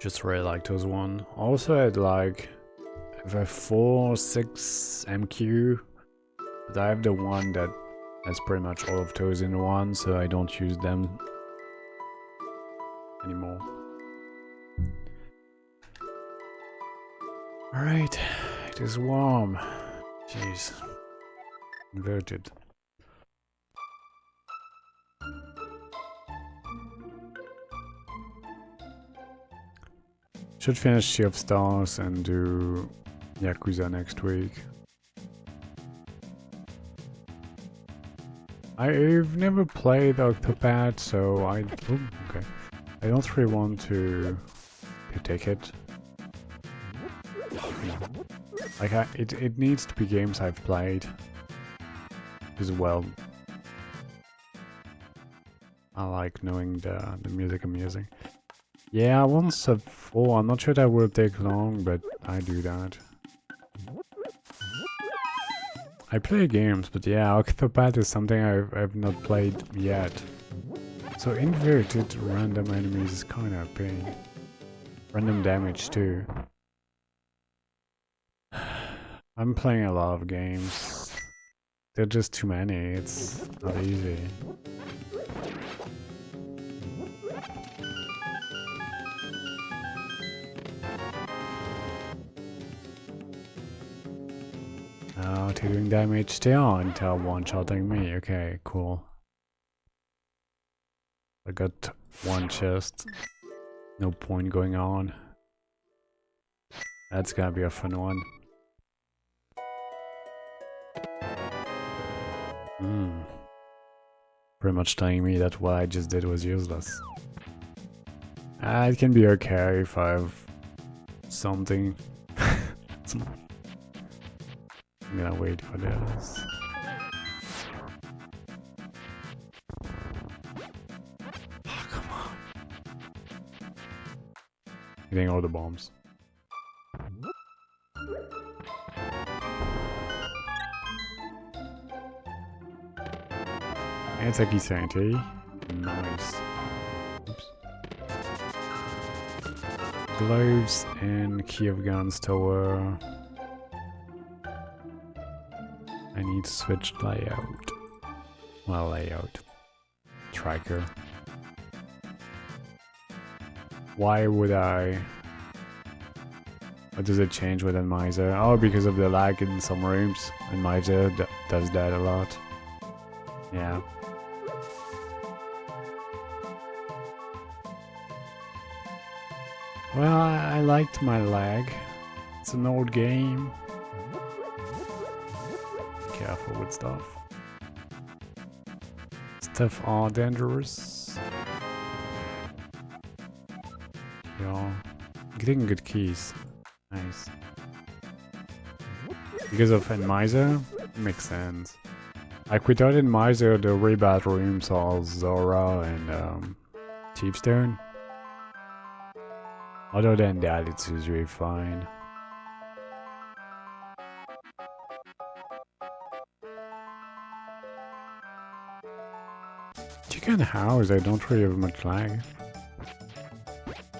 Just really like those one. Also I had like the 4, 6 MQ, but I have the one that has pretty much all of those in one, so I don't use them anymore. Alright, it is warm. Jeez. Inverted. Should finish Sea of Stars and do Yakuza next week. I've never played Octopath, so I don't really want to take it. Like it needs to be games I've played as well. I like knowing the music I'm using. Yeah, once sub 4. I'm not sure that will take long, but I do that. I play games, but yeah, Octopath is something I've not played yet. So inverted random enemies is kind of a pain. Random damage too. I'm playing a lot of games. They're just too many, it's not easy. Oh, they're doing damage still until one-shotting me. Okay, cool. I got one chest. No point going on. That's gonna be a fun one. Pretty much telling me that what I just did was useless. It can be okay if I have something. I'm gonna wait for this. Oh, come on. Hitting all the bombs. And it's like sanity. Nice. Oops. Gloves and key of guns tower. I need to switch layout. Well, layout. Tracker. Why would I? What does it change with Miser? Oh, because of the lag in some rooms. And Miser does that a lot. Yeah. Well, I liked my lag. It's an old game. Careful with stuff. Stuff are dangerous. Yeah. Getting good keys. Nice. Because of Miser? Makes sense. Like without Miser, the really bad rooms are Zora and Chiefstone. Other than that, it's usually fine. Chicken house, I don't really have much lag.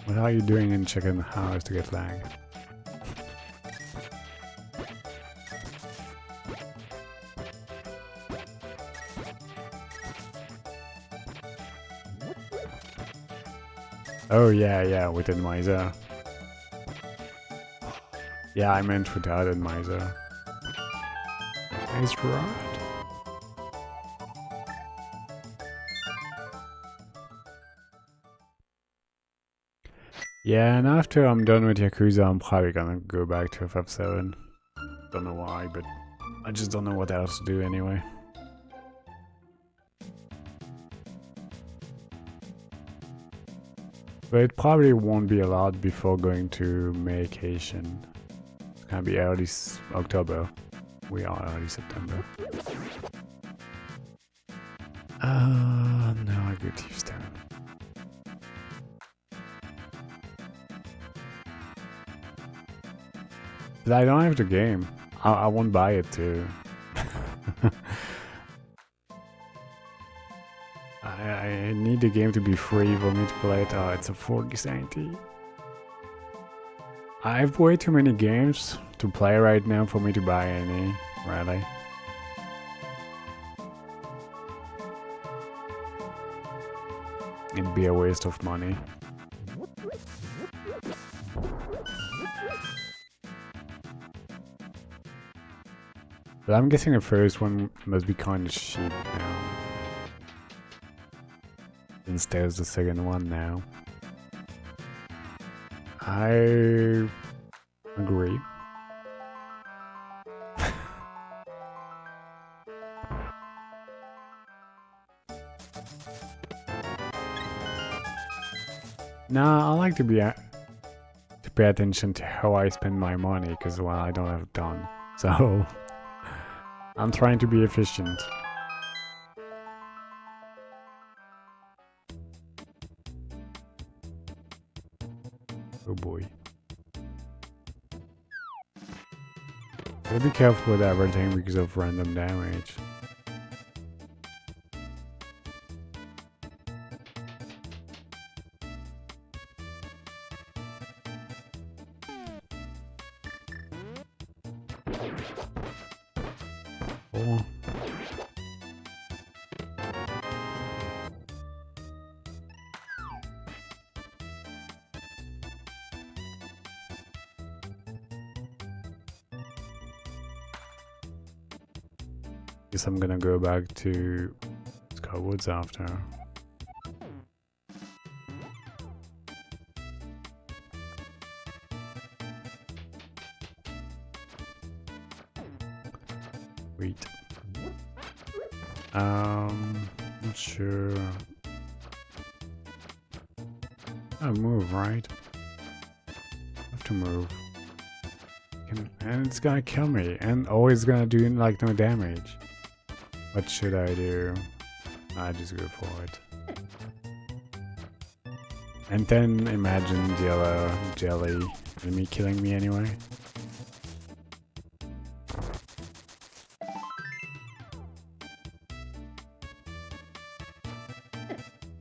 What are you doing in chicken house to get lag? Oh yeah, with Miser. Yeah, I meant without Miser. Nice rod. Yeah, and after I'm done with Yakuza, I'm probably gonna go back to FF7. Don't know why, but I just don't know what else to do anyway. But it probably won't be a lot before going to vacation. It's gonna be early October. We are early September. No, I go to Houston. But I don't have the game. I won't buy it too. I need the game to be free for me to play it. Oh, it's a 4 Santi. I have way too many games to play right now for me to buy any, really. It'd be a waste of money. But I'm guessing the first one must be kind of shit now. Since there's the second one now. I agree. Nah, I like to pay attention to how I spend my money, because well, I don't have a ton. So I'm trying to be efficient. Oh boy. Gotta be careful with everything because of random damage. Oh. Guess I'm gonna go back to Skywoods after. Wait. Not sure. I move, right? I have to move. And it's gonna kill me, and always gonna do like no damage. What should I do? I just go for it. And then imagine the other jelly enemy killing me anyway.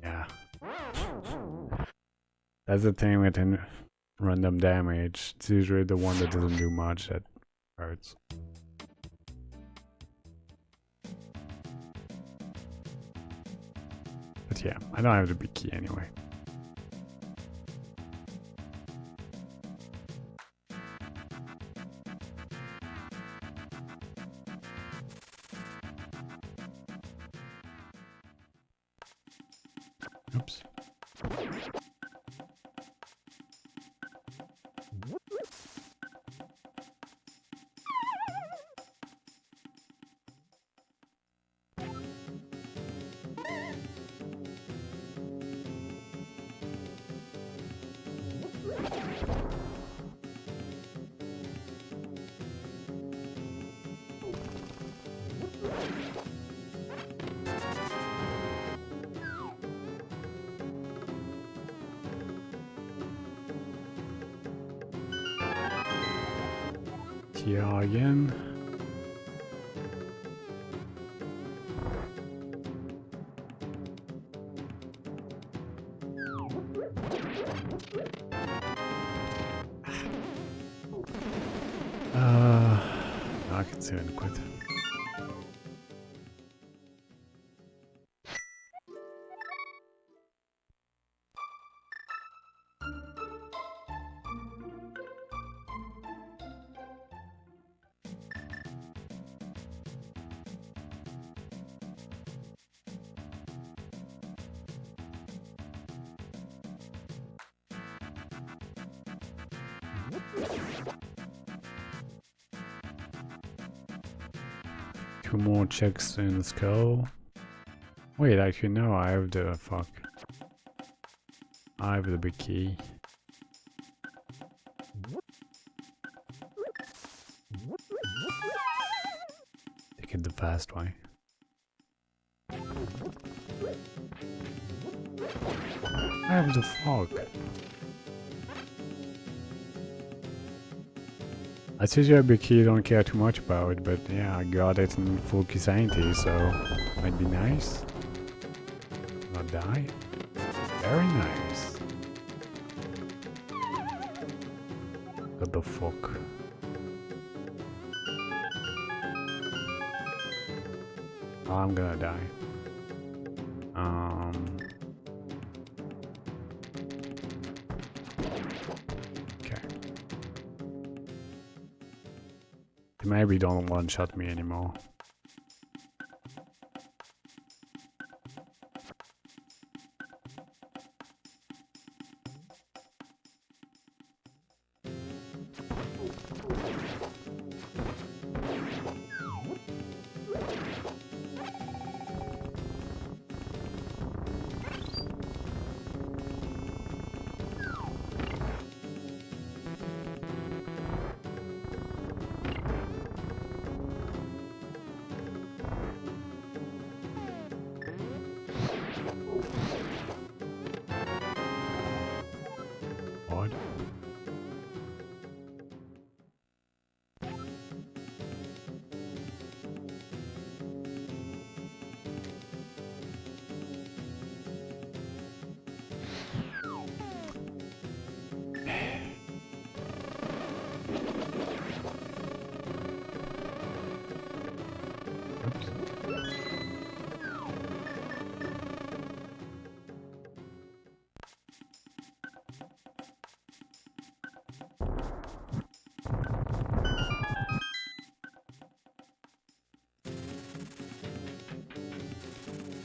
Yeah. That's the thing with random damage. It's usually the one that doesn't do much that hurts. But yeah, I don't have the big key anyway. Oops. Here again. I can see it quit. Two more checks in the skull. Wait, actually no, I have the fuck. I have the big key. Take it the fast way. I have the fuck. I see you big key, don't care too much about it, but yeah, I got it in full sanity, so might be nice. Not die. Very nice. What the fuck? Oh, I'm gonna die. Okay. They maybe don't one-shot me anymore. Odd.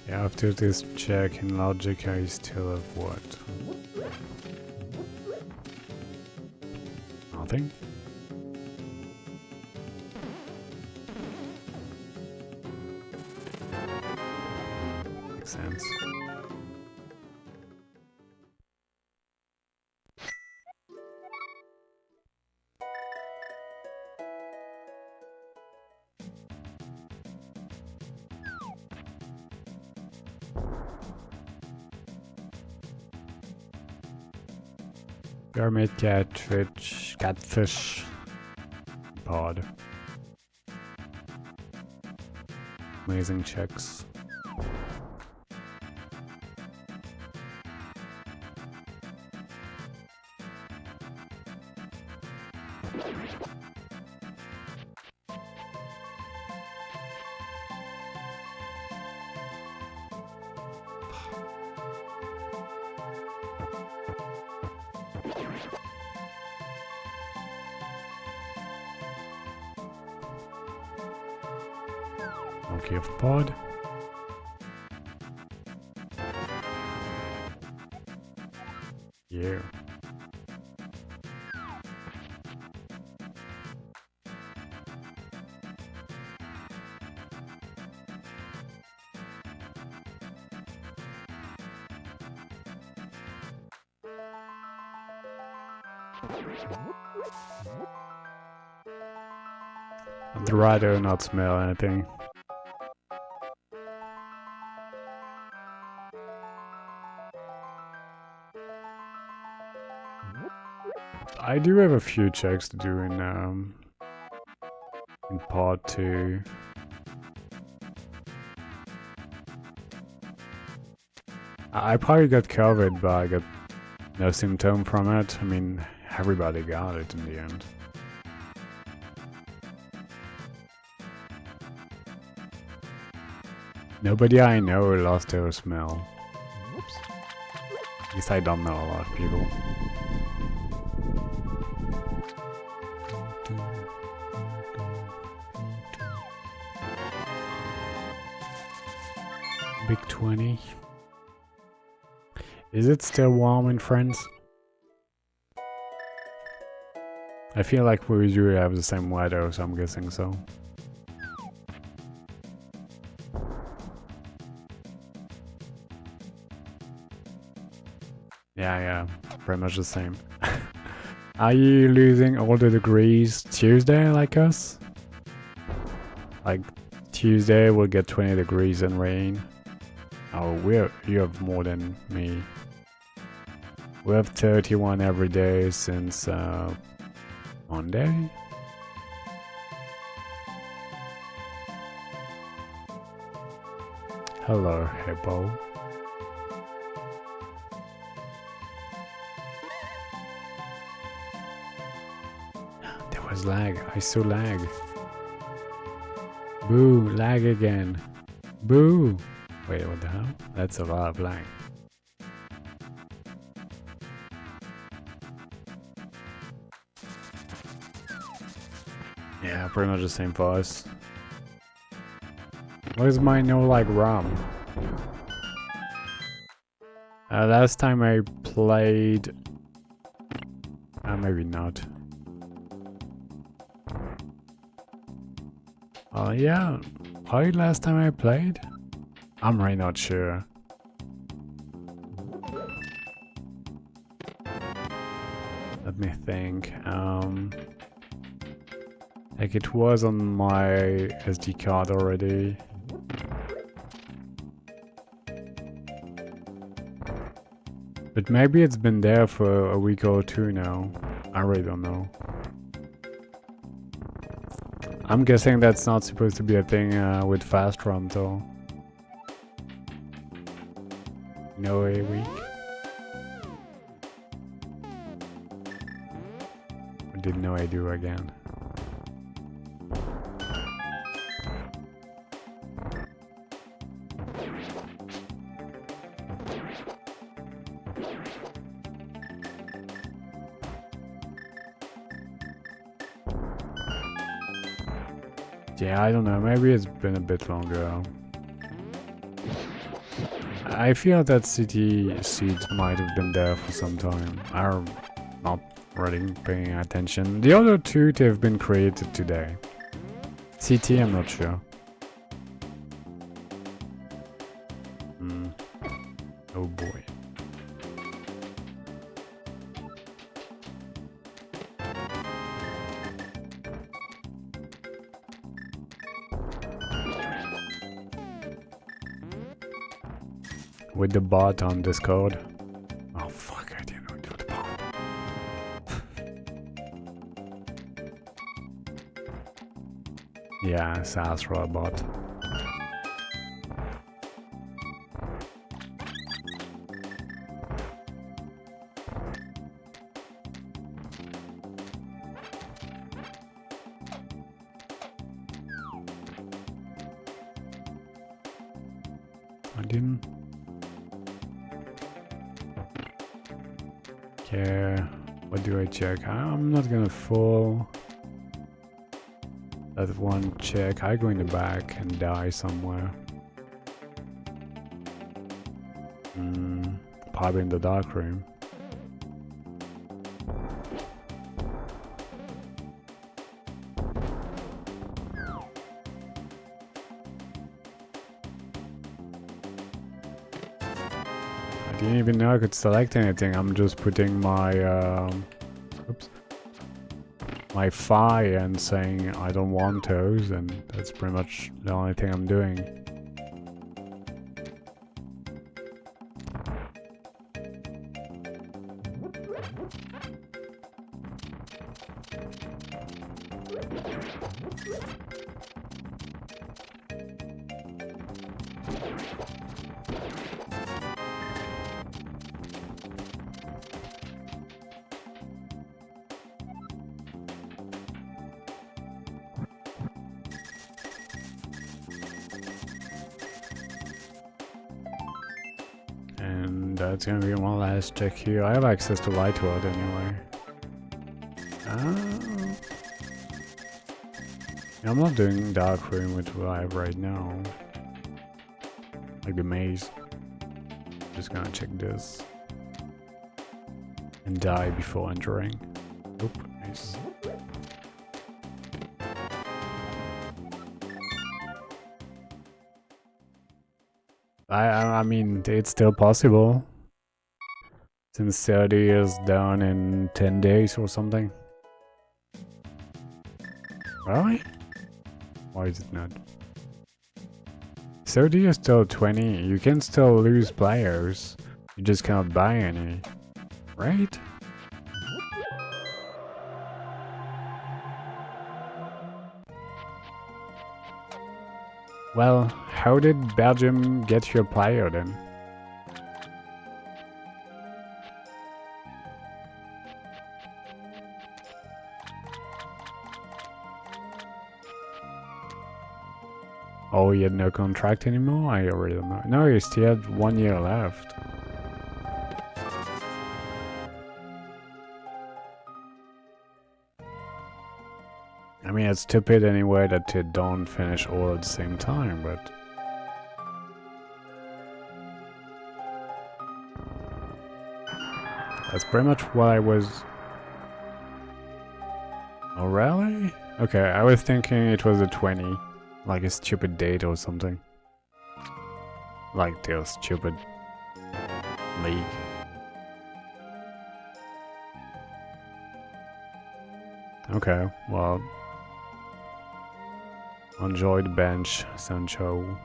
Yeah, after this check in logic, I still have what? Nothing? Makes sense. Pyramid catfish pod. Amazing checks. Monkey of pod. Yeah. I'd rather not smell anything. I do have a few checks to do in part 2. I probably got COVID, but I got no symptom from it. I mean, everybody got it in the end. Nobody I know lost their smell. Oops. At least I don't know a lot of people. Big 20. Is it still warm in France? I feel like we usually have the same weather, so I'm guessing so. Yeah, pretty much the same. Are you losing all the degrees Tuesday like us? Like Tuesday we'll get 20 degrees and rain. Oh, you have more than me. We have 31 every day since Monday. Hello, hippo. There's lag. I saw lag. Boo, lag again. Boo! Wait, what the hell? That's a lot of lag. Yeah, pretty much the same for us. Why is mine no like ROM? Last time I played... maybe not. Yeah, probably last time I played? I'm really not sure. Let me think. Like it was on my SD card already. But maybe it's been there for a week or two now. I really don't know. I'm guessing that's not supposed to be a thing with fast ROM though. No, a week. I didn't know I do again. Yeah, I don't know, maybe it's been a bit longer. I feel that city seeds might have been there for some time. I'm not really paying attention. The other two have been created today. CT, I'm not sure. Oh boy. With the bot on Discord. Oh fuck, I didn't do the bot. Yeah, SAS robot. I didn't. Okay, what do I check? I'm not gonna fall. That one check. I go in the back and die somewhere. Probably in the dark room. I didn't even know I could select anything. I'm just putting my my phi and saying I don't want those, and that's pretty much the only thing I'm doing. And that's gonna be one last check here. I have access to light world anyway. I'm not doing dark room with what I have right now. Like the maze. Just gonna check this. And die before entering. Oop, nice. I mean, it's still possible. Since 30 is done in 10 days or something. Really? Why is it not? 30 is still 20. You can still lose players. You just cannot buy any. Right? Well, how did Belgium get your player then? Oh, he had no contract anymore? I already don't know. No, he still had 1 year left. I mean, it's stupid anyway that they don't finish all at the same time, but... That's pretty much what I was... Oh, really? Okay, I was thinking it was a 20. Like a stupid date or something. Like their stupid league. Okay, well... Enjoy the bench, Sancho.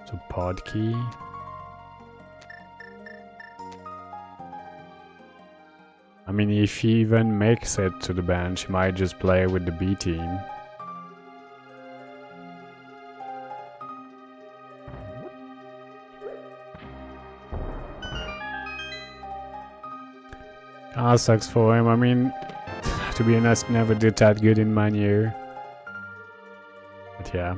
So pod key. I mean, if he even makes it to the bench, he might just play with the B team. Ah, sucks for him. I mean, to be honest, never did that good in Man U. But yeah.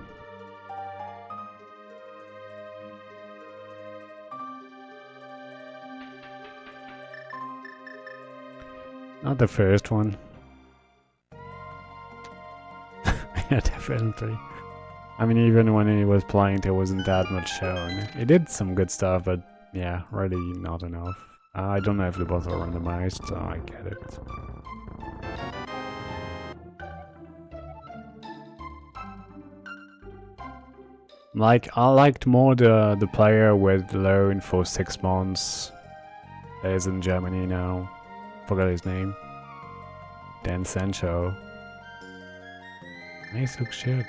Not the first one. Yeah, definitely. I mean, even when he was playing, there wasn't that much shown. He did some good stuff, but yeah, really not enough. I don't know if the both are randomized, so I get it. Like, I liked more the player with loan for 6 months. That is in Germany now. Forgot his name. Dan Sancho. Nice hook shit.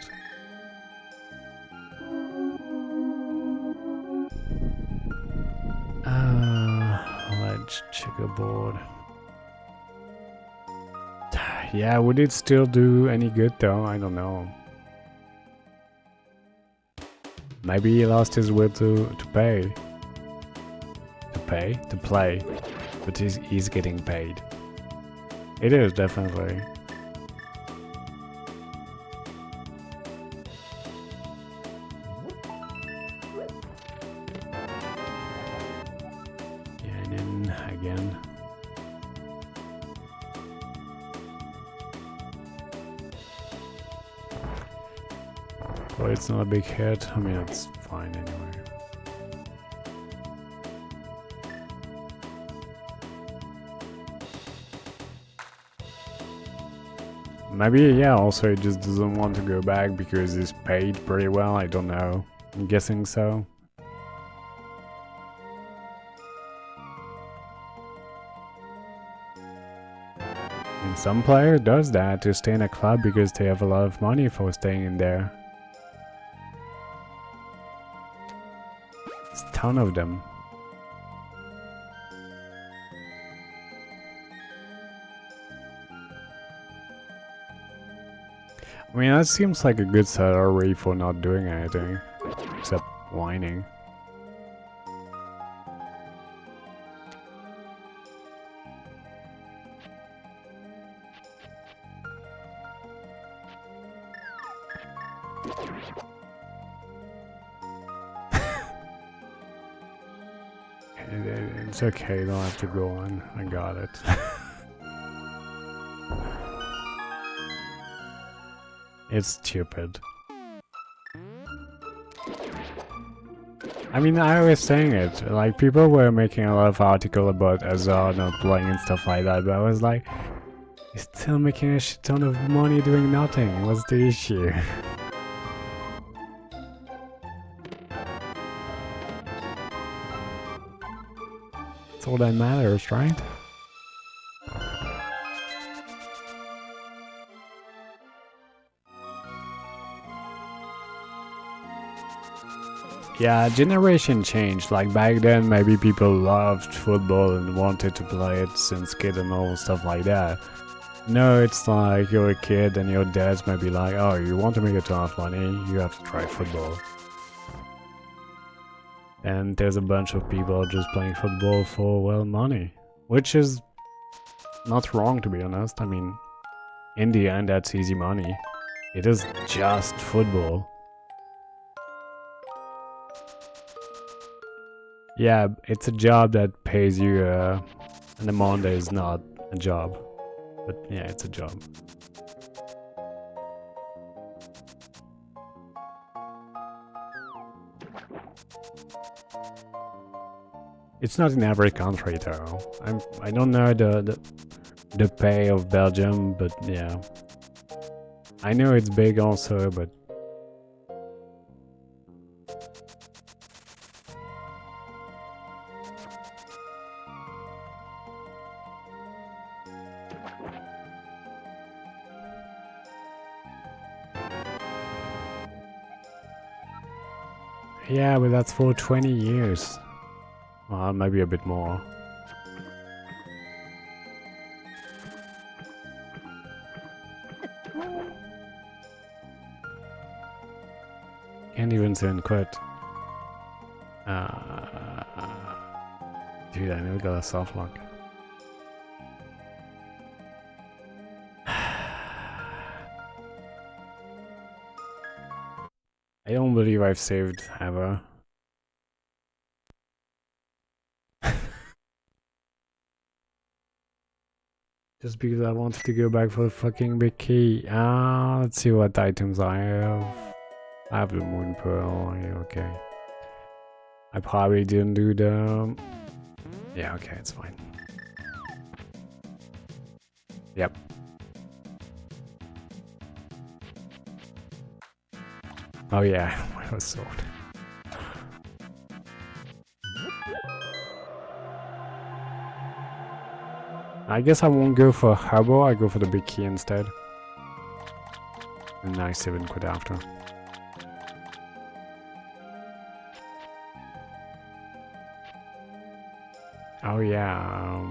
Let's checkerboard. Yeah, would it still do any good though? I don't know. Maybe he lost his will to pay. To play. But he's getting paid. It is, definitely. Yeah, and then again. Well, it's not a big hit. I mean, it's fine anyway. Maybe, yeah, also he just doesn't want to go back because he's paid pretty well, I don't know. I'm guessing so. And some player does that to stay in a club because they have a lot of money for staying in there. There's a ton of them. I mean, that seems like a good salary for not doing anything, except whining. It's okay, you don't have to go on. I got it. It's stupid. I mean, I was saying it, like, people were making a lot of articles about Hazard not playing and stuff like that, but I was like, he's still making a shit ton of money doing nothing, what's the issue? That's all that matters, right? Yeah, generation changed. Like back then, maybe people loved football and wanted to play it since kid and all stuff like that. No, it's like you're a kid and your dad's maybe like, oh, you want to make a ton of money, you have to try football. And there's a bunch of people just playing football for, well, money. Which is not wrong, to be honest. I mean, in the end, that's easy money. It is just football. Yeah, it's a job that pays you, and the Monday is not a job. But yeah, it's a job. It's not in every country though. I don't know the pay of Belgium, but yeah. I know it's big also, but yeah, but that's for 20 years. Well, maybe a bit more. Can't even send quit. Dude, I never got a soft lock. I don't believe I've saved ever. Just because I wanted to go back for the fucking big key. Let's see what items I have. I have the moon pearl. Yeah, okay. I probably didn't do the... Yeah, okay, it's fine. Yep. Oh yeah, my sword. I guess I won't go for Herbo, I go for the big key instead. And I 7 quid after. Oh yeah,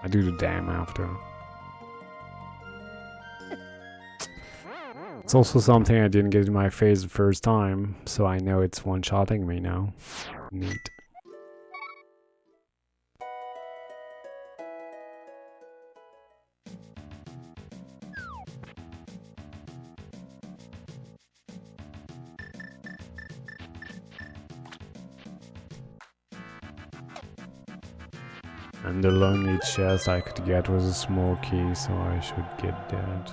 I do the dam after. It's also something I didn't get in my face the first time, so I know it's one-shotting me now. Neat. And the lonely chest I could get was a small key, so I should get that.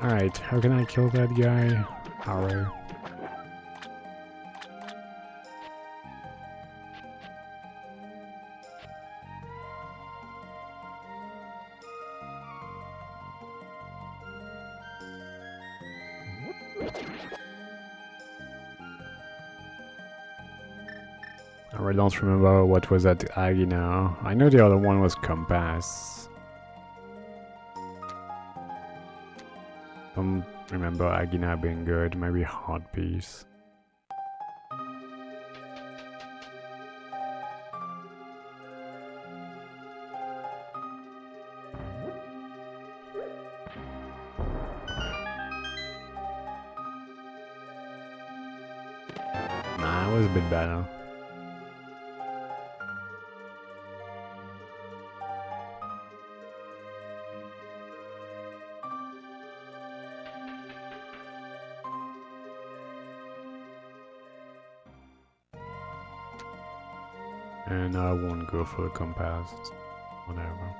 Alright, how can I kill that guy? Arrow. I don't remember what was at Aggie now. I know the other one was Compass. Don't remember Agina being good, maybe Hard Piece. Nah, it was a bit better. And I won't go for the compass, whatever.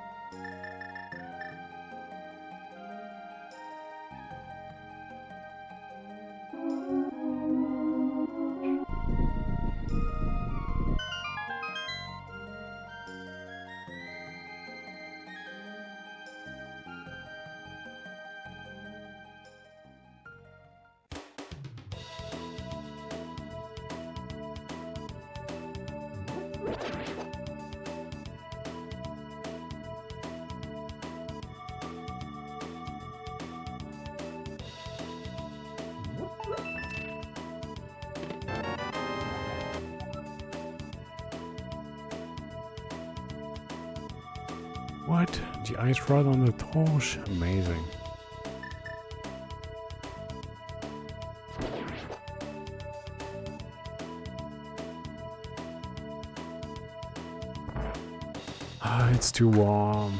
What? The ice rod on the torch? Amazing. Ah, it's too warm.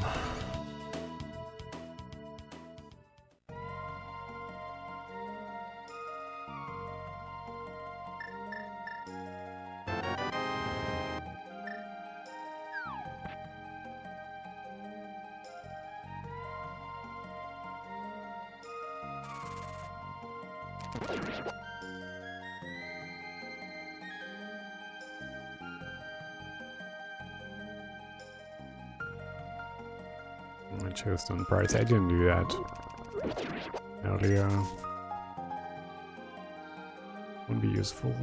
I chose on price. I didn't do that earlier. Would be useful.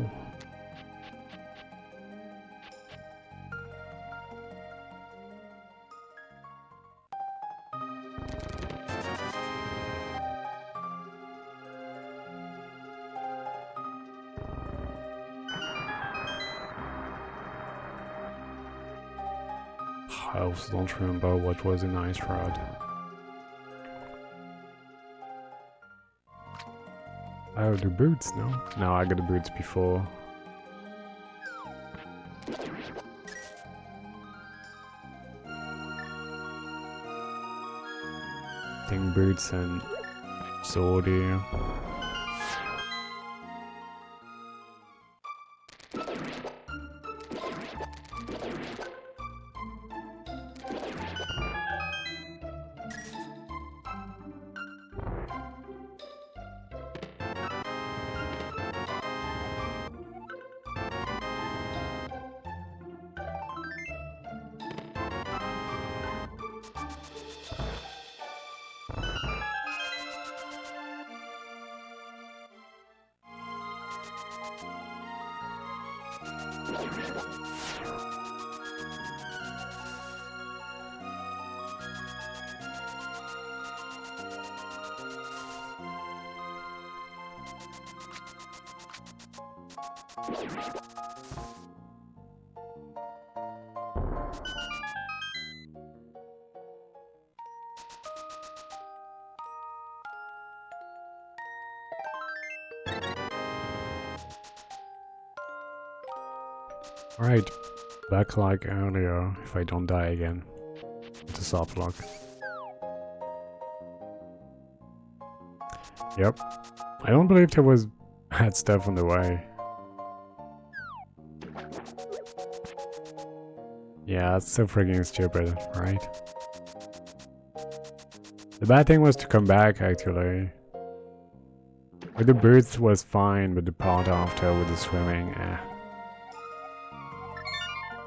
I also don't remember what was an ice rod. Oh, the boots, no? No, I got the boots before. I think boots and sword here. Alright, back like earlier, if I don't die again. It's a soft lock. Yep. I don't believe there was bad stuff on the way. Yeah, that's so freaking stupid, right? The bad thing was to come back, actually. With the boots was fine, but the part after with the swimming,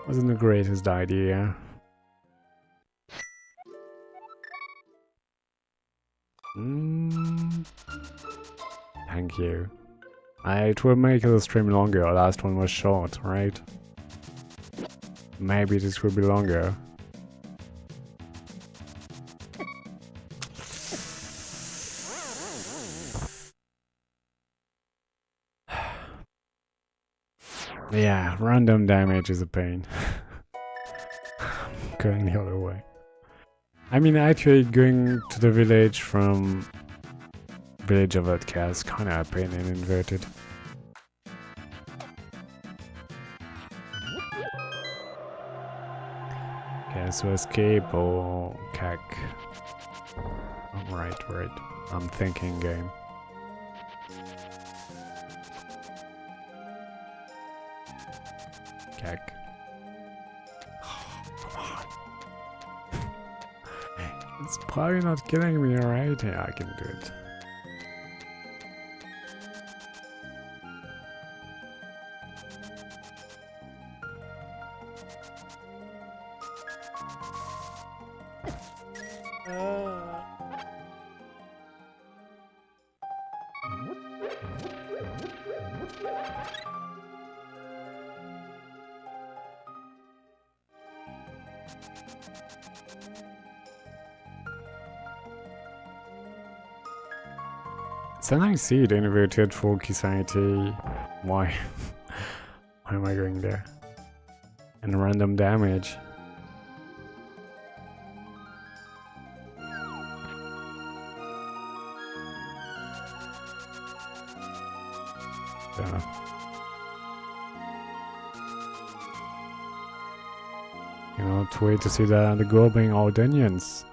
wasn't the greatest idea. Thank you. It will make the stream longer. Last one was short, right? Maybe this will be longer. Yeah, random damage is a pain. Going the other way. I mean, actually going to the village from Village of Outcasts is kinda a pain and inverted. Okay, so escape or cack. Oh, right. I'm thinking game. Cack. Come on. It's probably not killing me, right? Yeah, I can do it. It's a nice seed, inverted folk society. Why? Why am I going there? And random damage. Cannot wait to see the gobbling out onions.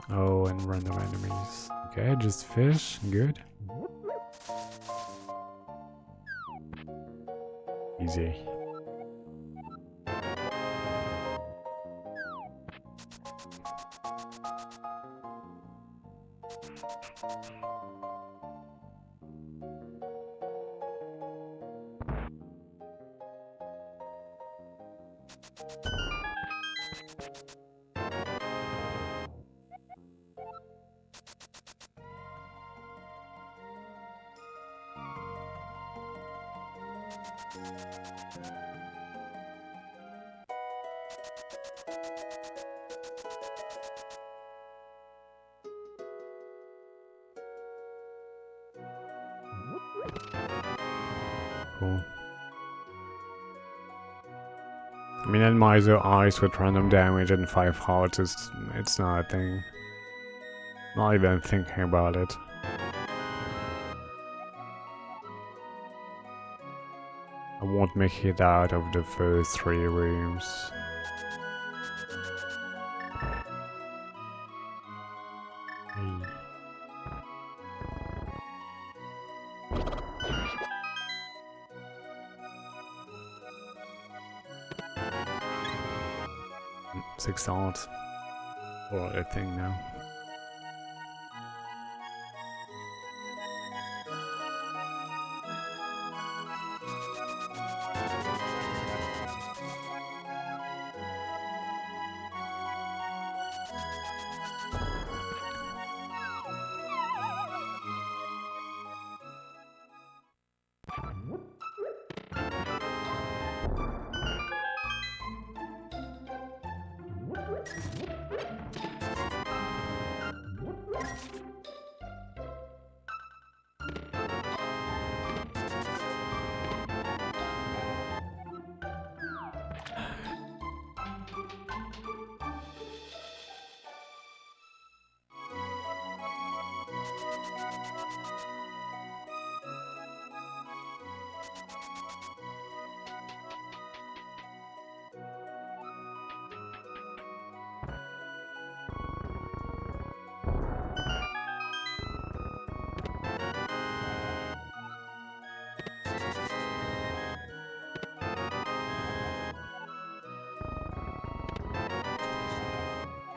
Oh, and random enemies. Okay, just fish. Good. Easy. Cool. I mean, Miser Ice with random damage and 5 hearts it's not a thing. Not even thinking about it. I won't make it out of the first 3 rooms. Hey. 6 hearts. Or a thing now.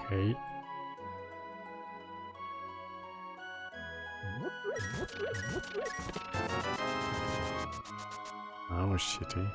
Okay. That was shitty.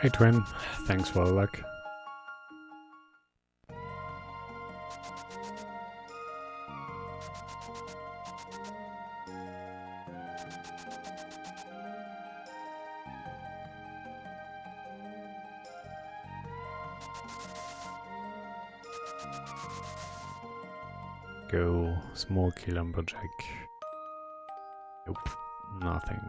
Hey Twin, thanks for the luck. Go, small key lumberjack. Nope, nothing.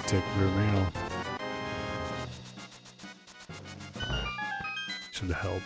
Take blue mail. Should help.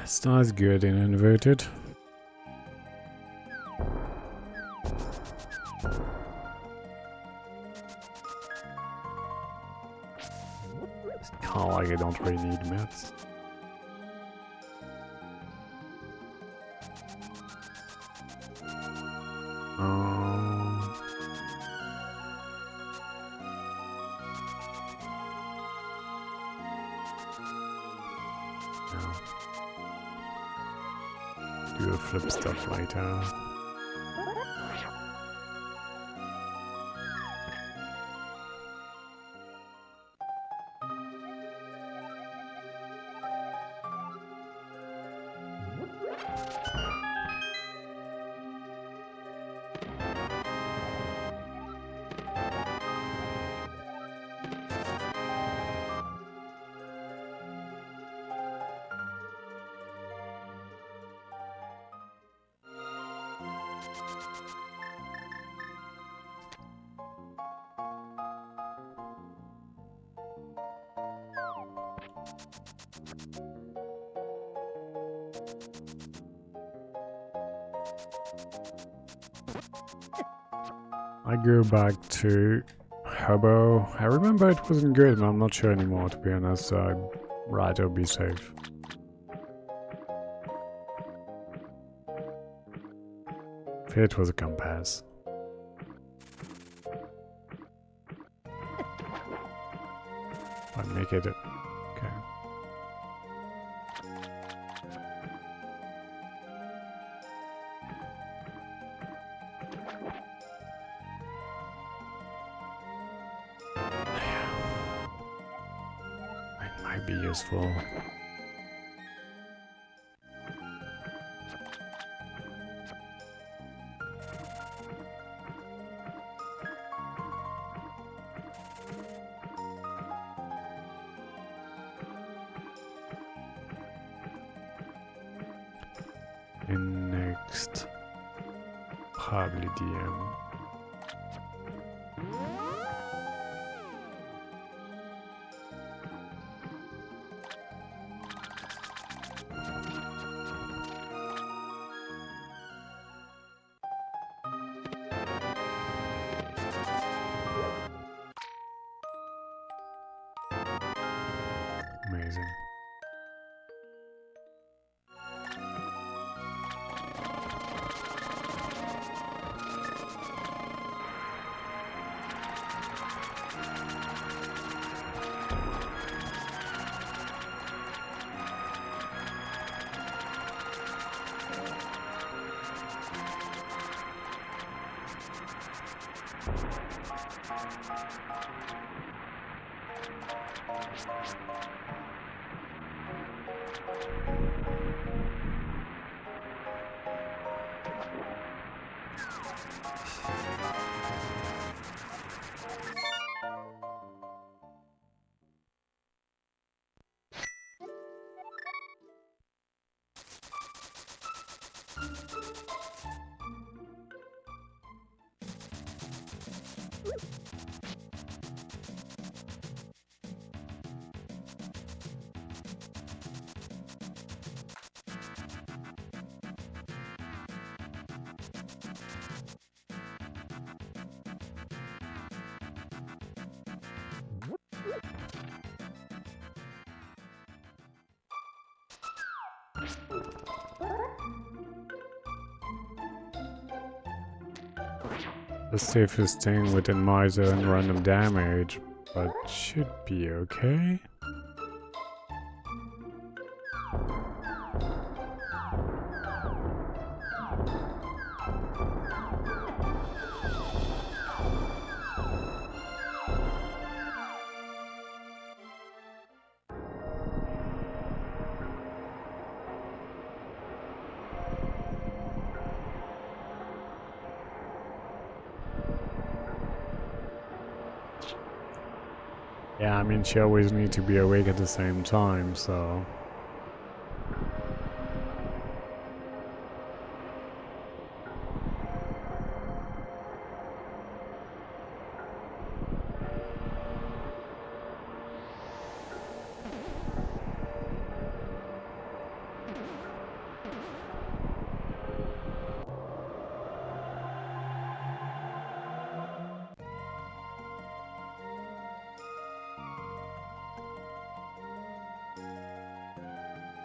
It's not as good in inverted. It's kind of like I don't really need mats. Do a flip stuff later. I go back to Hobo. I remember it wasn't good, but I'm not sure anymore, to be honest, so I'd rather be safe. It was a compass. I make it. Okay. It might be useful. And next, probably DM. amazing. The safest thing within my zone random damage, but should be okay. Yeah, I mean, she always needs to be awake at the same time, so...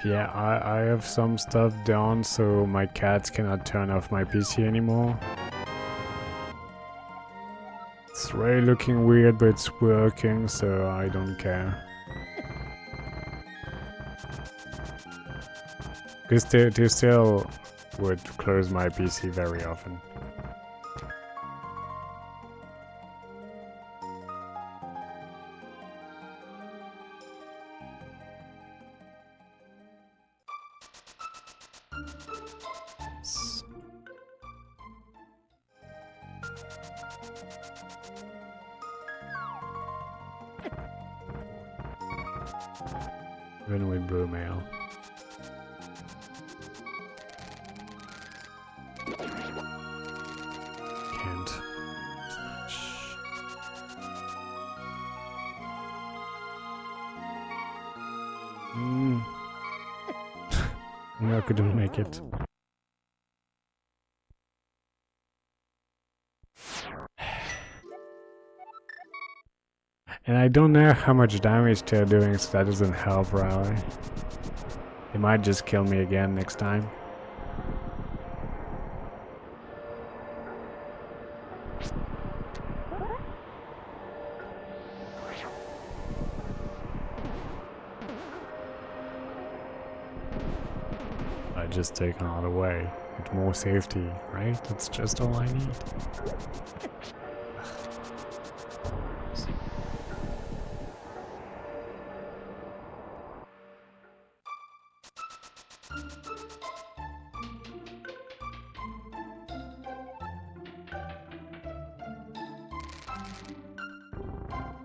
Yeah, I have some stuff done so my cats cannot turn off my PC anymore. It's really looking weird, but it's working, so I don't care. Because they still would close my PC very often. Even with blue mail. Can't. No, I couldn't make it. And I don't know how much damage they're doing, so that doesn't help really. They might just kill me again next time. I just take another way. With more safety, right? That's just all I need.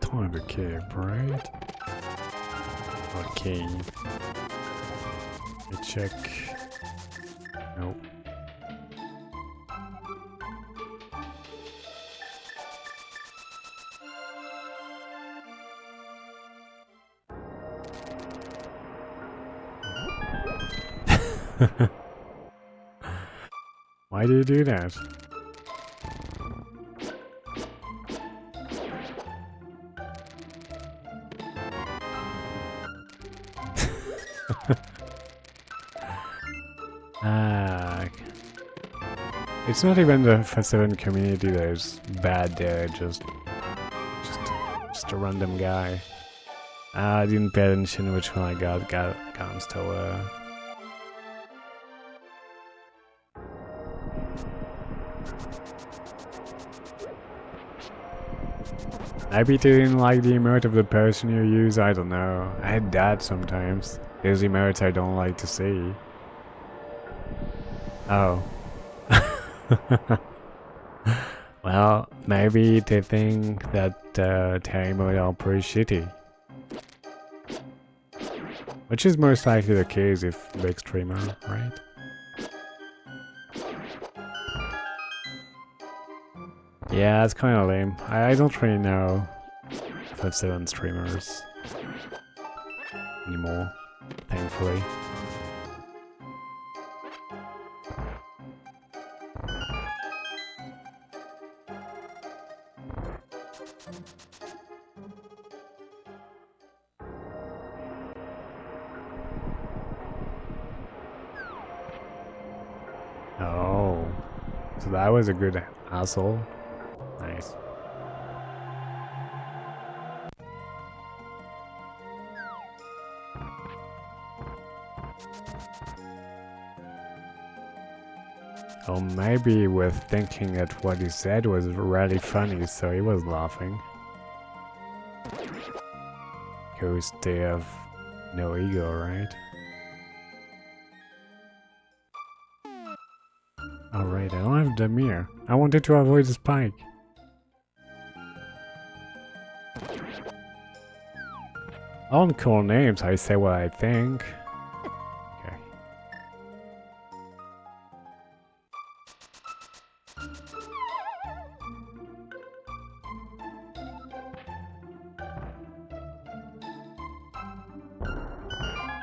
Time to cave, right? Okay. Let me check. Nope. Why do you do that? Ah, it's not even the F7 community that is bad there, just a random guy. I didn't pay attention which one I got Guns Tower. Maybe they didn't like the emote of the person you use, I don't know. I had that sometimes. There's emotes I don't like to see. Oh. Well, maybe they think that their emotes are pretty shitty. Which is most likely the case if big streamer, right? Yeah, it's kinda lame. I don't really know F7 streamers anymore, thankfully. Oh, so that was a good asshole. Nice. Or maybe with thinking that what he said was really funny, so he was laughing. Because they have no ego, right? Alright, I don't have the mirror. I wanted to avoid the spike. I don't call names, I say what I think. Okay.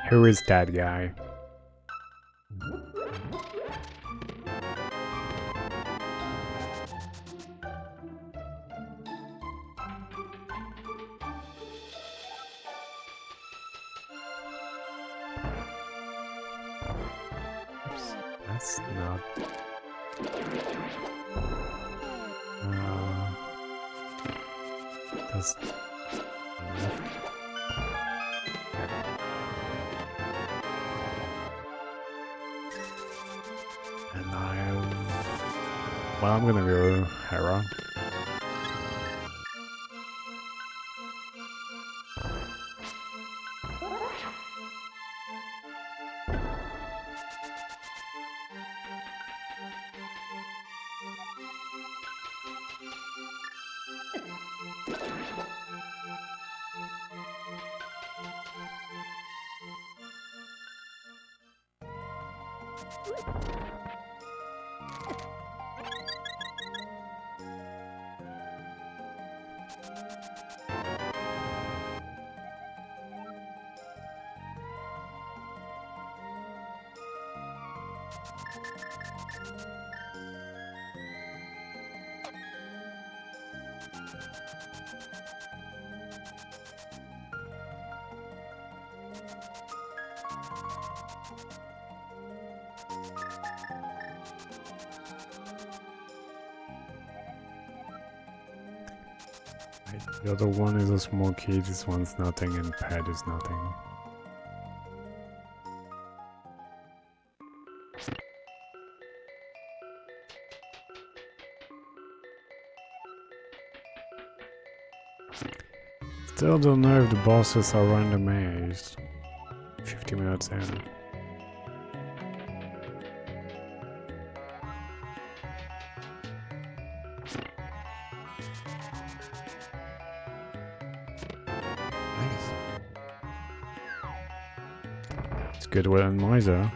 Who is that guy? That's not... that's... And well, I'm gonna go Hera. The other one is a small key, this one's nothing, and pad is nothing. Still don't know if the bosses are randomized. 50 minutes in. Good with Miser.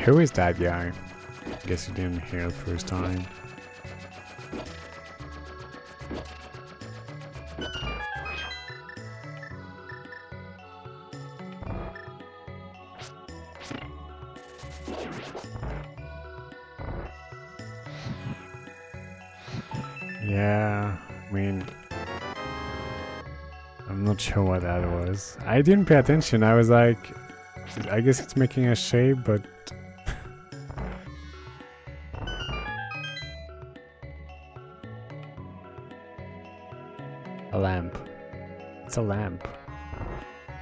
Who is that guy? Guess you didn't hear it first time. Yeah, I mean, I'm not sure what that was. I didn't pay attention. I was like, I guess it's making a shape, but a lamp. It's a lamp.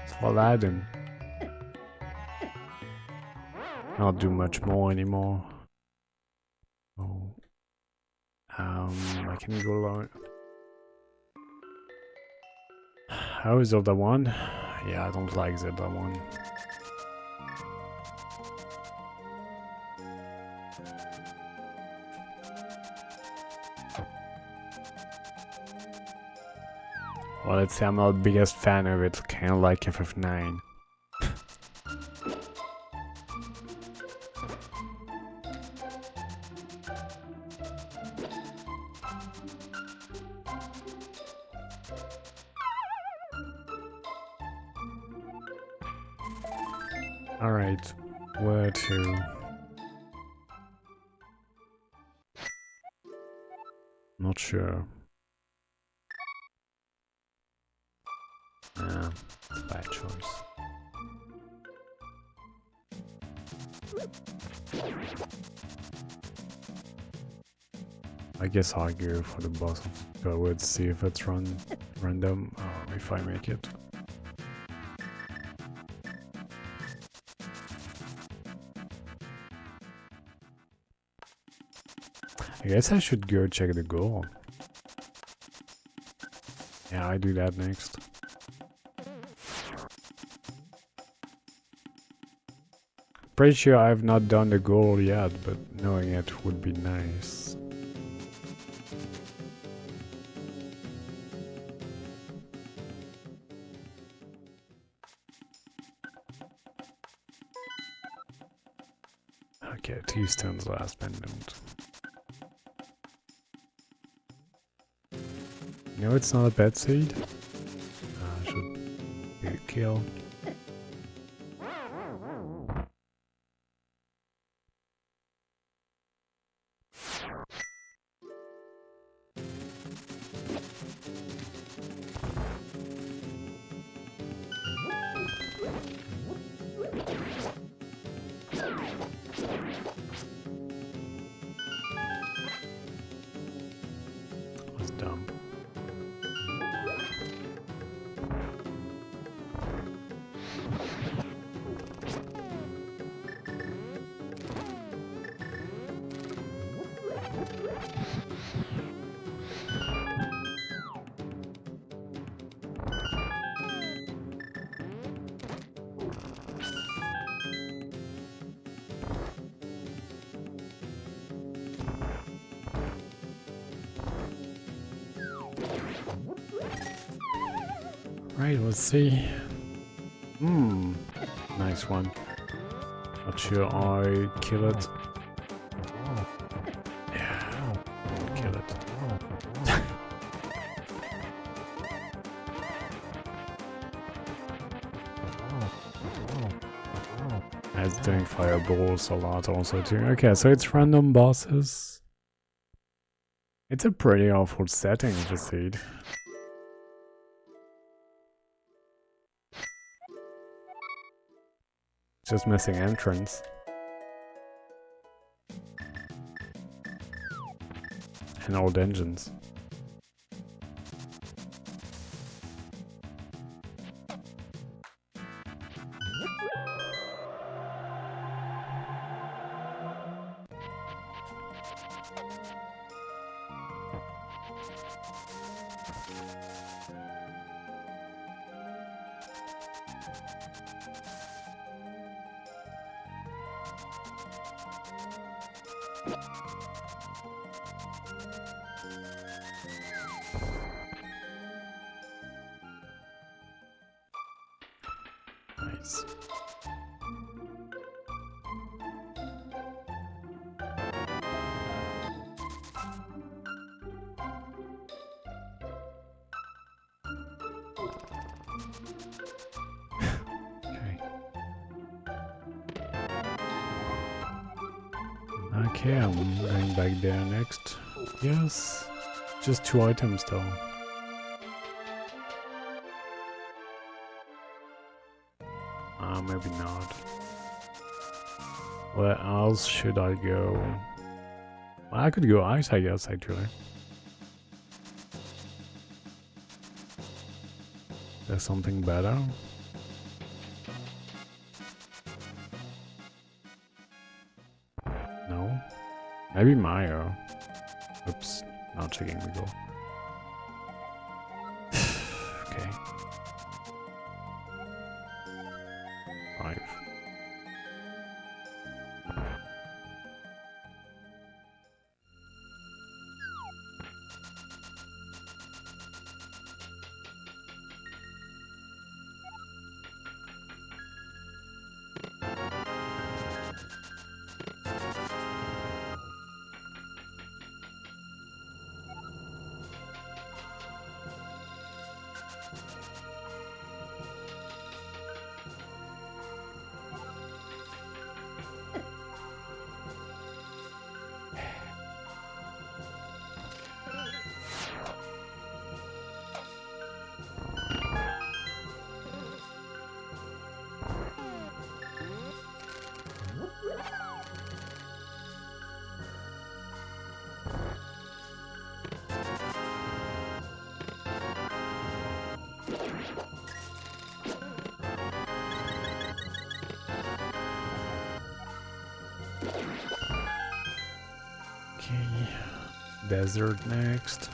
It's for Aladdin. I'll do much more anymore. Oh. I can go along. How is Zelda 1? Yeah, I don't like Zelda 1. Well, let's say I'm not the biggest fan of it, kinda like FF9. Alright, where to? Not sure. Nah, it's a bad choice. I guess I'll go for the boss of Godwood, see if it's random, or if I make it. I guess I should go check the goal. Yeah, I do that next. Pretty sure I've not done the goal yet, but knowing it would be nice. Okay, 2 stones last pendant. No, it's not a bad seed. I should get a kill. Let's dump. Right, let's see. Nice one. Not sure I kill it. Yeah, kill it. It's doing fireballs a lot also too. Okay, so it's random bosses. It's a pretty awful setting for Seed. Just missing entrance. And old engines. Nice. Okay, I'm going back there next. Yes, just 2 items though. Maybe not. Where else should I go? Well, I could go ice, I guess, actually. There's something better? No? Maybe Mayo. Oops, not checking the goal. Okay. 5. Okay, desert next.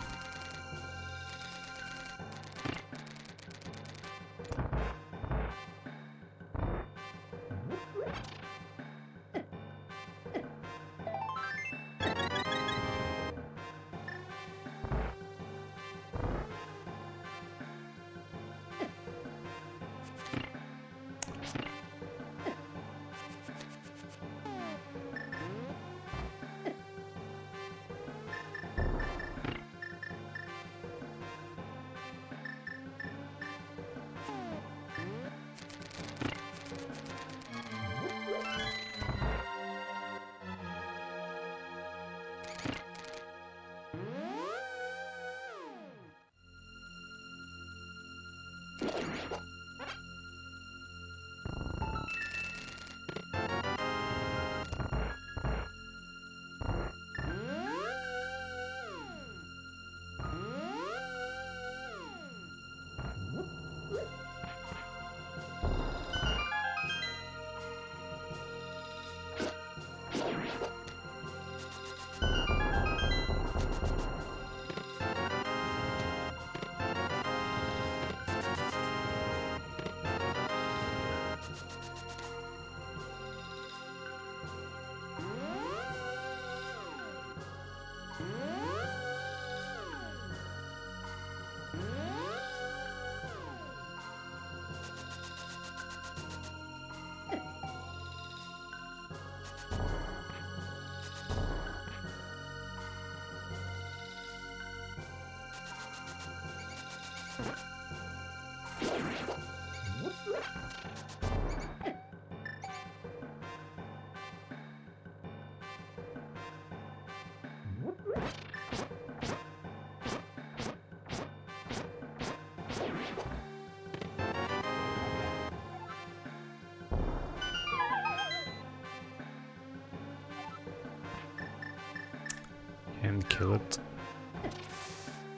And kill it.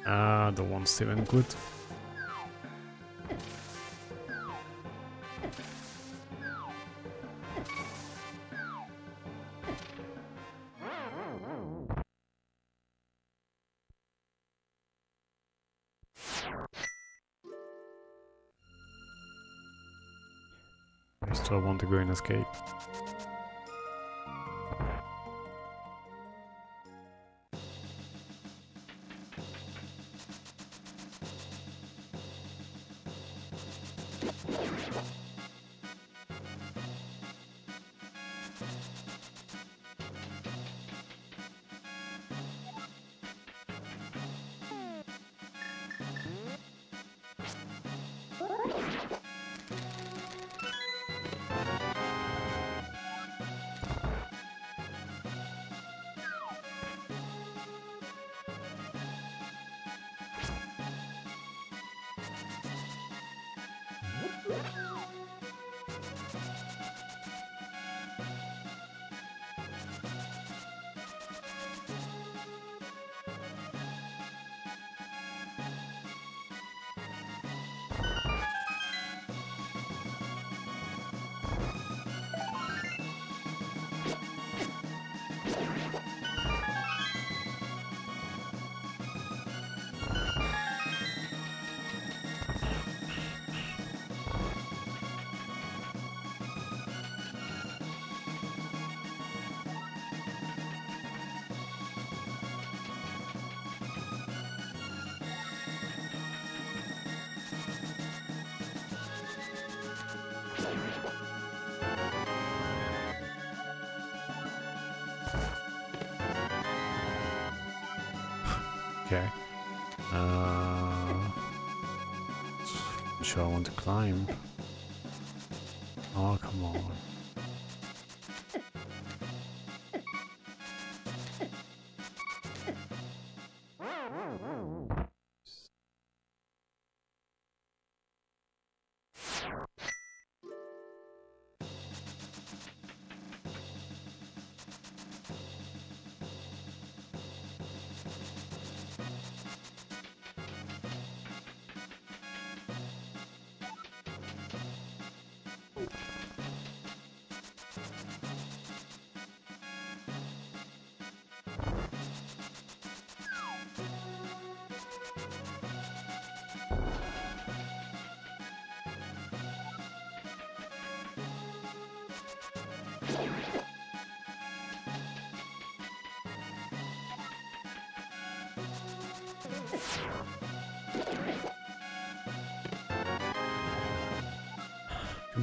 Ah, the one's still in good. I still want to go and escape. Okay. Sure, I want to climb. Oh, come on.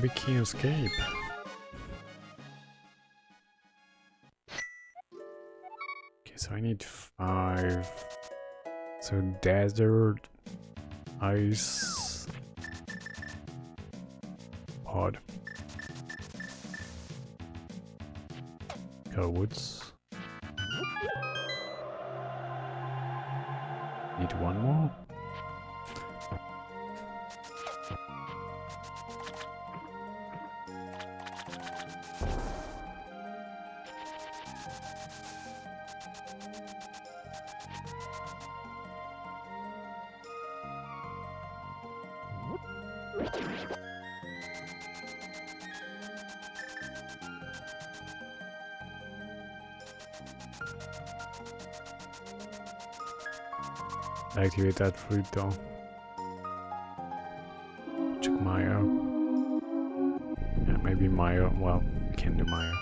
We can escape. Okay, so I need 5. So desert, ice, pod, codes. Need 1 more. Activate that fruit though. Check Mayo. Yeah, maybe Mayo. Well, we can do Mayo.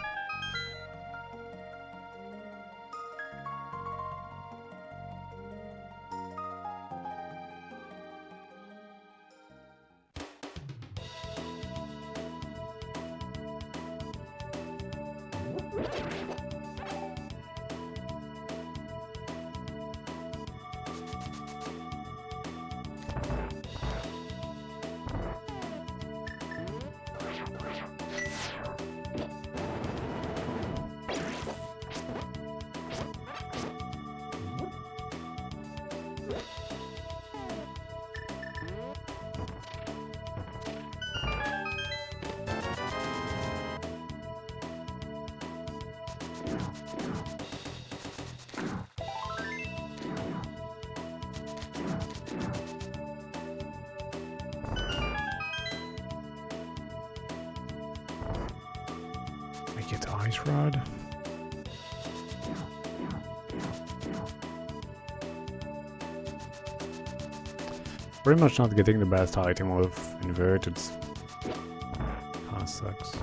Get the ice rod. Pretty much not getting the best item of inverted. Kinda sucks.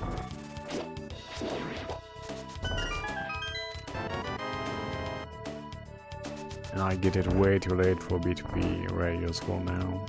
And I get it way too late for B to be very useful now.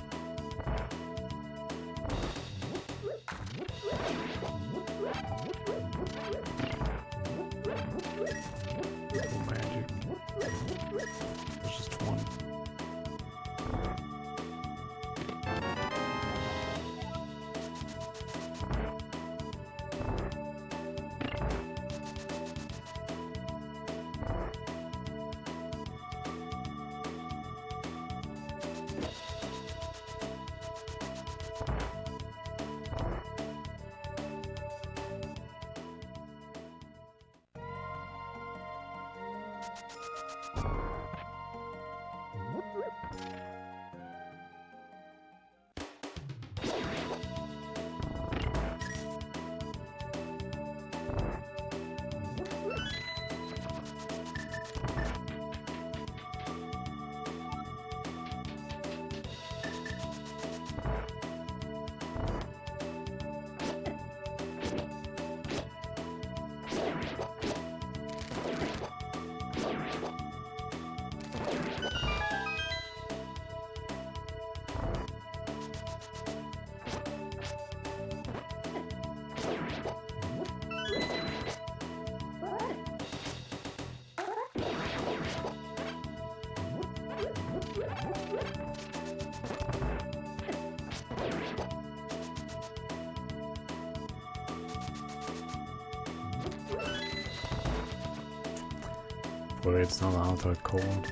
But it's not auto code.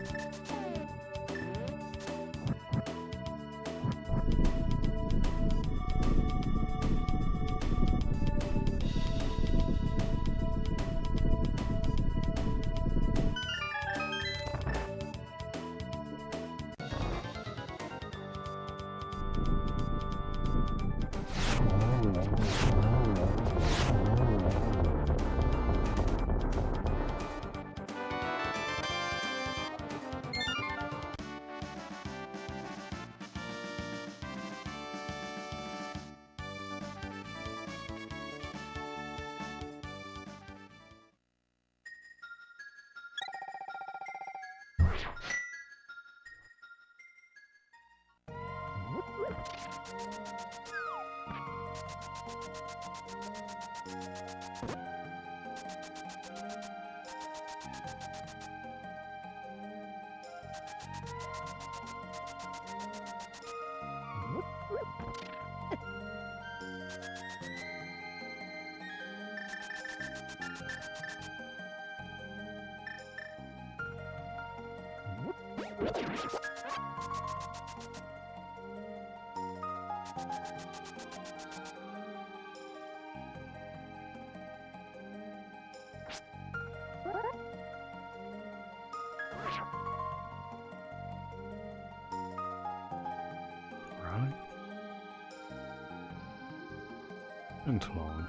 Right. And long.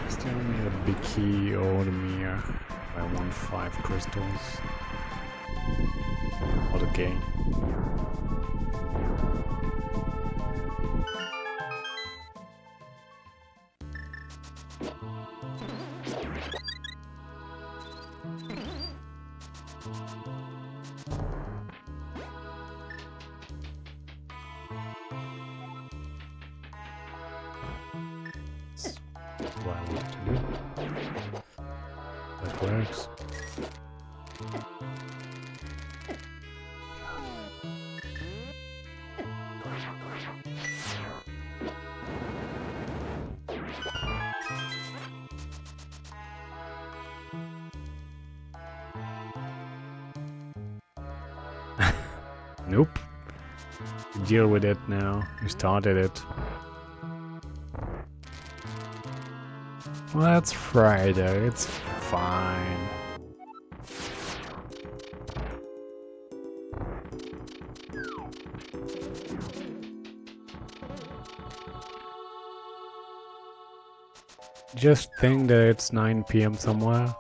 Still need a big key or the mirror. I want 5 crystals. Or the game. What I want to do. That works. Nope. Deal with it now. You started it. Well, it's Friday, it's fine. Just think that it's 9 p.m. somewhere.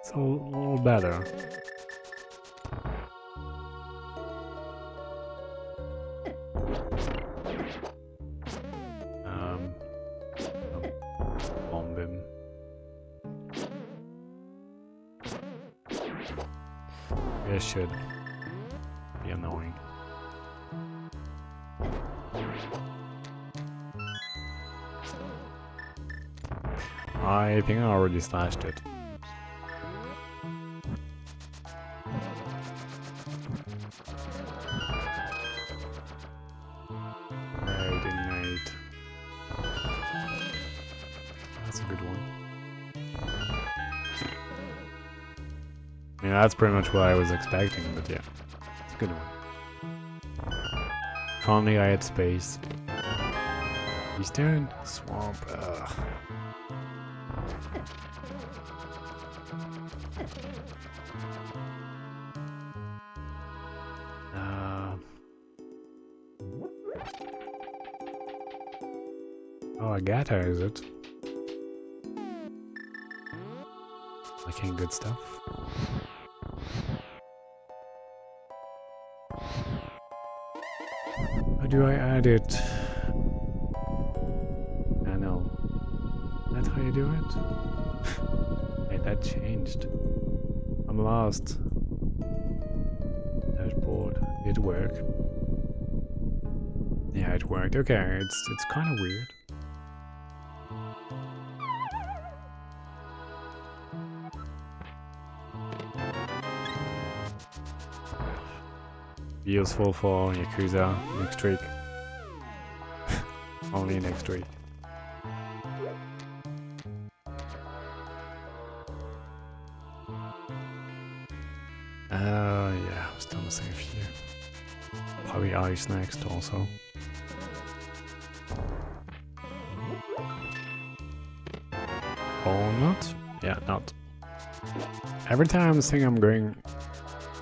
It's a little better. Bomb him. It should be annoying. I think I already slashed it. Ignite. That's a good one. I mean, that's pretty much what I was expecting, but yeah, it's a good one. If only I had space. Eastern Swamp. Ugh. Oh, Agatha, is it? Making good stuff. How do I add it? I know. That's how you do it? Wait, that changed. I'm lost. Dashboard. Did it work? Yeah, it worked. Okay, it's kind of weird. Be useful for Yakuza next week. Only next week. Yeah, I'm still missing a few. Probably ice next also. Or not? Yeah, not. Every time I think I'm going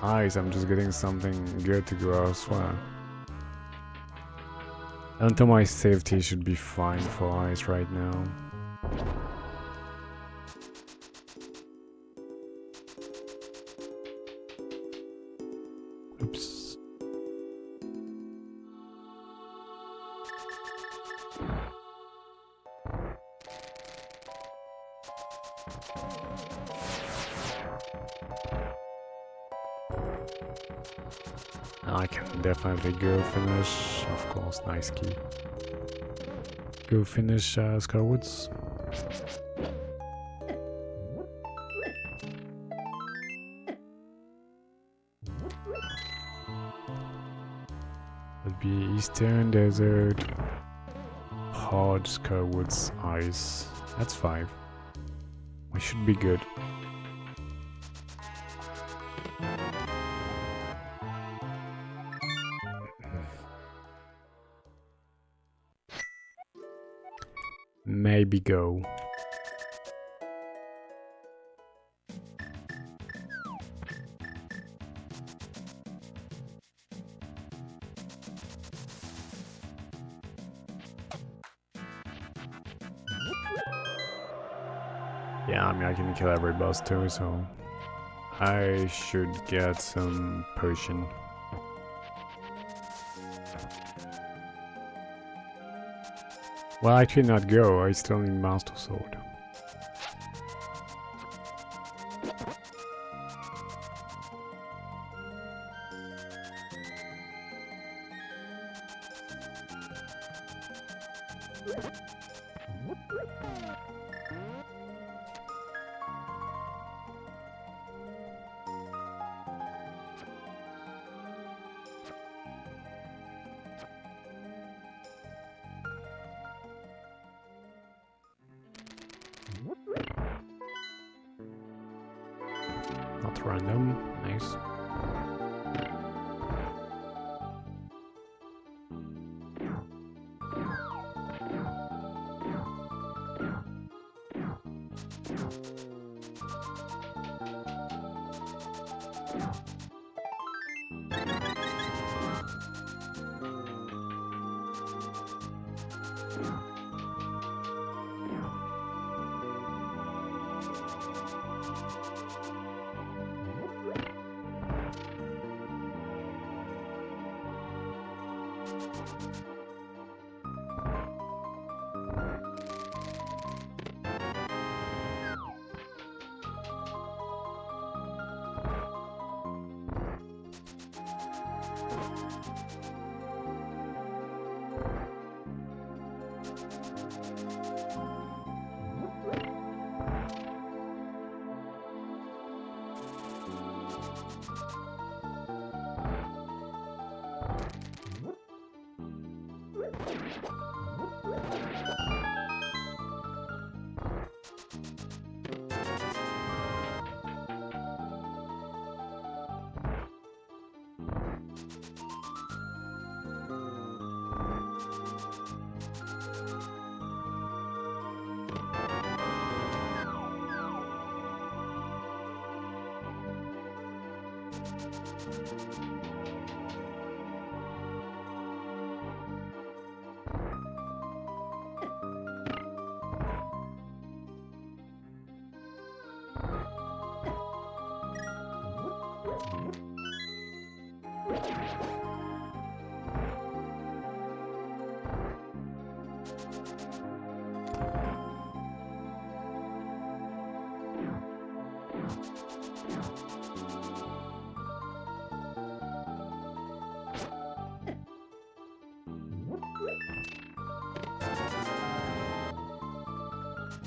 ice, I'm just getting something good to go elsewhere. Until my safety should be fine for ice right now. Oops. I can definitely go finish, of course, nice key. Go finish Scarwoods. Would be Eastern Desert, Hard Scarwoods, Ice. That's 5. We should be good. Maybe go. Yeah, I mean, I can kill every boss too, so I should get some potion. Well, I could not go, I still need Master Sword. Not random, nice.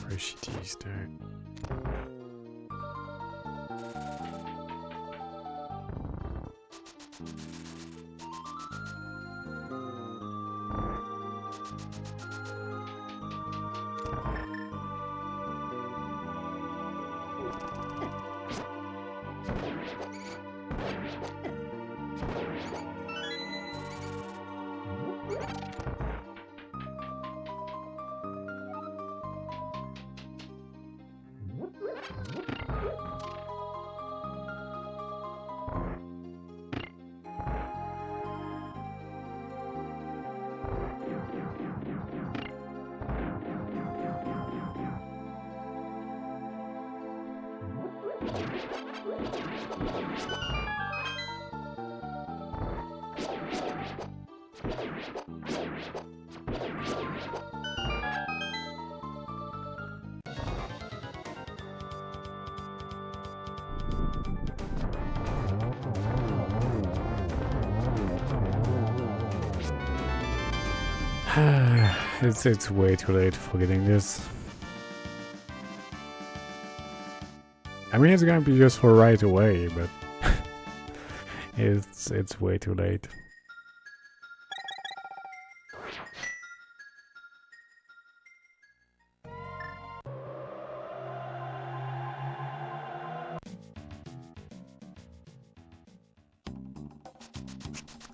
Very shitty start. It's way too late for getting this. I mean, it's gonna be useful right away, but it's way too late.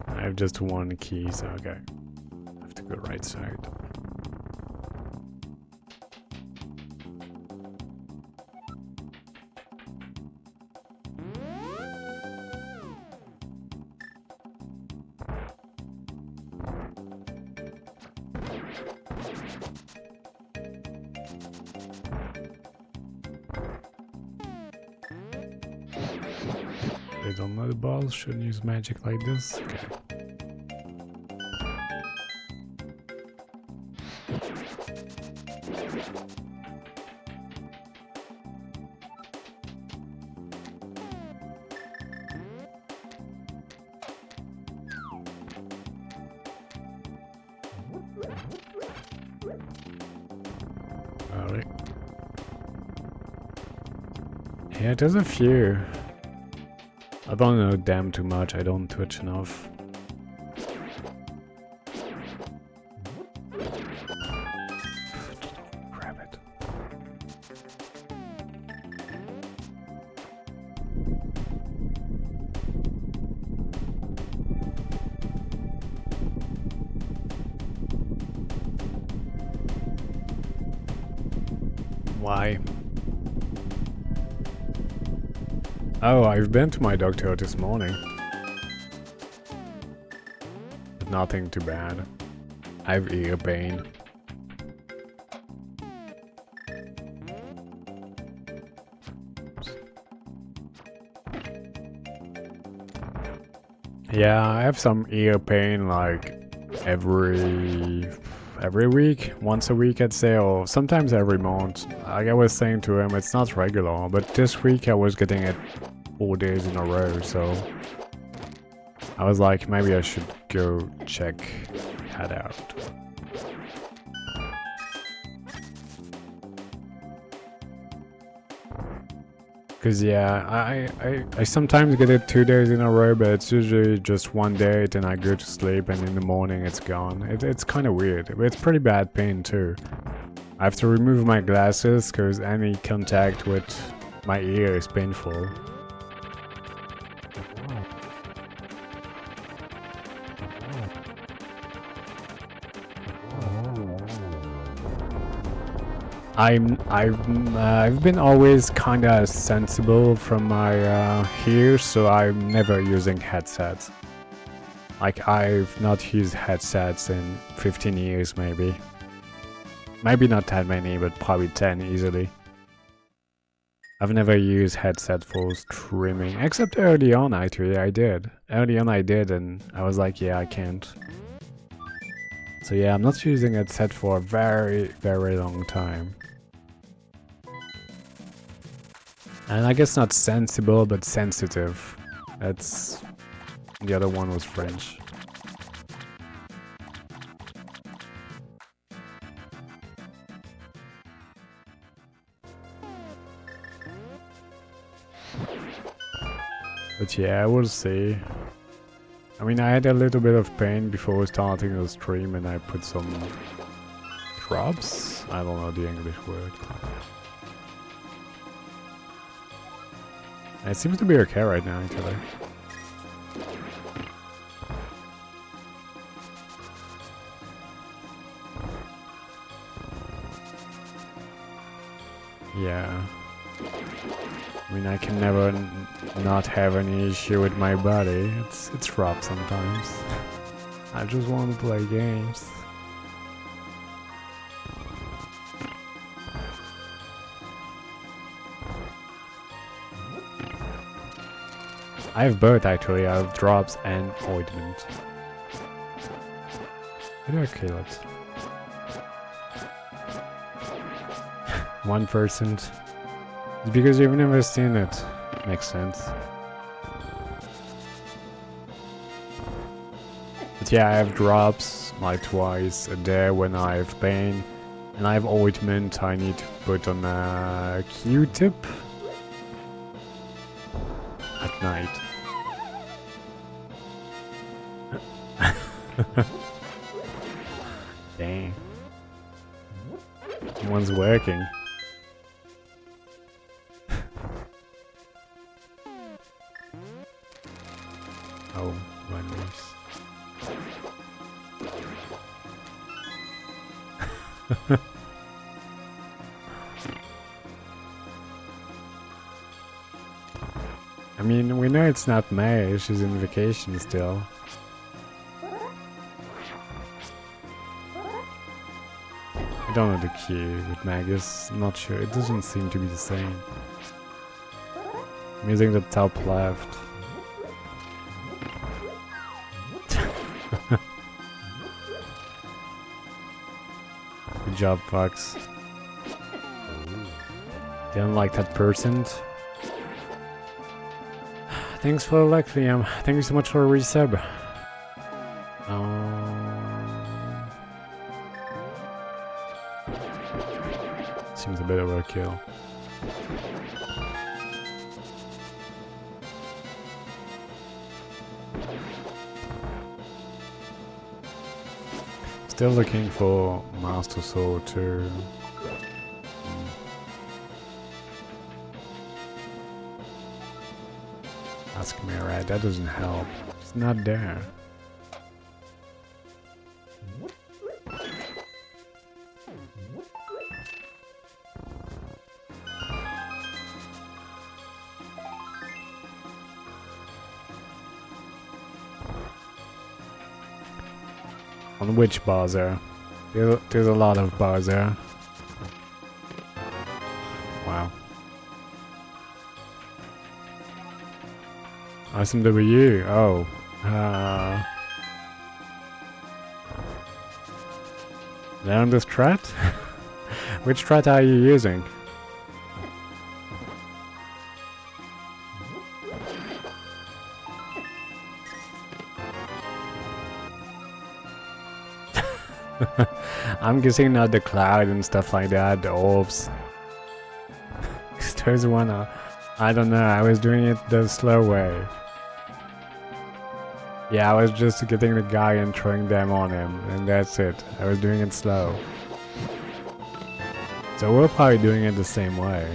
I have just one key, so okay. I have to go right side. They don't know the balls, shouldn't use magic like this. Okay. Alright. Yeah, there's a few. I don't know them too much, I don't twitch enough. Grab it. Why? Oh, I've been to my doctor this morning. But nothing too bad. I have ear pain. Yeah, I have some ear pain like every week, once a week I'd say, or sometimes every month. Like I was saying to him, it's not regular, but this week I was getting it 4 days in a row, so I was like, maybe I should go check that out. Cause yeah, I sometimes get it 2 days in a row, but it's usually just 1 day, then I go to sleep and in the morning it's gone. It's kind of weird, but it's pretty bad pain too. I have to remove my glasses cause any contact with my ear is painful. I've been always kinda sensible from my ears, so I'm never using headsets. Like I've not used headsets in 15 years maybe. Maybe not that many, but probably 10 easily. I've never used headset for streaming, except early on actually I did. Early on I did and I was like, yeah, I can't. So yeah, I'm not using headset for a very, very long time. And I guess not sensible, but sensitive. That's... the other one was French. But yeah, we'll see. I mean, I had a little bit of pain before starting the stream and I put some drops? I don't know the English word. It seems to be okay right now, actually. Yeah. I mean, I can never not have any issue with my body. It's rough sometimes. I just want to play games. I have both actually, I have drops and ointment. How do I kill it? 1%. It's because you've never seen it. Makes sense. But yeah, I have drops like twice a day when I have pain. And I have ointment I need to put on a Q-tip at night. Dang. One's working. Oh, runners. I mean, we know it's not May, she's in vacation still. I don't know the key with Magus, I'm not sure, it doesn't seem to be the same. I'm using the top left. Good job, Fox. Didn't like that percent. Thanks for the luck, Liam. Thank you so much for a resub. Seems a bit overkill. Still looking for Master Sword too. Ask me, right? That doesn't help. It's not there. On which bars there? There's a lot of bars there. Wow. SMW. Oh. Learn this strat? Which strat are you using? I'm guessing not the cloud and stuff like that, the orbs. There's one, I don't know, I was doing it the slow way. Yeah, I was just getting the guy and throwing them on him, and that's it. I was doing it slow. So we're probably doing it the same way.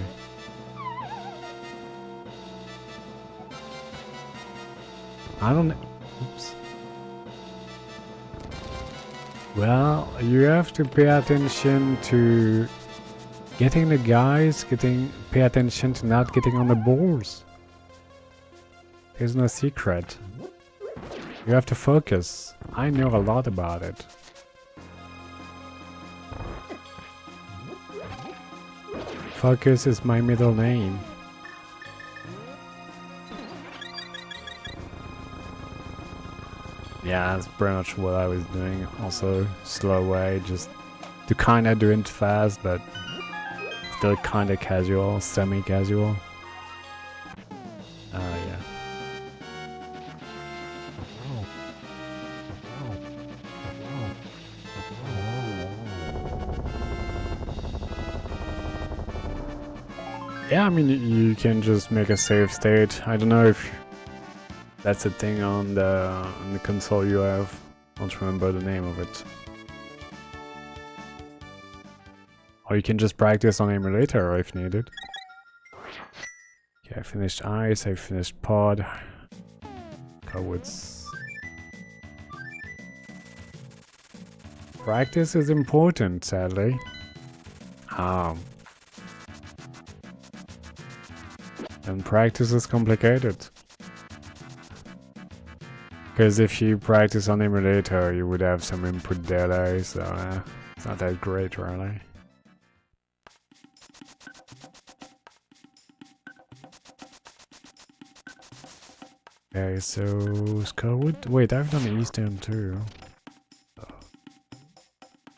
I don't... Oops. Well, you have to pay attention to getting the guys, pay attention to not getting on the balls. There's no secret. You have to focus. I know a lot about it. Focus is my middle name. Yeah, that's pretty much what I was doing. Also, slow way, just to kinda do it fast, but still kinda casual, semi-casual. Yeah. Yeah, I mean, you can just make a save state. I don't know if that's a thing on the console you have. I don't remember the name of it. Or you can just practice on emulator if needed. Okay, I finished ice, I finished pod. Cowards. Practice is important, sadly. And practice is complicated. Because if you practice on emulator, you would have some input delay, so it's not that great, really. Okay, so Scarwood. Wait, I've done Eastern too.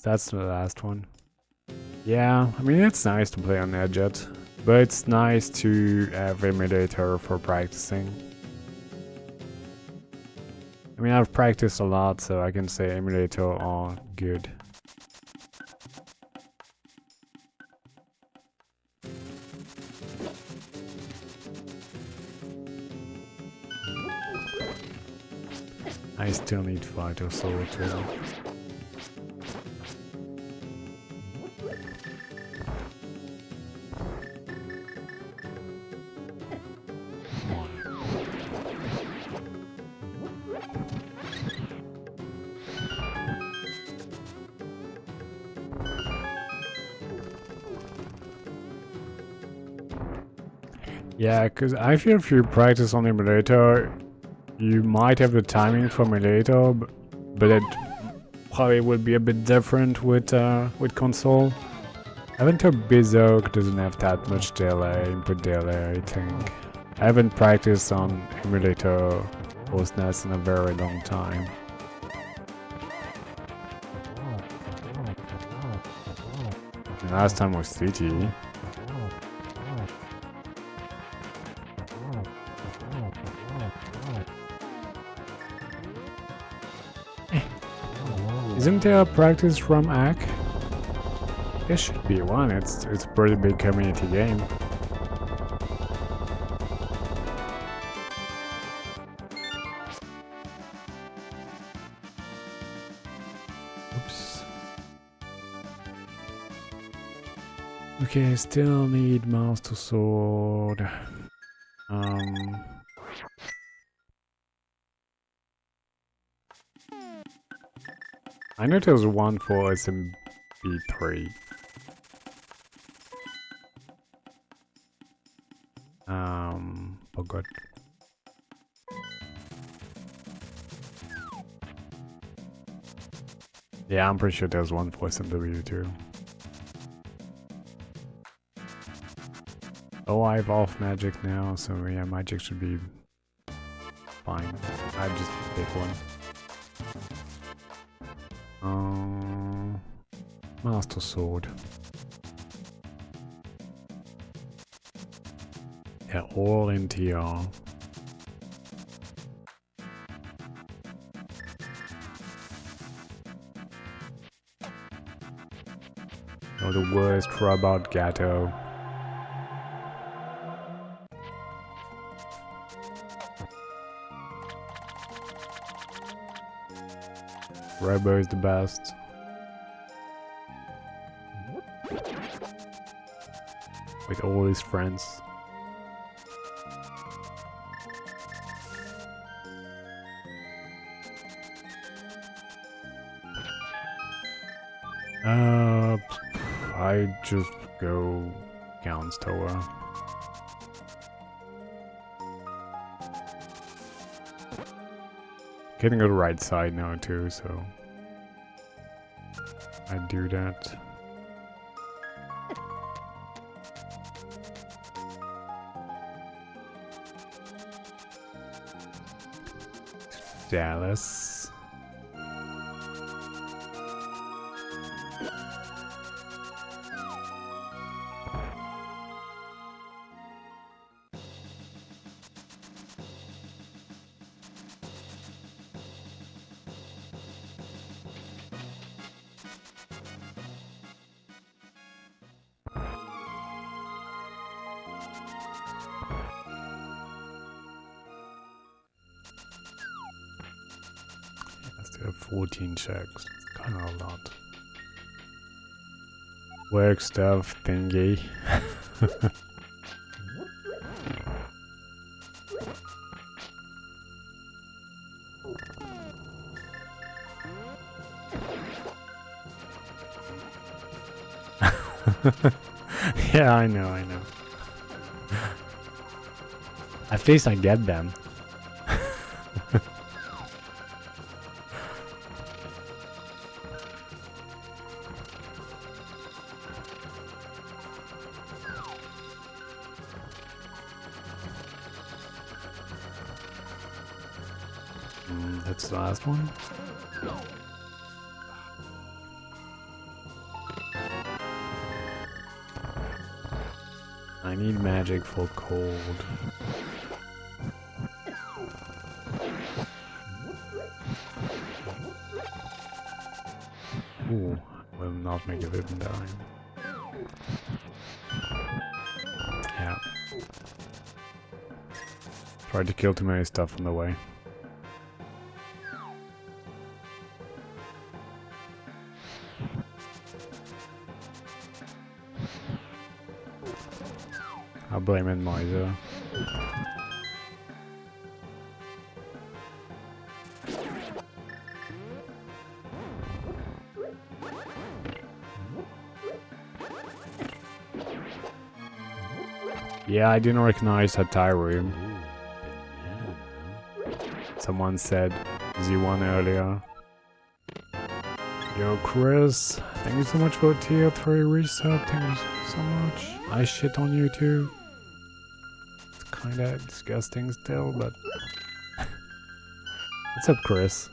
That's the last one. Yeah, I mean, it's nice to play on Edget, but it's nice to have emulator for practicing. I mean, I've practiced a lot, so I can say emulator are good. I still need Fighter Soul too. Yeah, because I feel if you practice on emulator, you might have the timing for emulator, but it probably would be a bit different with console. Even though Bizarre doesn't have that much delay, input delay, I think. I haven't practiced on emulator hostness in a very long time. The last time was CT. Isn't there a practice from AC? There should be one, it's a pretty big community game. Oops. Okay, still need Master Sword. I know there's one for SMB3. Oh god. Yeah, I'm pretty sure there's one for SMW too. Oh, I have off magic now, so yeah, magic should be fine. I just pick one. Master Sword. Yeah, all in TR. Oh, the worst robot Gato. Robo is the best. With all his friends. I just go Gaunt's Tower. Getting go to the right side now too, so I do that. Dallas. Let's do 14 checks. Kind of a lot. Work stuff thingy. Yeah, I know. At least I get them. That's the last one. I need magic for cold. Ooh, will not make a living dime. Yeah. Tried to kill too many stuff on the way. I'll blame it Miser. Yeah, I didn't recognize that tire room. Someone said Z1 earlier. Yo, Chris, thank you so much for tier 3 resub. Thank you so much. I shit on you too. It's kinda disgusting still, but... What's up, Chris?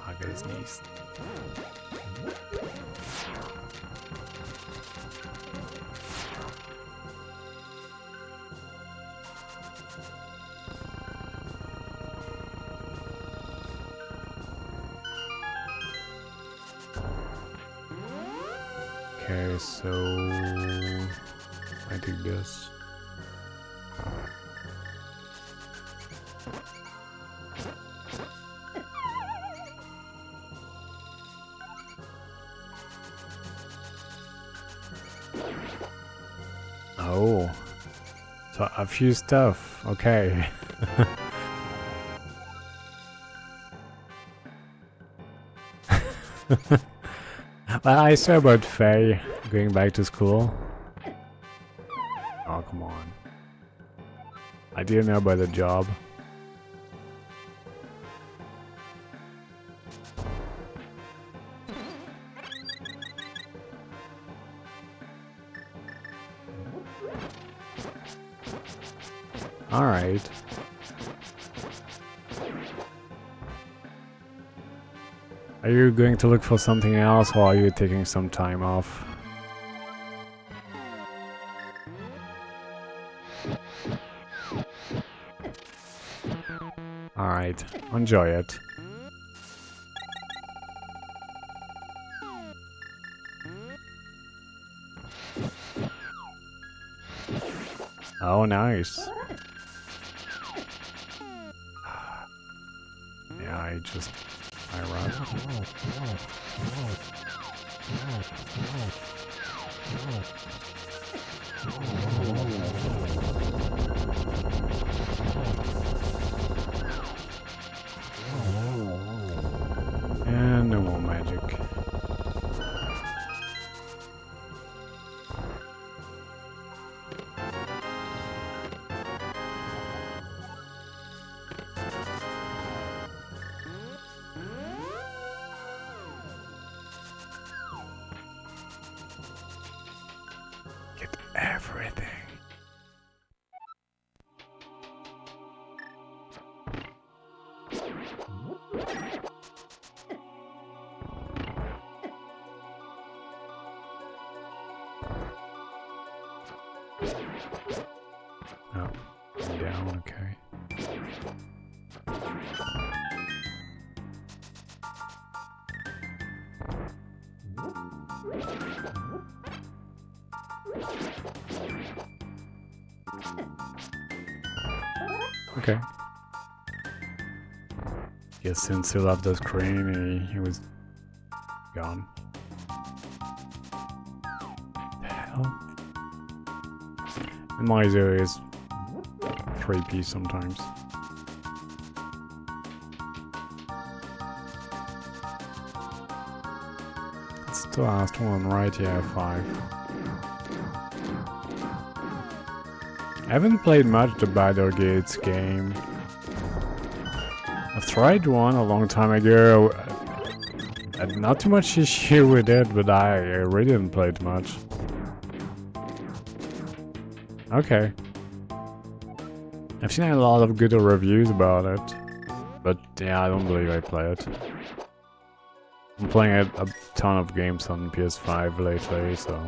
I got his knees. Okay, so I think this. Oh, so a few stuff. Okay. Well, I saw about Faye going back to school. Oh, come on. I didn't know about the job. Alright. Are you going to look for something else, or are you taking some time off? Alright, enjoy it. Oh, nice. Yeah, I run. And no more magic. Get everything. Oh, I'm down, okay. Okay. Yes, since he left the screen, he was gone. The hell? And Miser is 3P sometimes. It's the last one, right? Yeah, 5. I haven't played much the Battle Gates game. I've tried one a long time ago. I had not too much issue with it, but I really didn't play it much. Okay. I've seen a lot of good reviews about it, but yeah, I don't believe I play it. I'm playing a ton of games on PS5 lately, so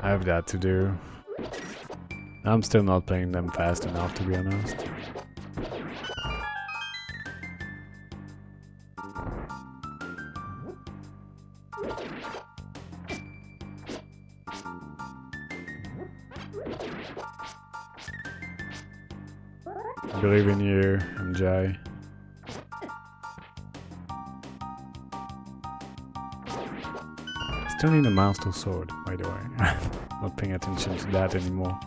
I have that to do. I'm still not playing them fast enough, to be honest. I believe in you, MJ. Still need a master sword, by the way. Not paying attention to that anymore.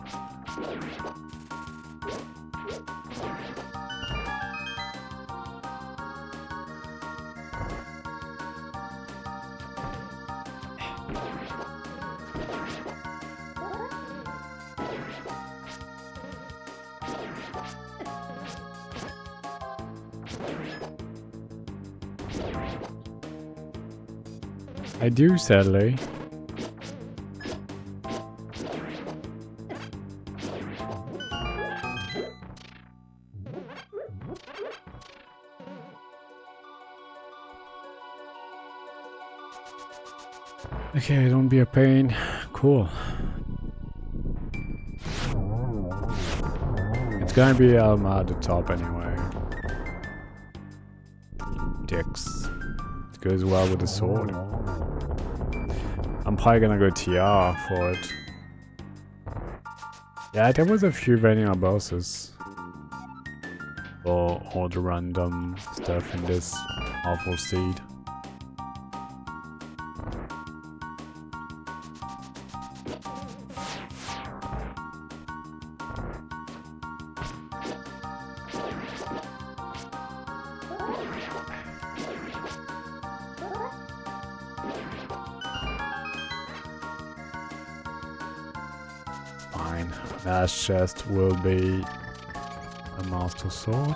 I do, sadly. Okay, don't be a pain. Cool. It's gonna be Alma at the top anyway. Dicks. It goes well with the sword. I'm probably gonna go TR for it. Yeah, there was a few vanilla bosses. For all the random stuff in this awful seed. Fine. Last chest will be a master sword.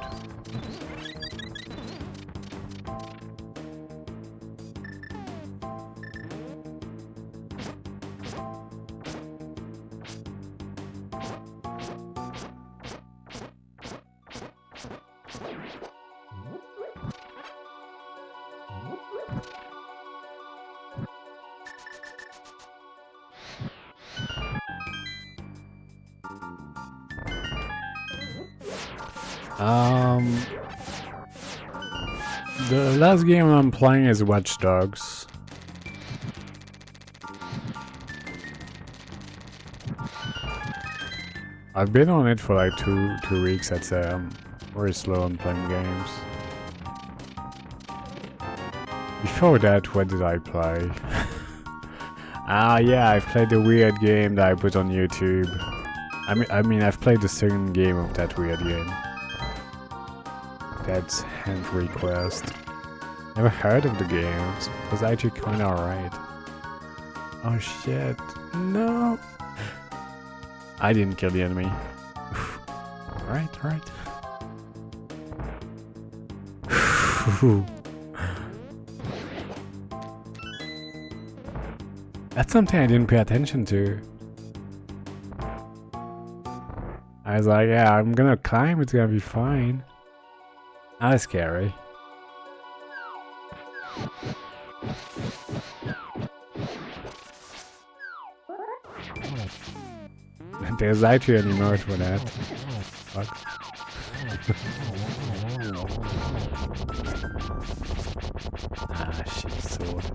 The last game I'm playing is Watch Dogs. I've been on it for like two weeks. I'd say I'm very slow on playing games. Before that, what did I play? Yeah, I've played the weird game that I put on YouTube. I mean, I've played the second game of that weird game. That's Hand Request. Never heard of the game. It was actually kinda alright. Oh shit. No! I didn't kill the enemy. Alright, alright. That's something I didn't pay attention to. I was like, yeah, I'm gonna climb, it's gonna be fine. That's scary. There's actually an emote for that. Fuck. Ah, shit, sword.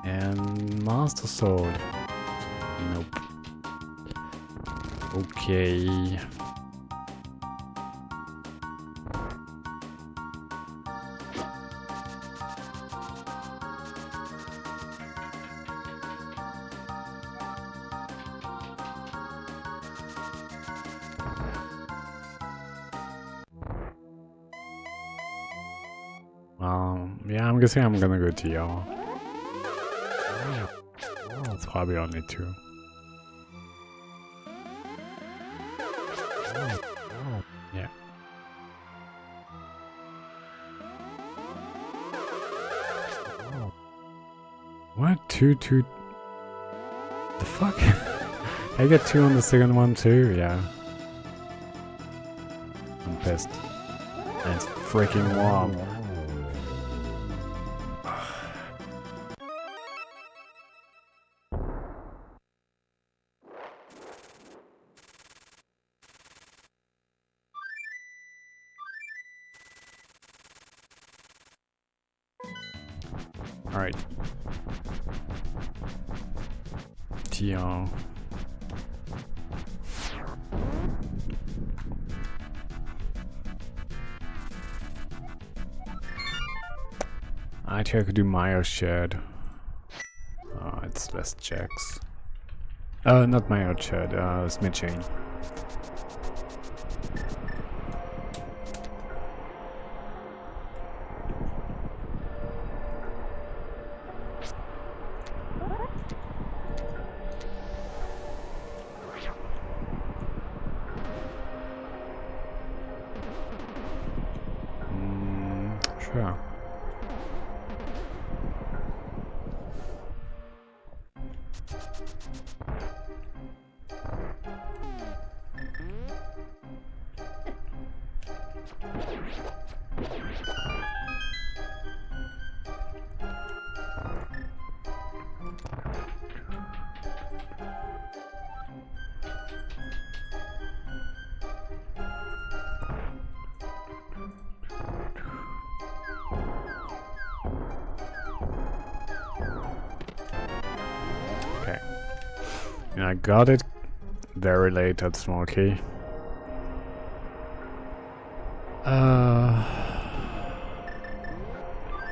And Master Sword. Nope. Okay. Yeah, I'm guessing I'm gonna go to y'all. That's probably only two. Yeah. What? Two? The fuck? I get two on the second one too? Yeah. I'm pissed. And it's freaking warm. Alright. Tiens. I think I could do Mayo Shed. Oh, it's less checks. Not Mayo Shed, Smithing. Sure. I got it very late at Smoky.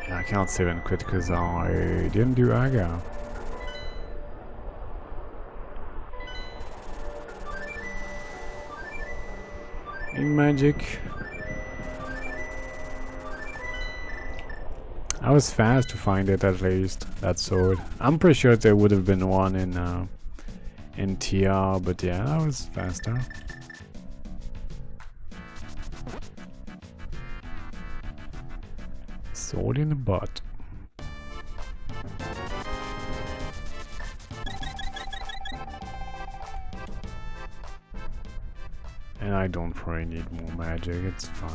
Yeah, I can't save and quit because I didn't do Aga. In magic. I was fast to find it at least, that sword. I'm pretty sure there would have been one in TR, but yeah, I was faster. Sword in the butt. And I don't really need more magic, it's fine.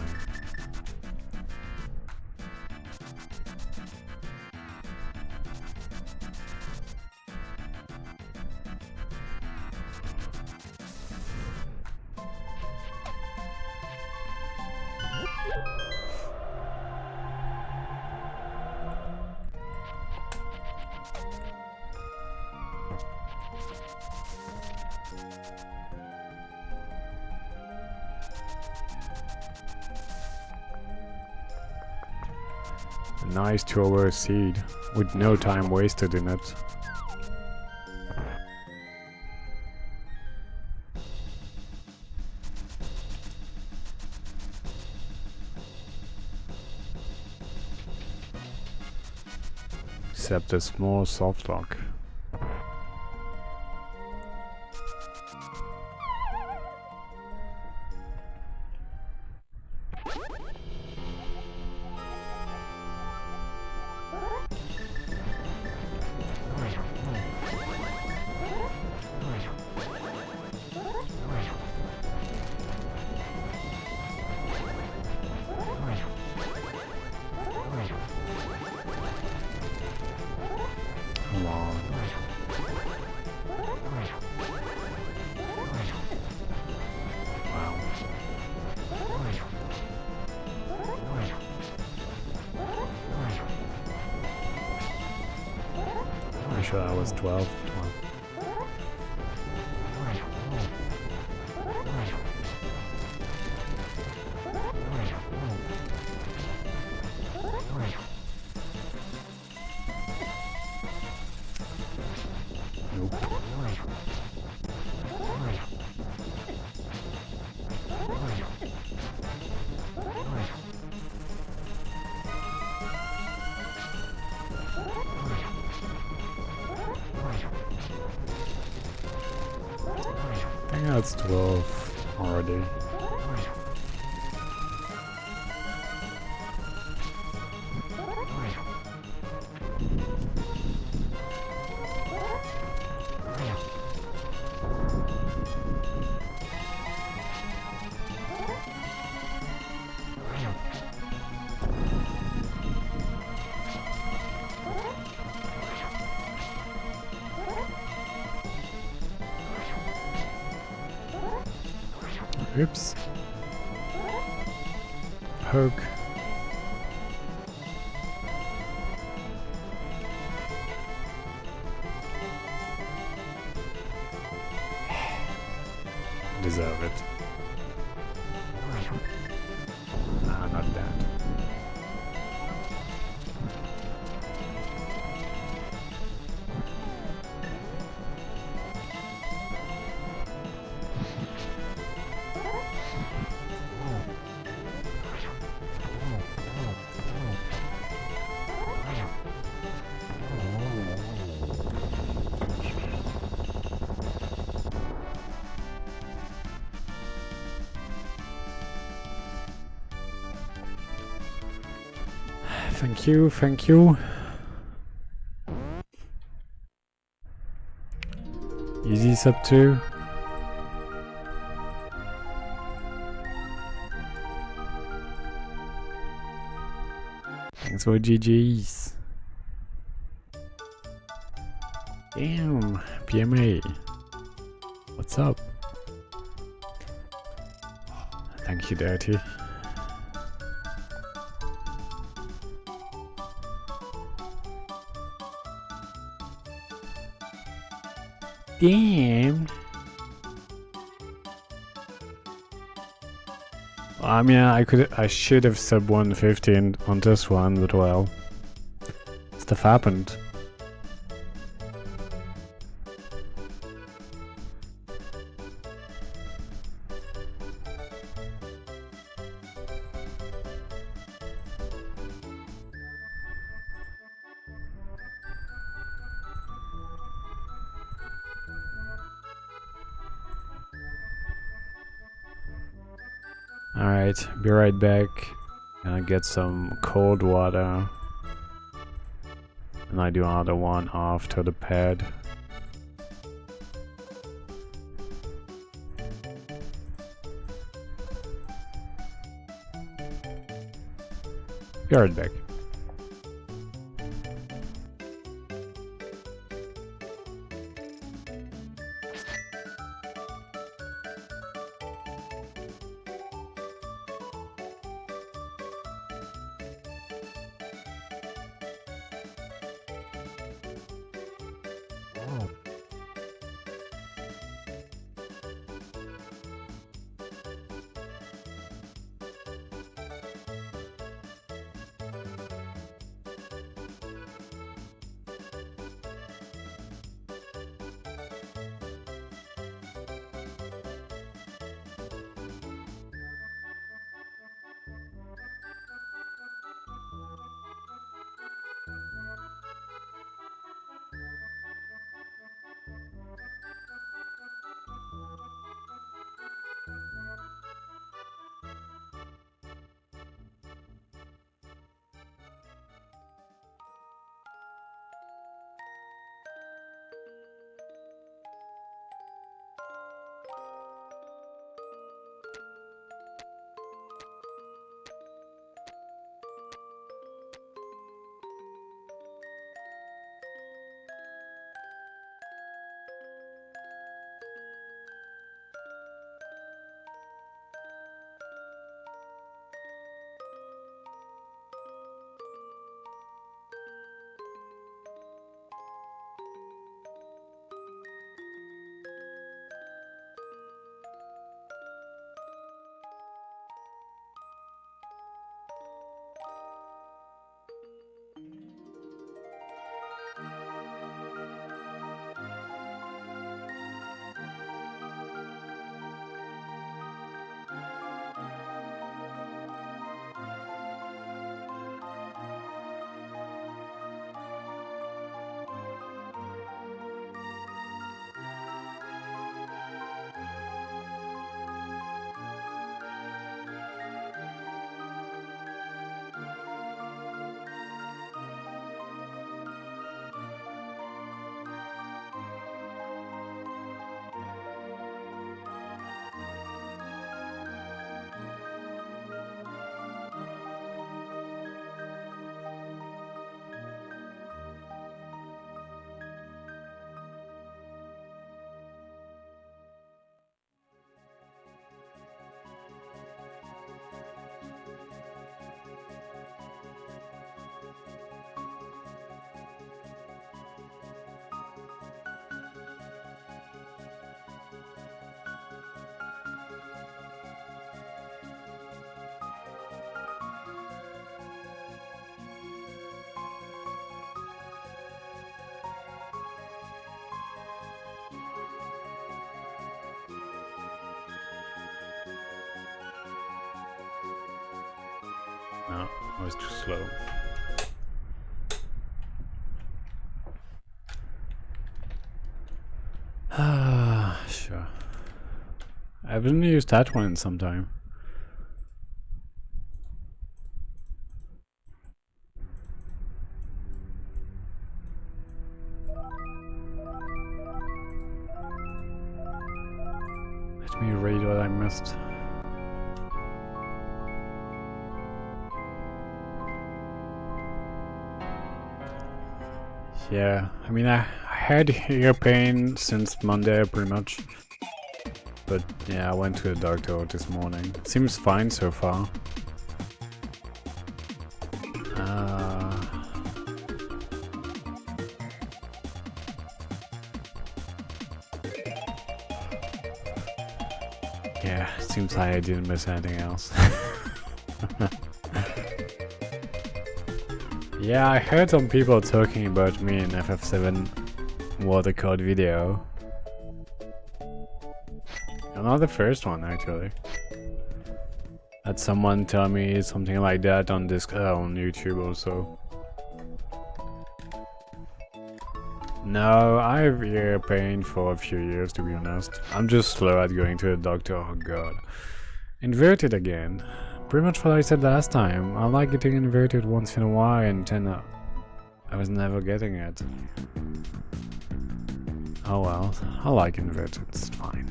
A nice 2-hour seed, with no time wasted in it. Except a small soft lock. Come on. Wow. I'm sure I was 12. Nope. I think that's 12 already. Oops. Poke. Deserve it. Ah, not that. Thank you, thank you. Easy sub 2. Thanks for GG's. Damn, PMA. What's up? Thank you, Dirty. Damn. I mean, I should have sub 150 on this one, but well, stuff happened. Alright, be right back. Gonna get some cold water. And I do another one after the pad. Be right back. No, I was too slow. Ah, sure. I haven't used that one in some time. Let me read what I missed. Yeah, I mean, I had ear pain since Monday pretty much. But yeah, I went to the doctor this morning. Seems fine so far. Yeah, seems like I didn't miss anything else. Yeah, I heard some people talking about me in FF7 water code video. Not the first one, actually. Had someone tell me something like that on this on YouTube also. No, I have ear pain for a few years, to be honest. I'm just slow at going to the doctor. Oh god. Inverted again. Pretty much what I said last time. I like getting inverted once in a while, and then I was never getting it. Oh well, I like inverted, it's fine.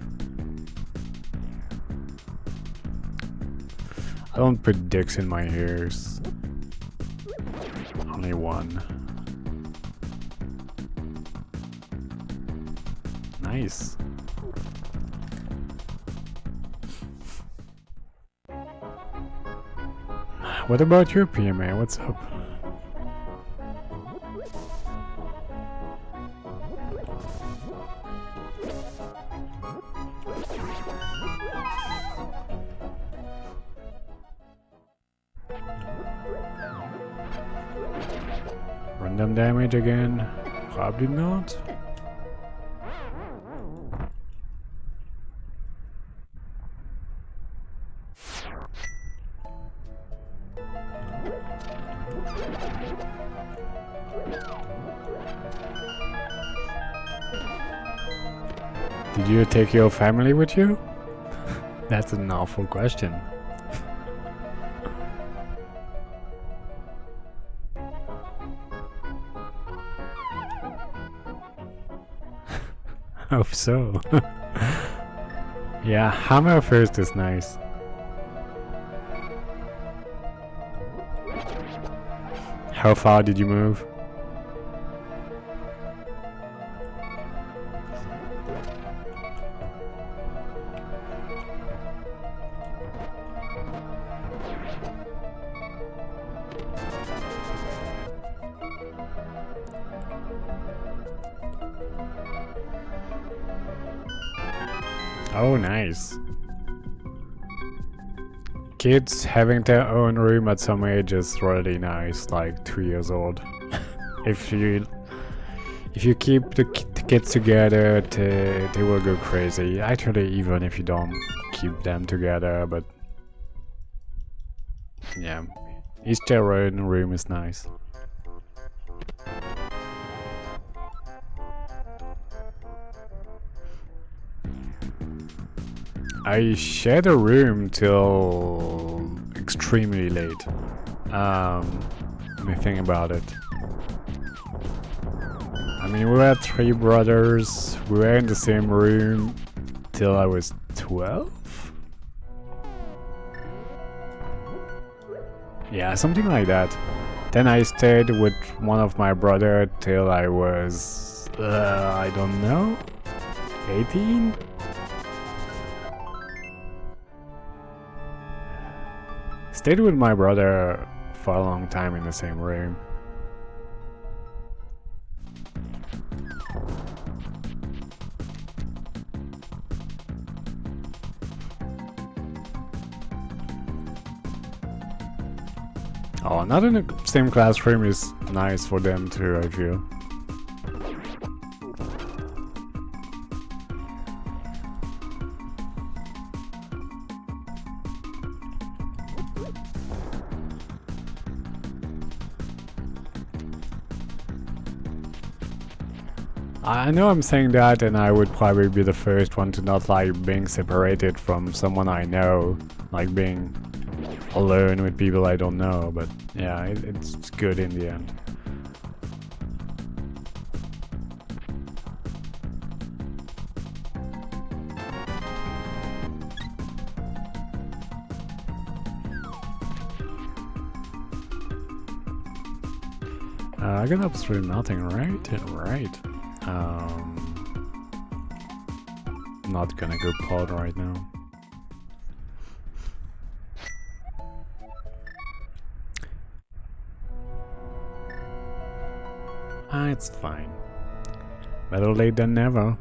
I don't put dicks in my ears. Only one. Nice. What about your PMA? What's up? Random damage again? Probably not. Did you take your family with you? That's an awful question. Hope so. Yeah, hammer first is nice. How far did you move? Oh, nice. Kids having their own room at some age is really nice, like 2 years old. If you keep the kids together, they will go crazy. Actually, even if you don't keep them together, but yeah, each their own room is nice. I shared a room till extremely late. Let me think about it. I mean, we were 3 brothers. We were in the same room till I was 12? Yeah, something like that. Then I stayed with one of my brother till I was, I don't know, 18? Stayed with my brother for a long time in the same room. Oh, not in the same classroom is nice for them too, I feel. I know I'm saying that, and I would probably be the first one to not like being separated from someone I know, like being alone with people I don't know, but yeah, it's good in the end. I got absolutely nothing, right? Right. Not gonna go pod right now. It's fine. Better late than never.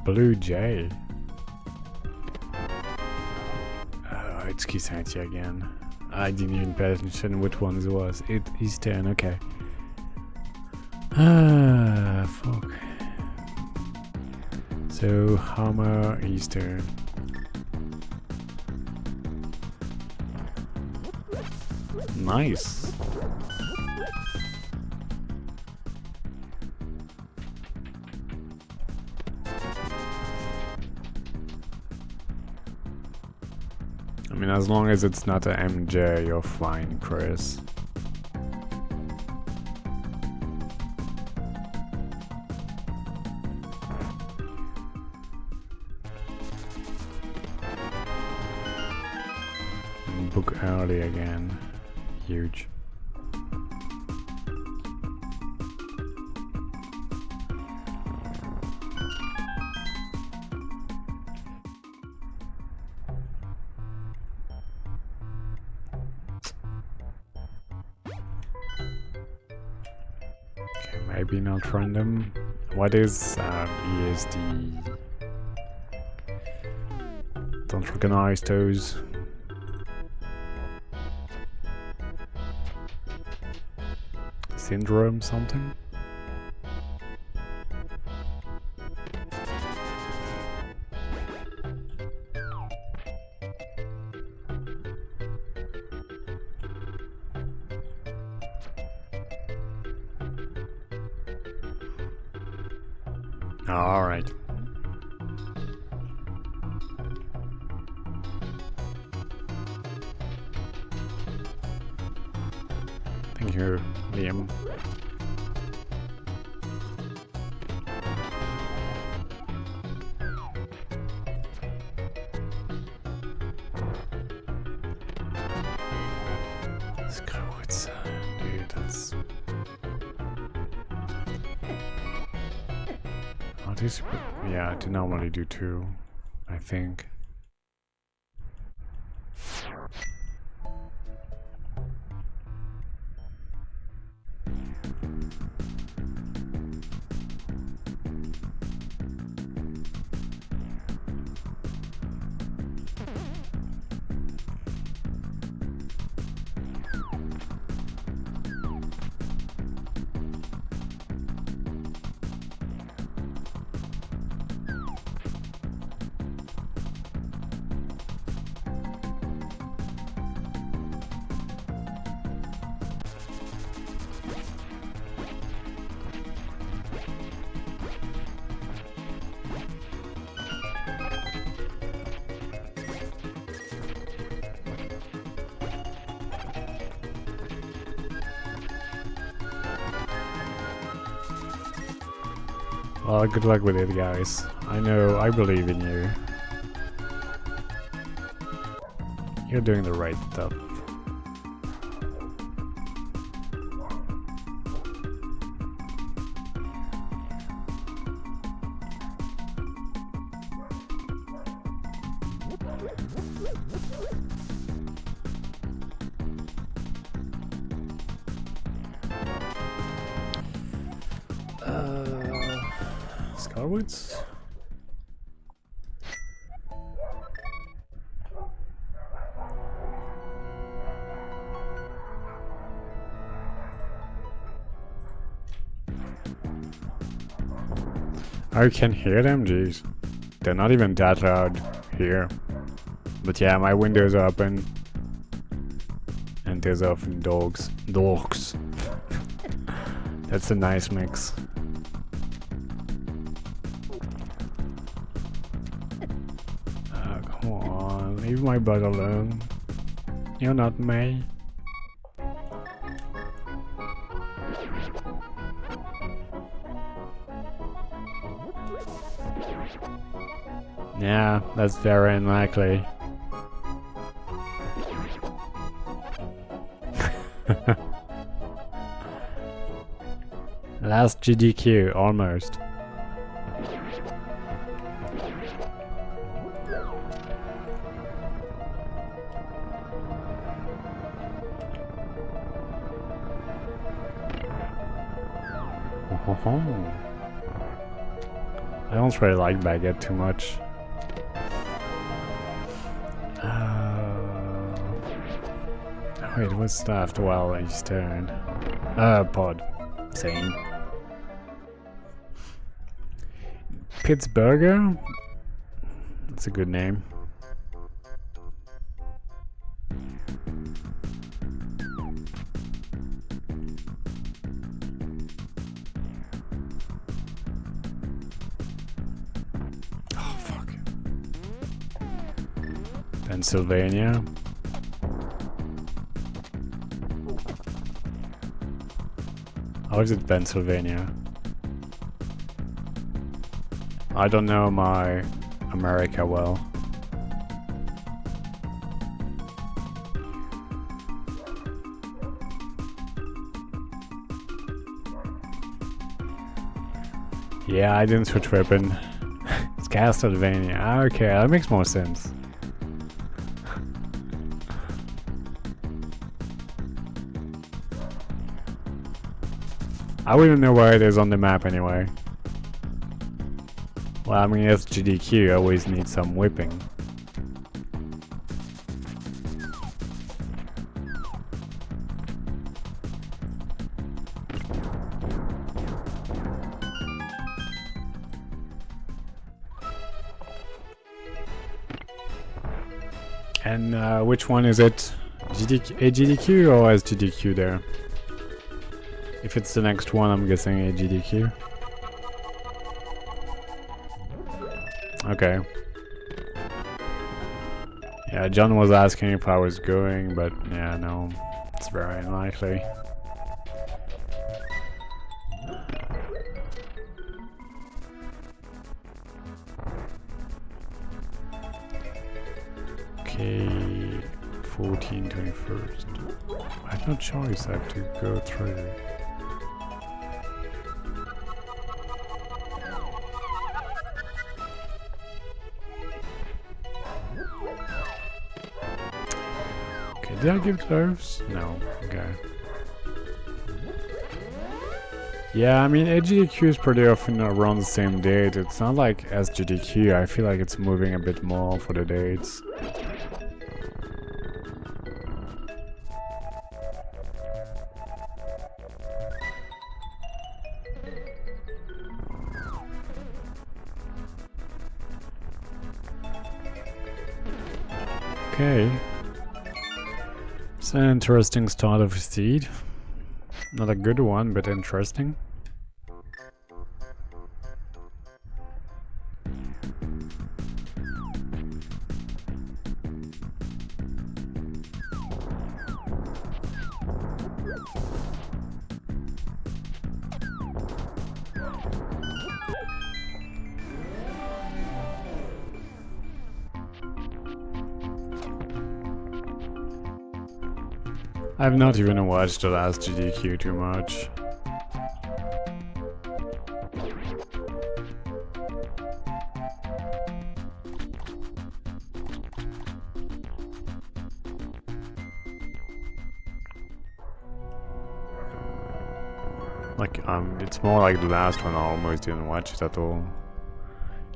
Blue Jay. Oh, it's Kisanti again. I didn't even pay attention which one it was. It is 10, okay. Ah, fuck. So, Hammer, Eastern. Nice. I mean, as long as it's not a MJ, you're fine, Chris. Book early again. Huge. Okay, maybe not random. What is ESD? Don't recognize those. Syndrome something? All right. Thank you, Liam. Screw dude, that's... Yeah, I do normally do 2, I think. Well, good luck with it, guys. I know, I believe in you. You're doing the right stuff. Scarwoods? Oh, you can hear them? Jeez. They're not even that loud here. But yeah, my windows are open. And there's often dogs. Dogs. That's a nice mix. Come on, leave my butt alone. You're not me. Yeah, that's very unlikely. Last GDQ, almost. I don't really like baguette too much. Wait, what's left? Well, Eastern. Pod. Same. Pittsburgher? That's a good name. Oh, fuck. Pennsylvania. How is it Pennsylvania? I don't know my America well. Yeah, I didn't switch weapon. It's Castlevania. Okay, that makes more sense. I wouldn't know where it is on the map anyway. Well, I mean, as GDQ, always need some whipping. And which one is it? GDQ or is GDQ there? If it's the next one, I'm guessing GDQ. Okay. Yeah, John was asking if I was going, but yeah, no, it's very unlikely. Okay, 14, 21st. I have no choice, I have to go through. Okay, did I give those? No, okay. Yeah, I mean, AGDQ is pretty often around the same date. It's not like SGDQ, I feel like it's moving a bit more for the dates. Okay. It's an interesting start of a seed. Not a good one, but interesting. I've not even watched the last GDQ too much. Like, it's more like the last one, I almost didn't watch it at all.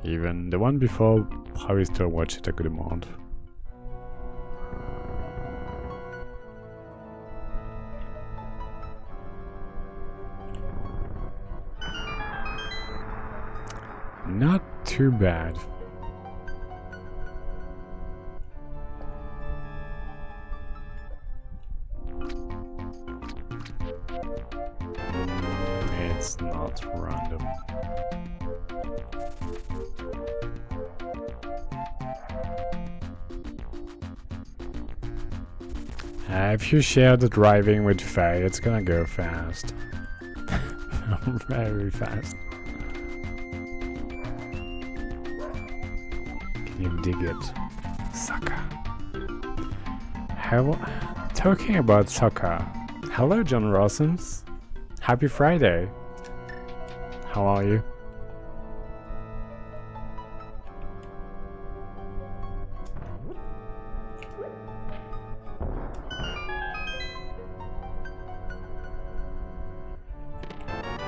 Even the one before, probably still watched it a good amount. Not too bad. It's not random. If you share the driving with Faye, it's gonna go fast. Very fast. You dig it, sucker. Talking about soccer. Hello, John Rossens. Happy Friday. How are you?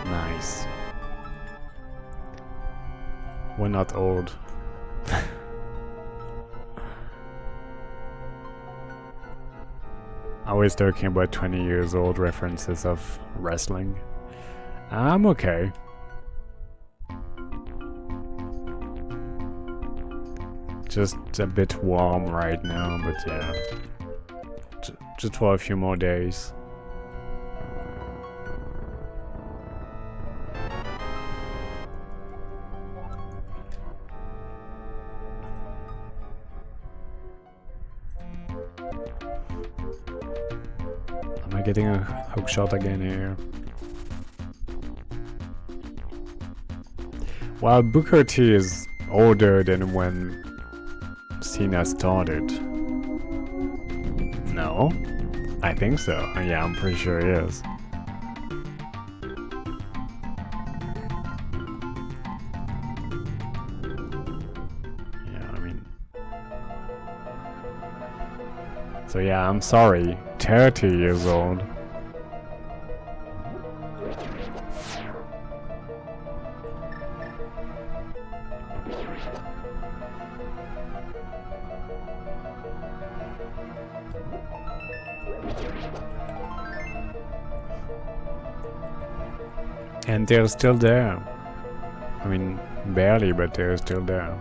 Nice. We're not old. always talking about 20 years old references of wrestling. I'm okay. Just a bit warm right now, but yeah. Just for a few more days. Am I getting a hook shot again here? Well, Booker T is older than when Cena started. No? I think so. Yeah, I'm pretty sure he is. Yeah, I mean... So yeah, I'm sorry. 30 years old. And they're still there. I mean, barely, but they're still there.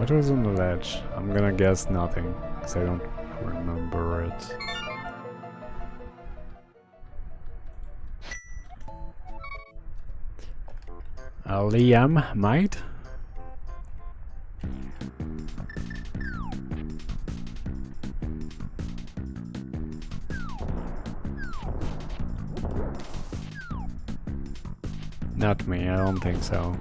What was on the ledge? I'm gonna guess nothing, because I don't remember it. Liam might? Not me, I don't think so.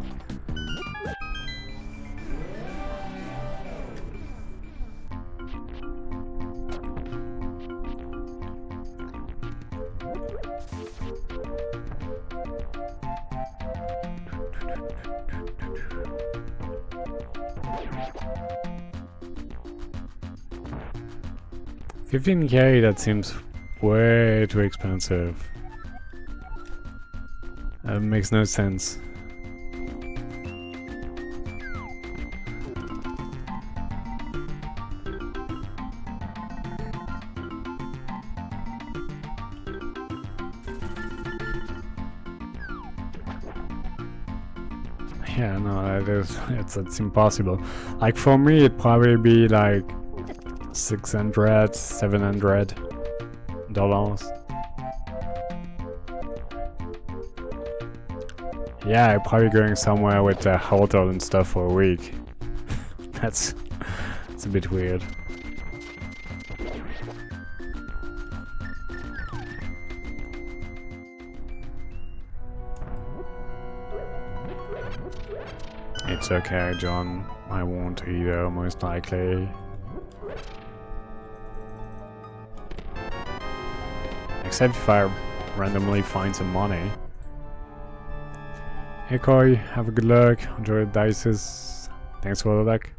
$15K, that seems way too expensive. That makes no sense. Yeah, no, it's impossible. Like for me, it'd probably be like $600, $700. Yeah, I'm probably going somewhere with a hotel and stuff for a week. It's a bit weird. It's okay, John. I won't either, most likely. Except if I randomly find some money. Hey Koi, have a good luck. Enjoy the dices. Thanks for the luck.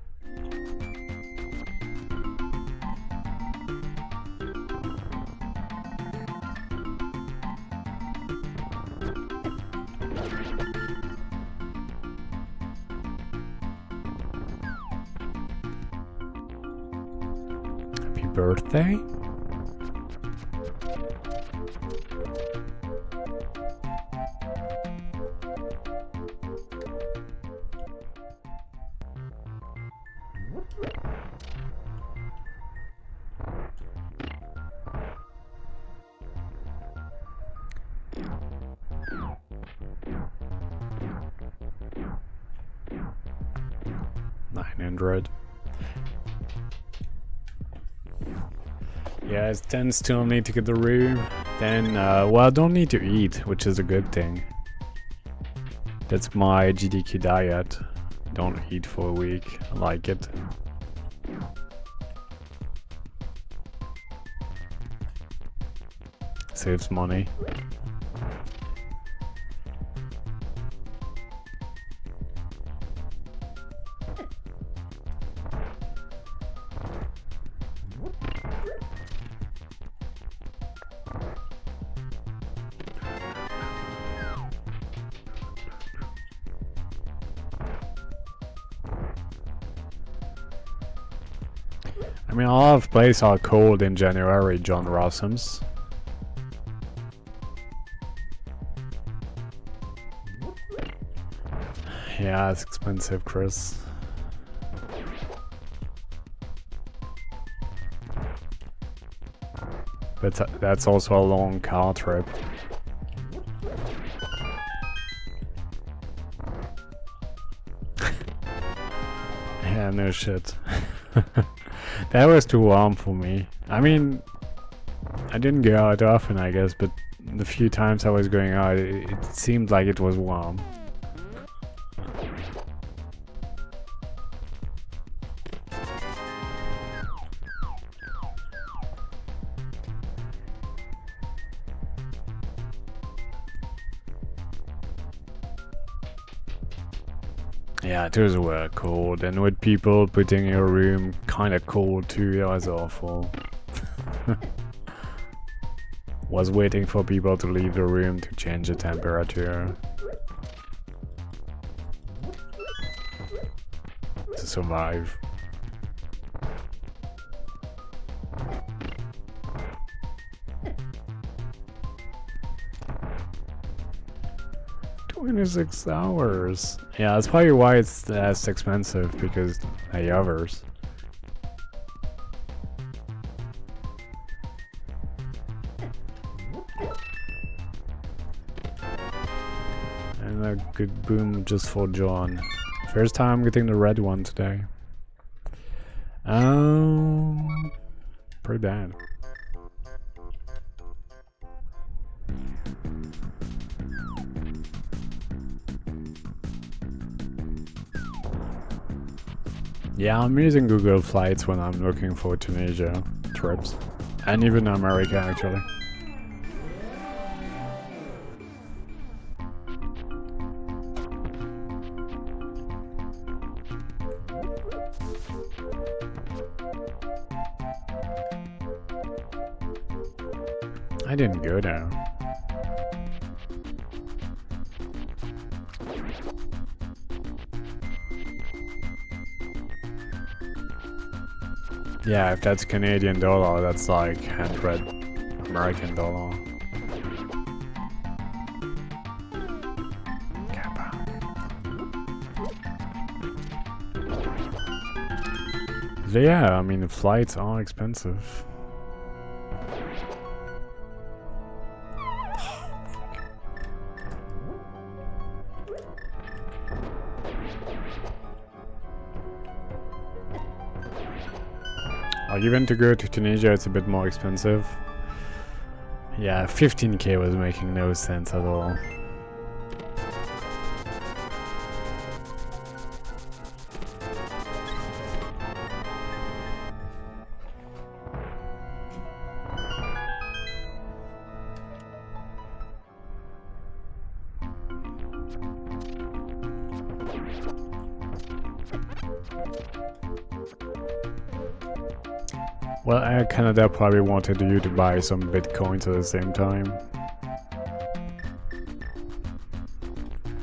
Happy birthday. $900. Yeah, it's 10 still need to get the room. Then, well, I don't need to eat, which is a good thing. That's my GDQ diet. Don't eat for a week. I like it. Saves money. I mean, a lot of places are cold in January, John Rossums. Yeah, it's expensive, Chris. But that's also a long car trip. Yeah, no shit. That was too warm for me. I mean, I didn't go out often, I guess, but the few times I was going out, it seemed like it was warm. Yeah, those were cold, and with people putting your room kinda cold too, that was awful. Was waiting for people to leave the room to change the temperature. To survive. $26. Yeah, that's probably why it's less expensive, because the others. And a good boom just for John. First time getting the red one today. Pretty bad. Yeah, I'm using Google Flights when I'm looking for Tunisia trips. And even America, actually. I didn't go there. Yeah, if that's Canadian dollar, that's like 100 American dollar. Kappa. So yeah, I mean the flights are expensive. Even to go to Tunisia, it's a bit more expensive. Yeah, 15k was making no sense at all. Well, Air Canada probably wanted you to buy some bitcoins at the same time.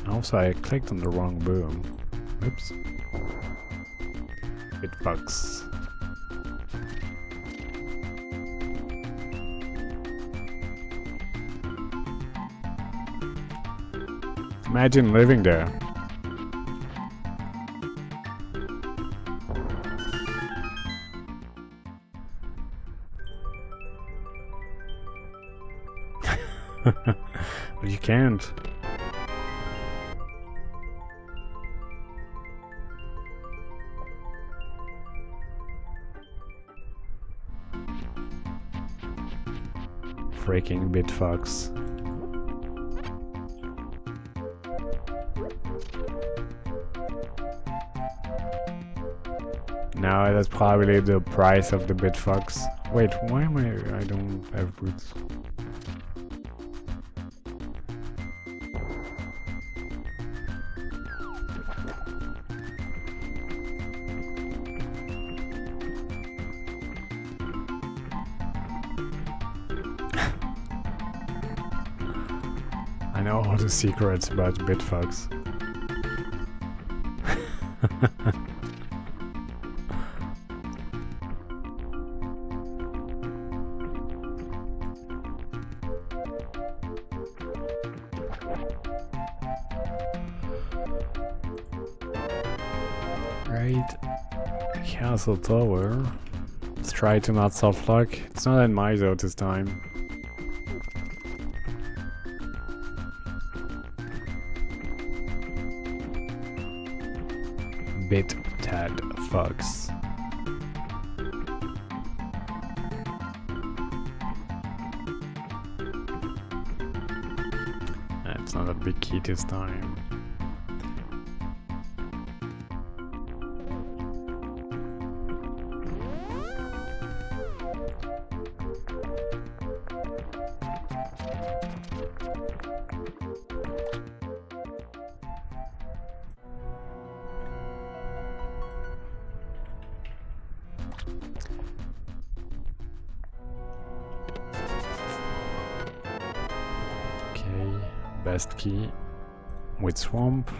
Also, I clicked on the wrong boom. Oops. Bitbucks. Imagine living there. But you can't. Freaking bitfucks. Now that's probably the price of the bitfucks. Wait, why am I don't have boots? I know all the secrets about bitfucks. Upgrade Castle Tower. Let's try to not soft lock. It's not in my zone this time. Bit Tad Fox. That's not a big key this time. Best key with swamp.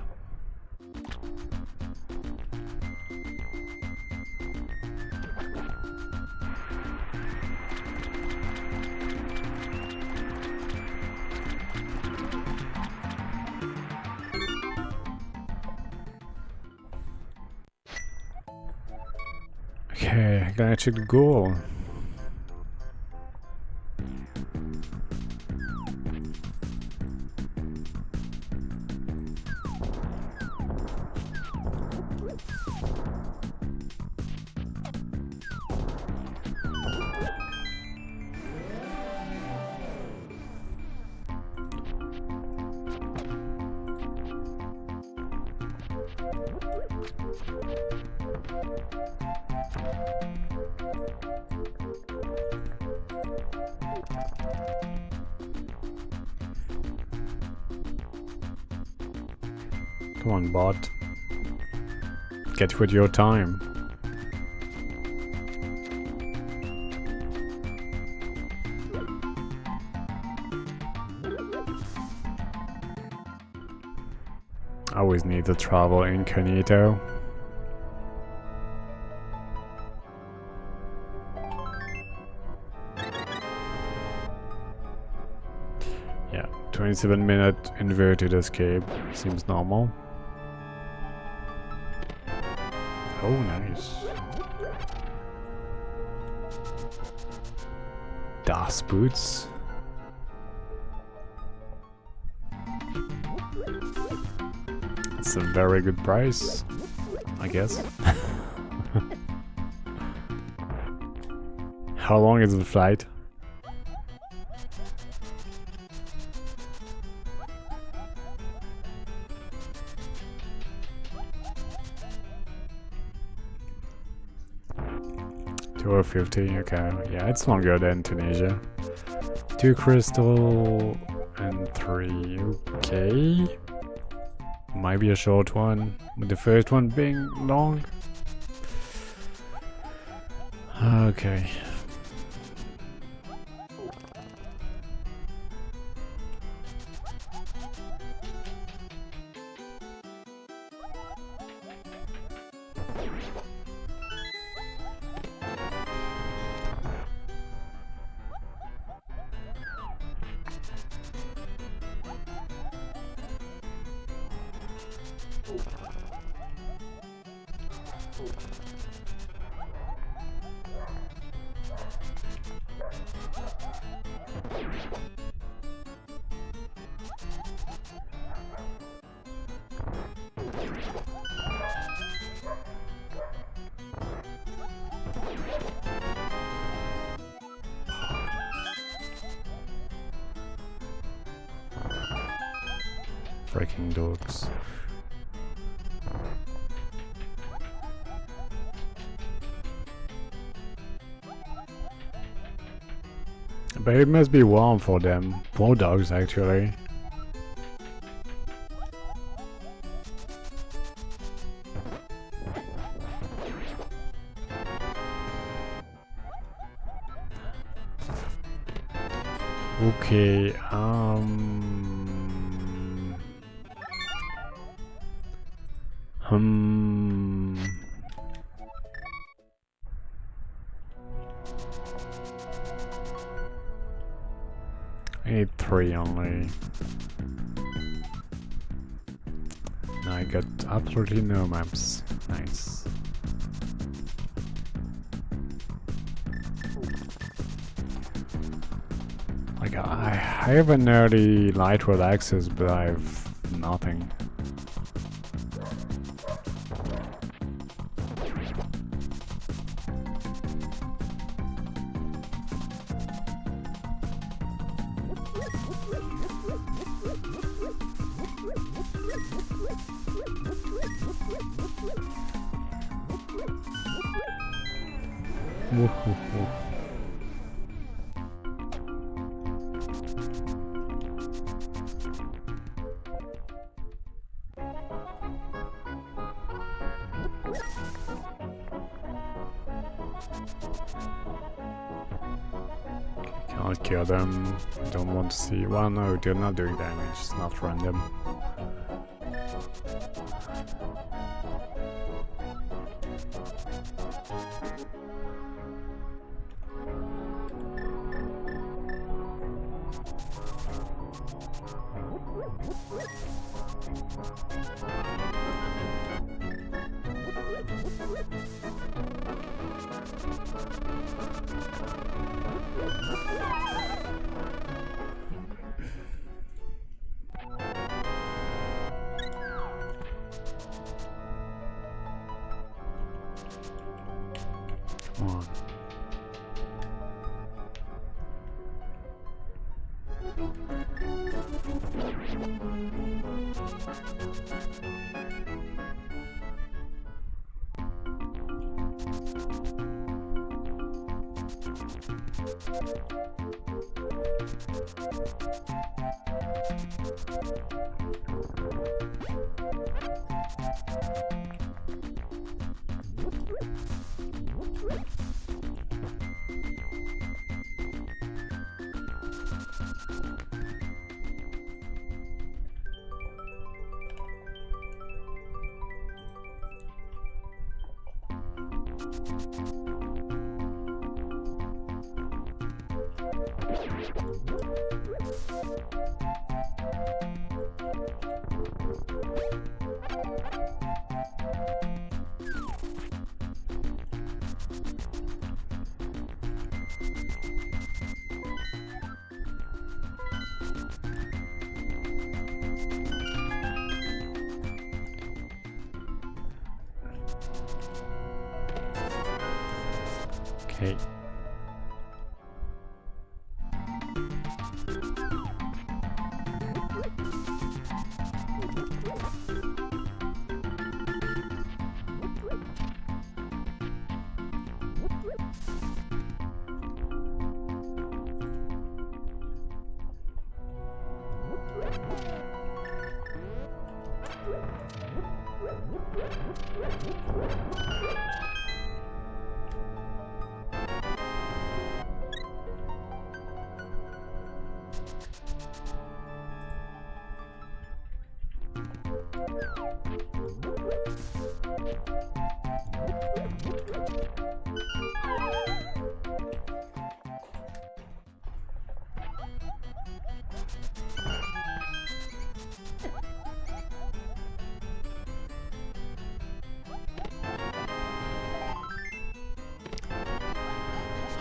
Okay, I gotta check the goal. Come on, bot. Get with your time. I always need to travel incognito. Yeah, 27-minute inverted escape seems normal. Oh, nice. Das Boots. It's a very good price, I guess. How long is the flight? Or 50, okay. Yeah, it's longer than Tunisia. 2 crystal and 3, okay. Might be a short one, with the first one being long. Okay. Freaking dogs. But it must be warm for them. Poor dogs, actually. Okay, I need 3 only. I got absolutely no maps. Nice. Yeah, I have an early light road access, but I have nothing. Can't kill them. Don't want to see. Well, no, they're not doing damage. It's not random. Come on. Okay.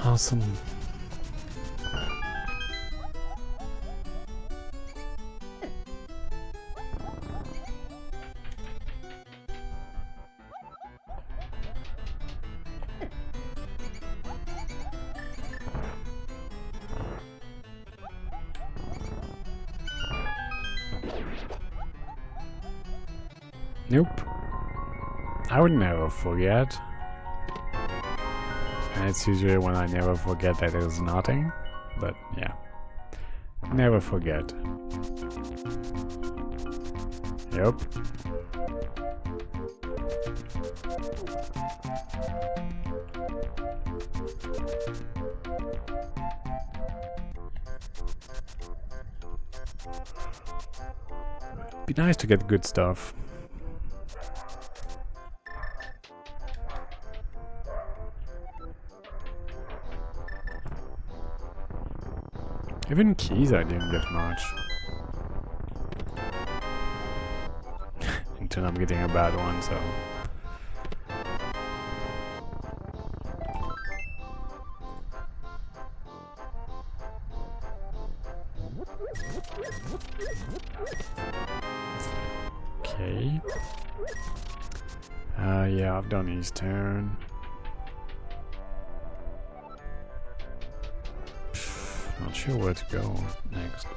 Awesome. Nope. I would never forget. And it's usually when I never forget that there's nothing. But yeah. Never forget. Yep. Be nice to get good stuff. Even keys I didn't get much. Until I'm getting a bad one, so... Okay. Yeah, I've done Eastern. Not sure where to go next.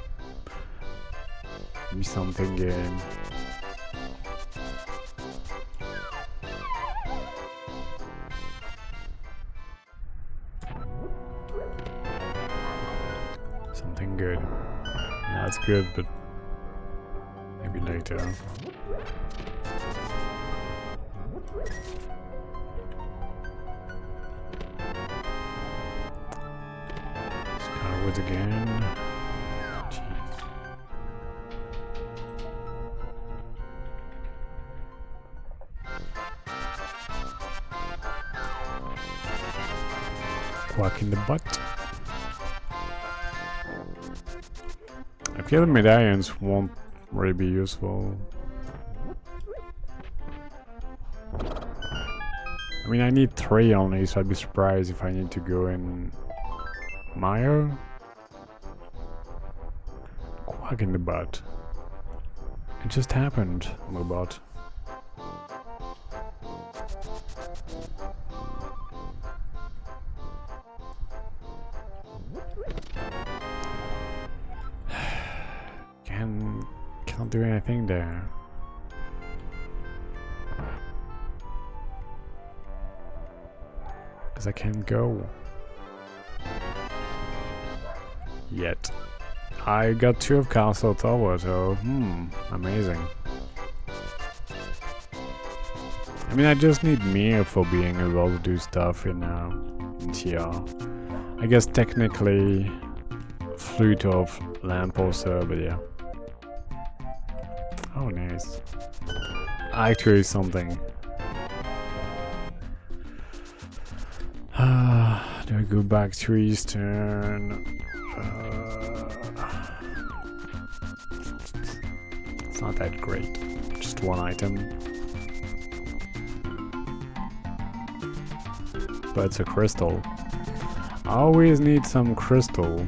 Maybe something game. Something good. Yeah, it's good, but maybe later. Skyward again. Jeez. Quack in the butt. I feel the medallions won't really be useful. I mean, I need 3 only, so I'd be surprised if I need to go in Mayo. Quack in the butt. It just happened, Mobot. Can't do anything there. Because I can't go. Yet. I got 2 of Castle Tower, so amazing. I mean, I just need Mir for being able to do stuff in TR. I guess technically Flute of Lamp also, but yeah. Oh, nice. Actually, something. Do I go back to Eastern? It's not that great. Just 1 item. But it's a crystal. I always need some crystal.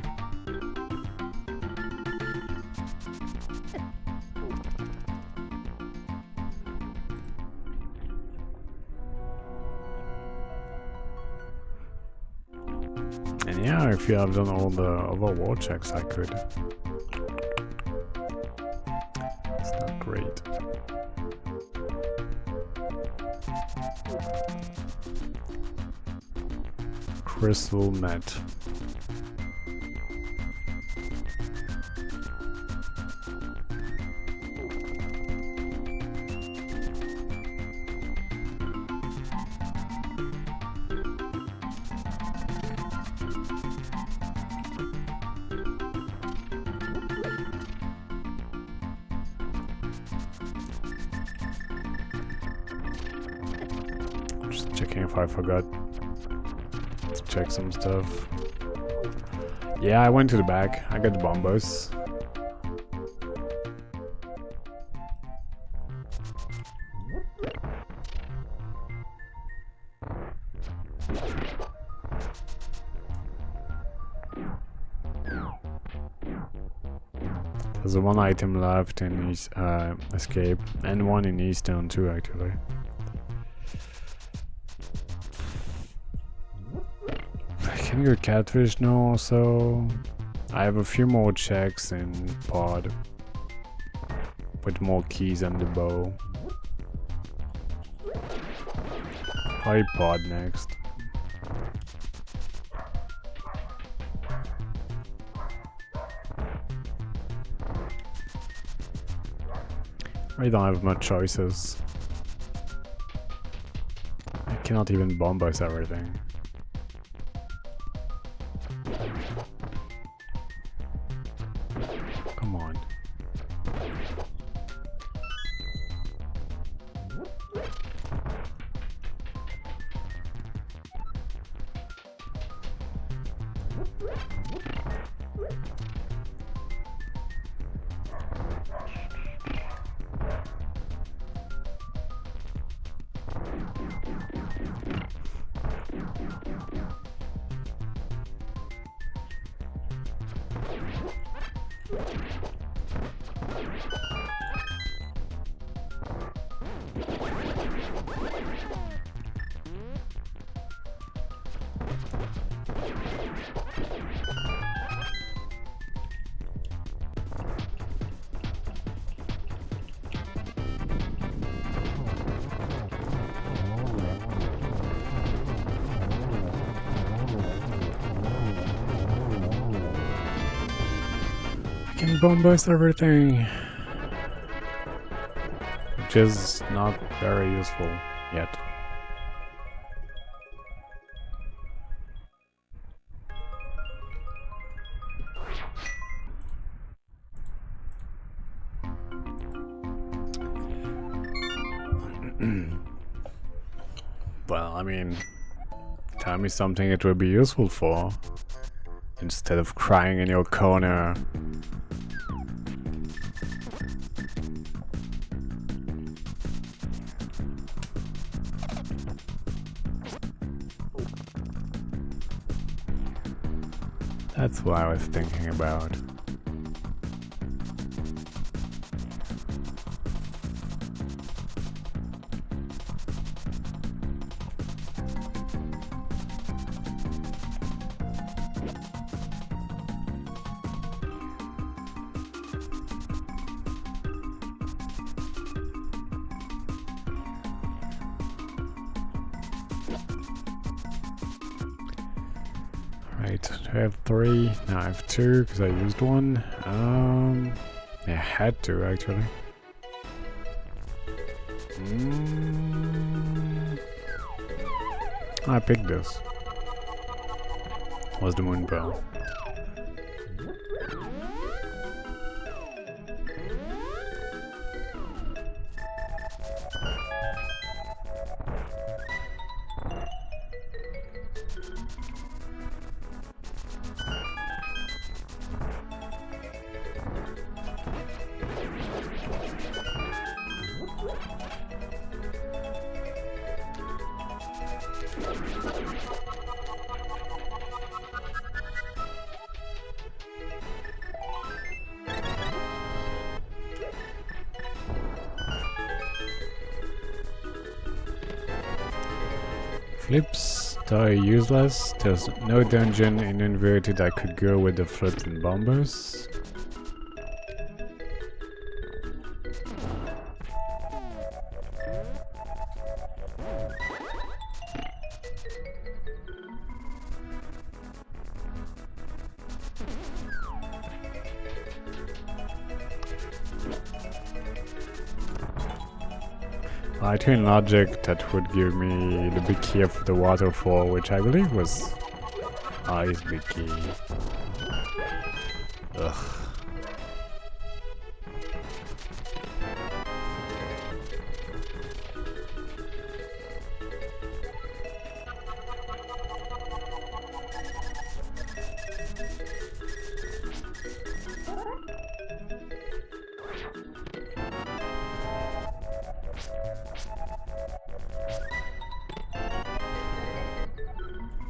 And yeah, if you have done all the other war checks, I could. It's not great. Crystal Met. Just checking if I forgot to check some stuff. Yeah, I went to the back. I got the bombos. There's 1 item left in East, Escape, and 1 in Eastern too, actually. I can go Catfish now, so I have a few more checks in Pod with more keys and the bow. Probably Pod next. I don't have much choices. I cannot even bombos everything. Come on. Can bombast everything, which is not very useful yet. Well, I mean, tell me something it will be useful for, instead of crying in your corner. That's what I was thinking about. Right, I have 3, now I have 2 because I used one. I had to actually. I picked this. Was the moon bow. Flips are useless. There's no dungeon in inverted I could go with the flips and bombers. I tuned logic that would give me the big key of the waterfall, which I believe was Ice big key. Ugh.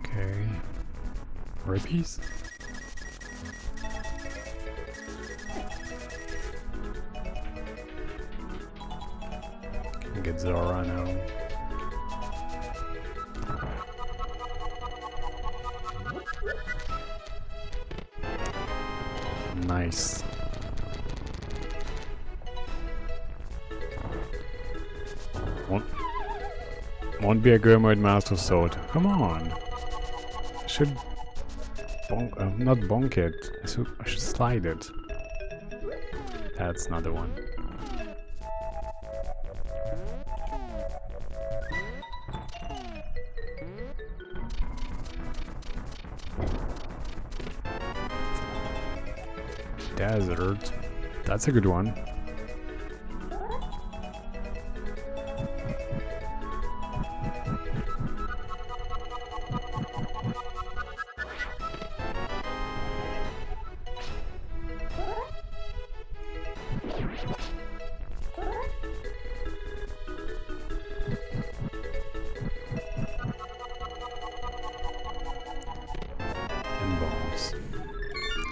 Okay. Rippies? Can get Zora now. Nice. Won't be a Gurmoid Master Sword. Come on. I should bonk, not bonk it. I should slide it. That's not the one. Desert. That's a good one. And bombs.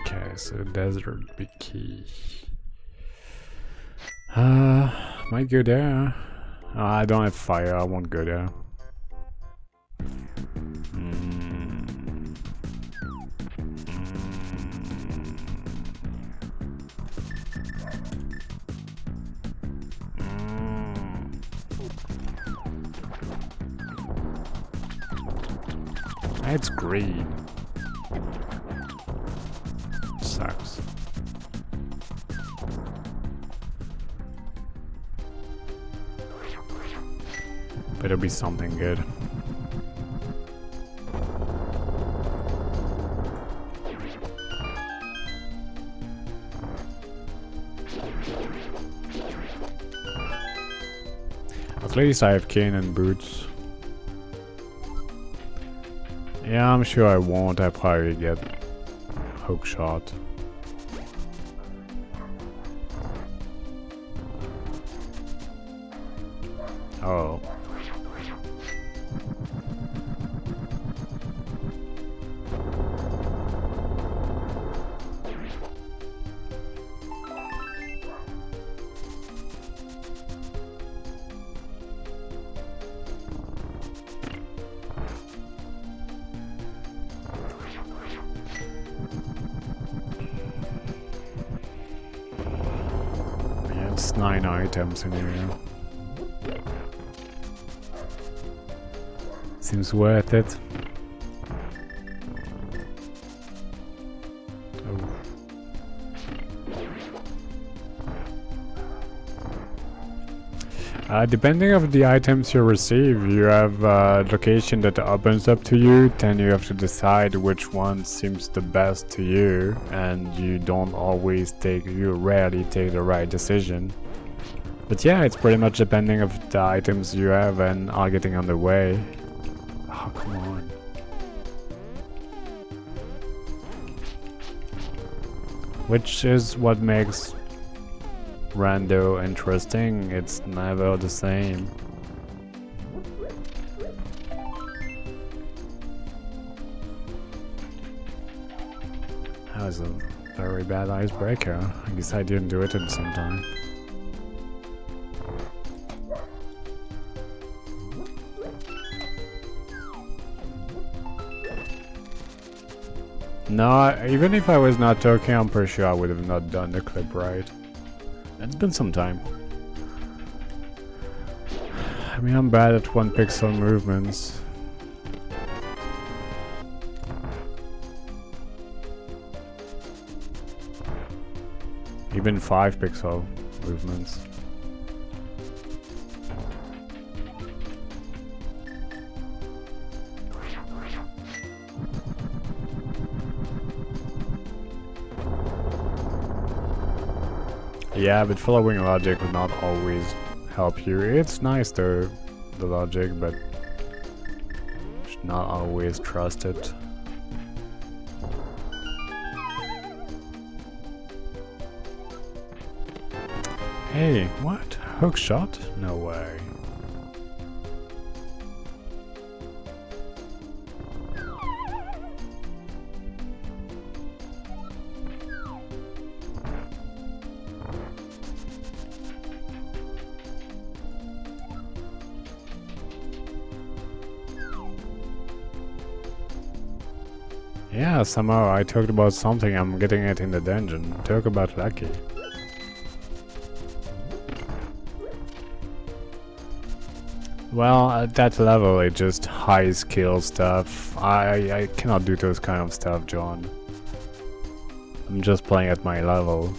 Okay, so desert big key. Might go there. I don't have fire, I won't go there. It's green. Sucks. Better be something good. At least I have cane and boots. Yeah, I'm sure I won't. I probably get hook shot. Oh. Yeah, it's 9 items in here. Seems worth it. Depending on the items you receive, you have a location that opens up to you, then you have to decide which one seems the best to you, and you rarely take the right decision. But yeah, it's pretty much depending of the items you have and are getting on the way. Oh, come on. Which is what makes Rando interesting. It's never the same. That was a very bad icebreaker. I guess I didn't do it at the same time. No, even if I was not talking, I'm pretty sure I would have not done the clip right. It's been some time. I mean, I'm bad at 1 pixel movements. Even 5 pixel movements. Yeah, but following logic would not always help you. It's nice though, the logic, but you should not always trust it. Hey, what? Hook shot? No way. Yeah, somehow I talked about something, I'm getting it in the dungeon. Talk about lucky. Well, at that level it's just high skill stuff. I cannot do those kind of stuff, John. I'm just playing at my level,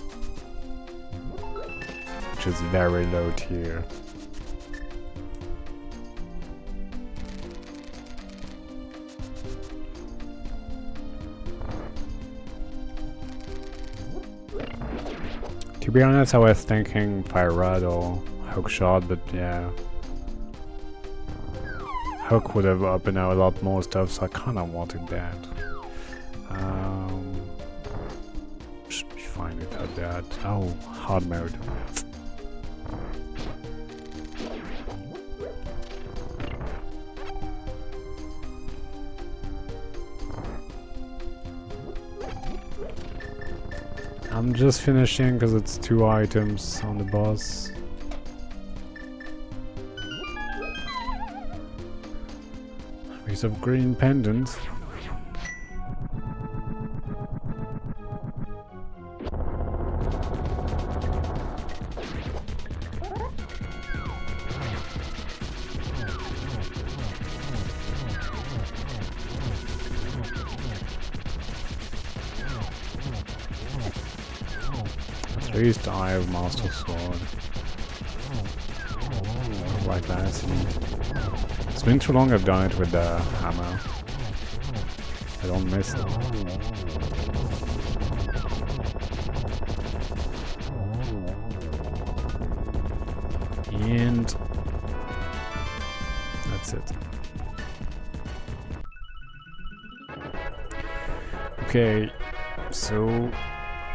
which is very low tier. To be honest, I was thinking Fire or Hook Shot, but yeah. Hook would have opened out a lot more stuff, so I kinda wanted that. Should be fine without that. Oh, hard mode. I'm just finishing because it's 2 items on the boss. Piece of green pendant. At least I have Master Sword. Like that. It's been too long I've done it with the hammer. I don't miss it. And that's it. Okay, so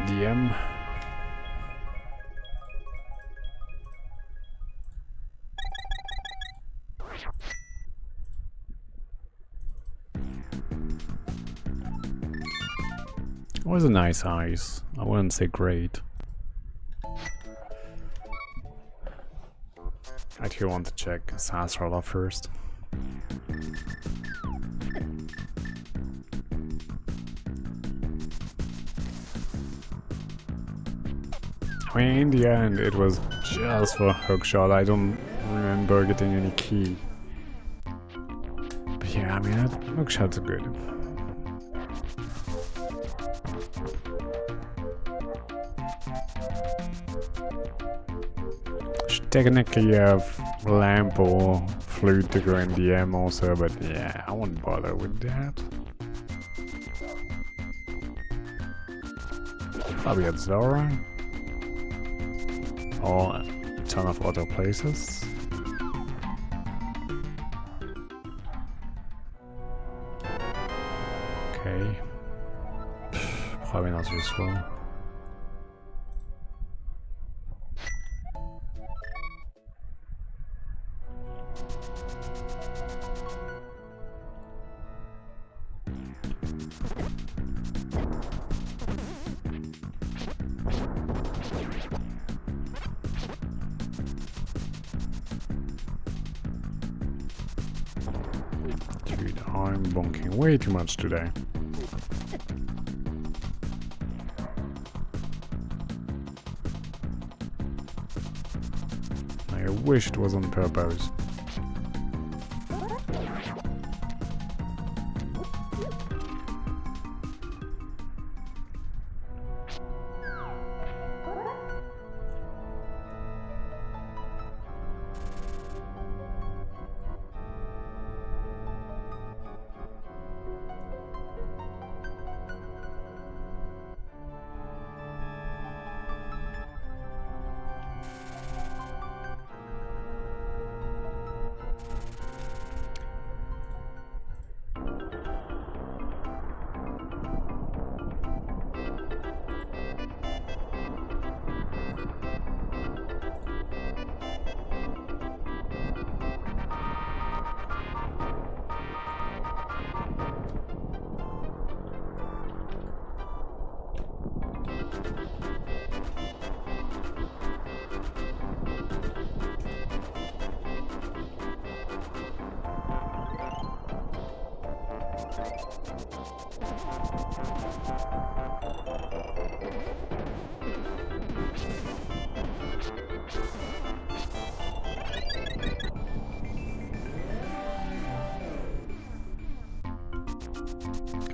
DM. It was a nice ice. I wouldn't say great. I actually want to check Sasrola first. I mean, in the end, it was just for hookshot. I don't remember getting any key. But yeah, I mean, hookshots are good. Should technically have lamp or flute to go in DM also, but yeah, I won't bother with that. Probably at Zora. Or a ton of other places. Okay. Probably not useful. Dude, I'm bonking way too much today. I wish it was on purpose.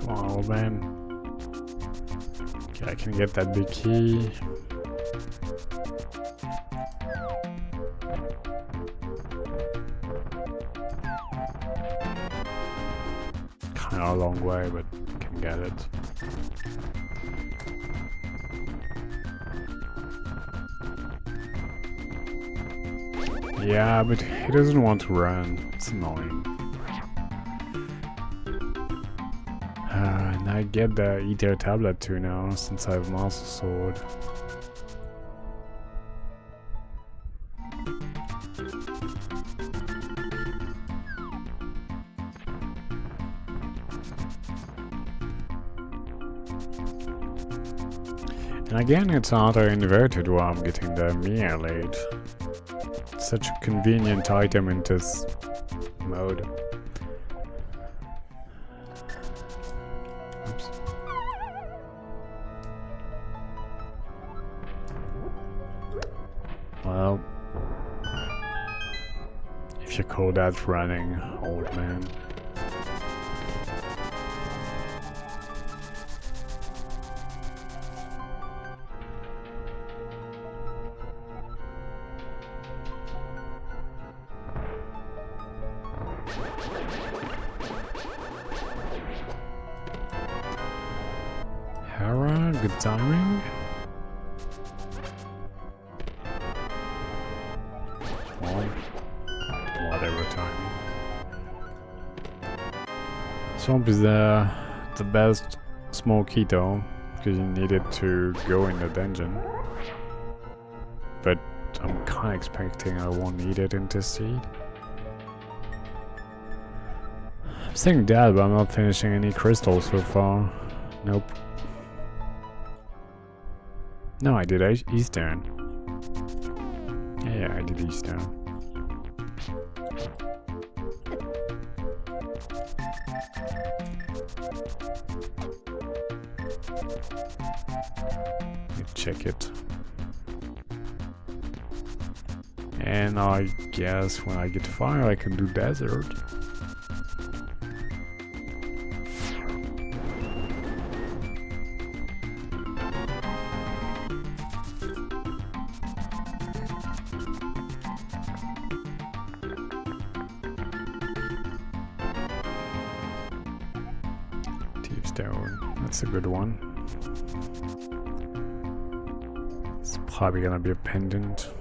Come on, old man. Okay, I can get that big key. Kinda a long way, but can get it. Yeah, but he doesn't want to run. It's annoying. And I get the Ether tablet too now, since I have Master Sword. And again, it's another inverted where I'm getting the Mia late. It's such a convenient item in this mode. If you call that running, old man. Hera, good timing. Whatever timing. Swamp is the best small keto because you need it to go in the dungeon. But I'm kinda expecting I won't need it in this seed. I'm saying that, but I'm not finishing any crystals so far. Nope. No, I did Eastern. Yeah, I did Eastern. Let me check it. And I guess when I get fire I can do desert. That's a good one. It's probably gonna be a pendant.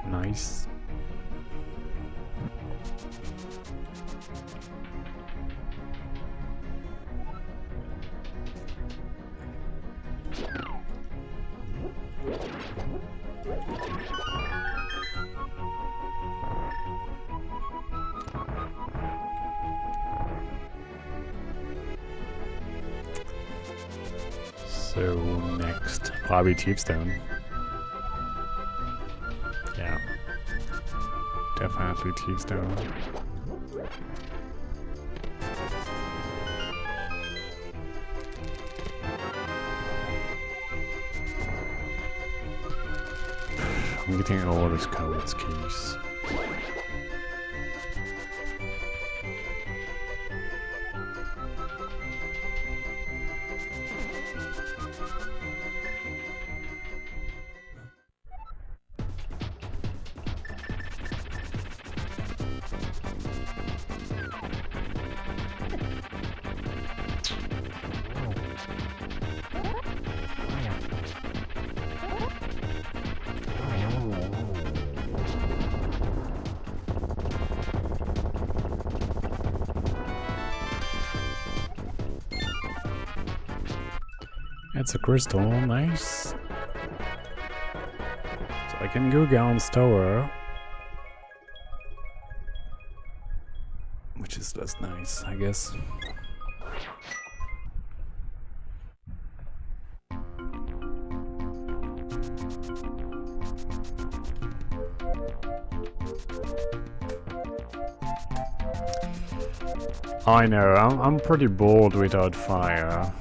Nice. So next, probably Chiefstone. Yeah, definitely Chiefstone. I'm getting all these codes keys. That's a crystal, nice. So I can go Gaon's tower, which is less nice, I guess. I know, I'm pretty bored without fire.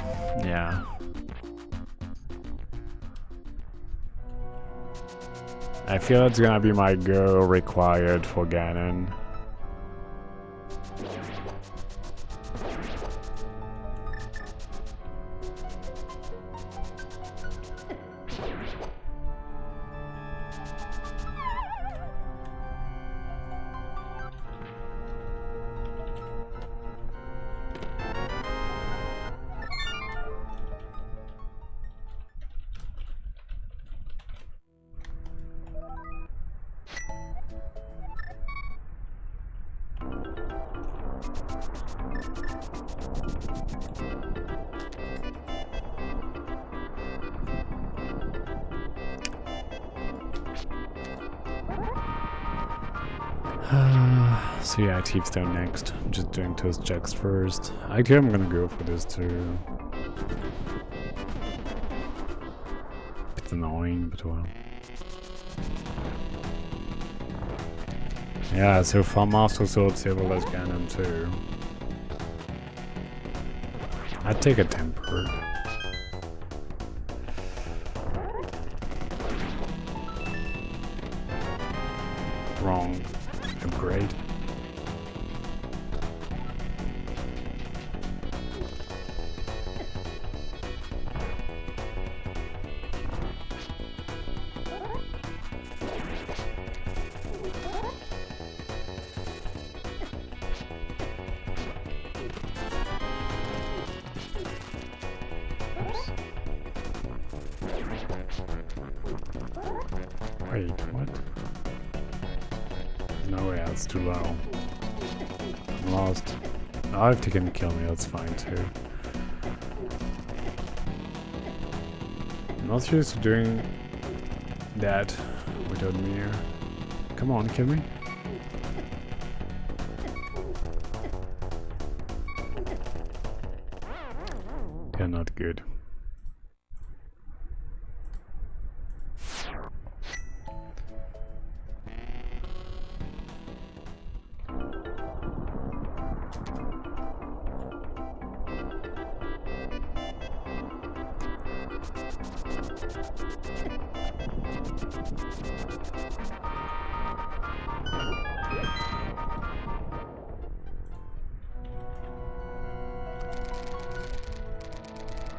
Yeah. I feel it's gonna be my go required for Ganon. So yeah, Chiefstone next. I'm just doing those checks first. Actually, I'm gonna go for this too. It's annoying, but well. Yeah, so far Master Sword, Silverless Ganon too. I'd take a temper. Wrong upgrade. Wait, what? No way, that's too low. I'm lost. Oh, if they can kill me, that's fine too. I'm not used to doing that without mirror. Come on, kill me. They're not good.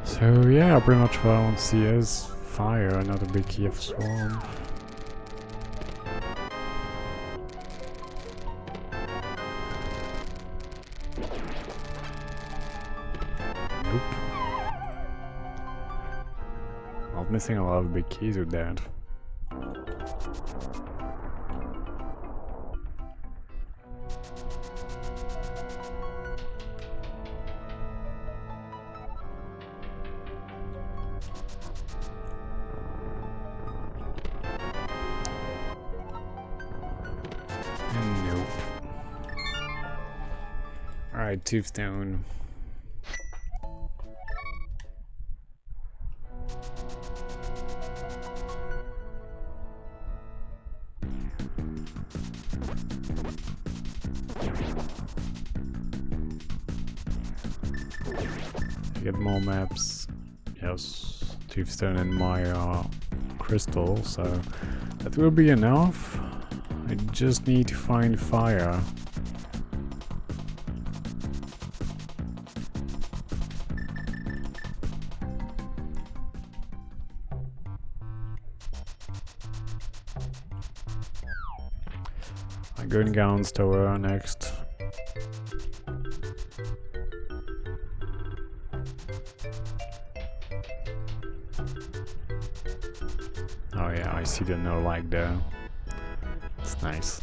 So yeah, pretty much what I want to see is fire, another big key of swarm. Nope. I'm missing a lot of big keys with that. Nope. Alright, Tombstone. Get more maps. Yes, Tombstone and my crystal, so that will be enough. I just need to find fire. I'm going down tower next. Oh yeah, I see the no lag there. It's nice.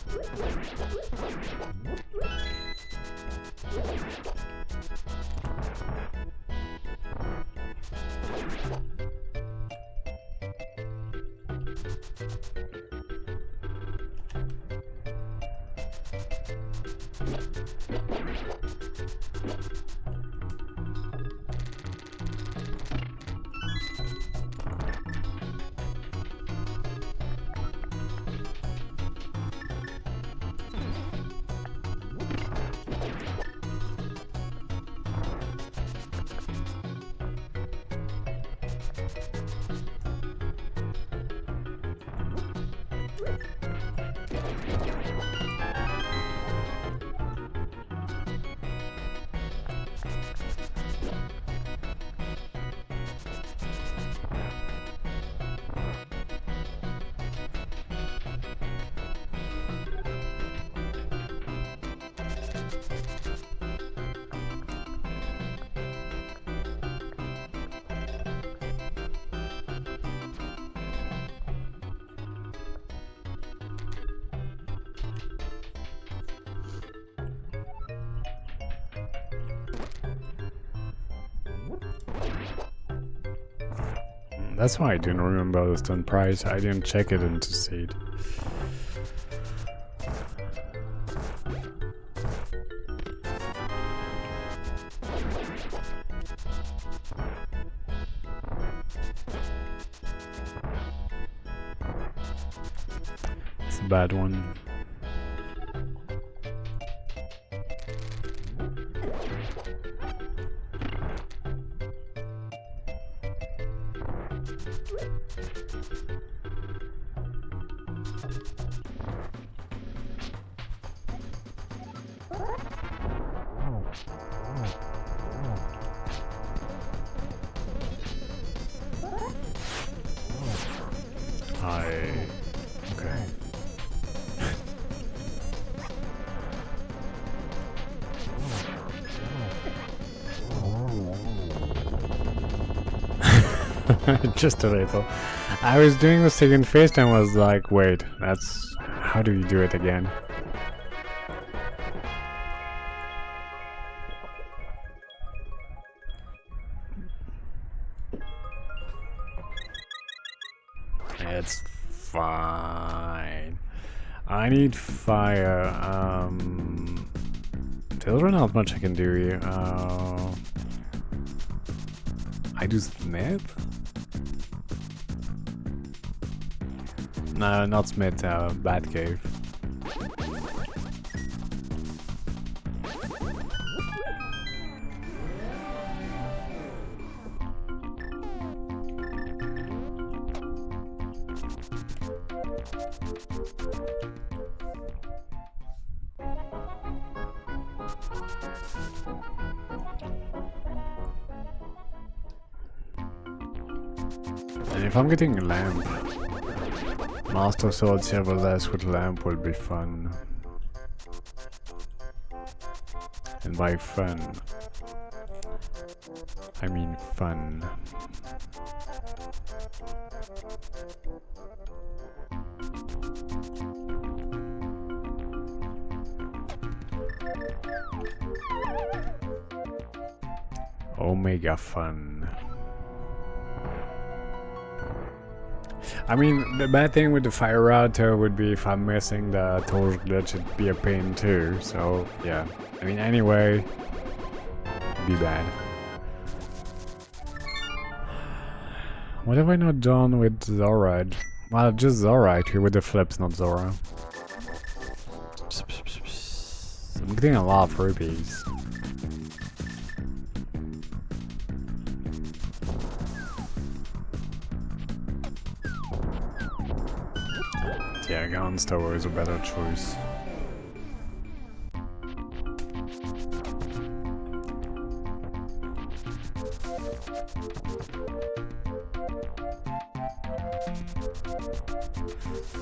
That's why I didn't remember the stone price. I didn't check it into see it. It's a bad one. Okay. Just a little. I was doing the second phase and was like, wait, that's... how do you do it again? It's fine. I need fire. There's not much I can do here. I do Smith? No, not Smith, Batcave. And if I'm getting a lamp, Master Sword Serverless with lamp will be fun. And by fun, I mean fun. Omega fun. I mean, the bad thing with the fire router would be if I'm missing the torch glitch, it'd be a pain too. So, yeah. I mean, anyway, it'd be bad. What have I not done with Zora? Well, just Zora here with the flips, not Zora. I'm getting a lot of rupees. Yeah, Gans Tower is a better choice.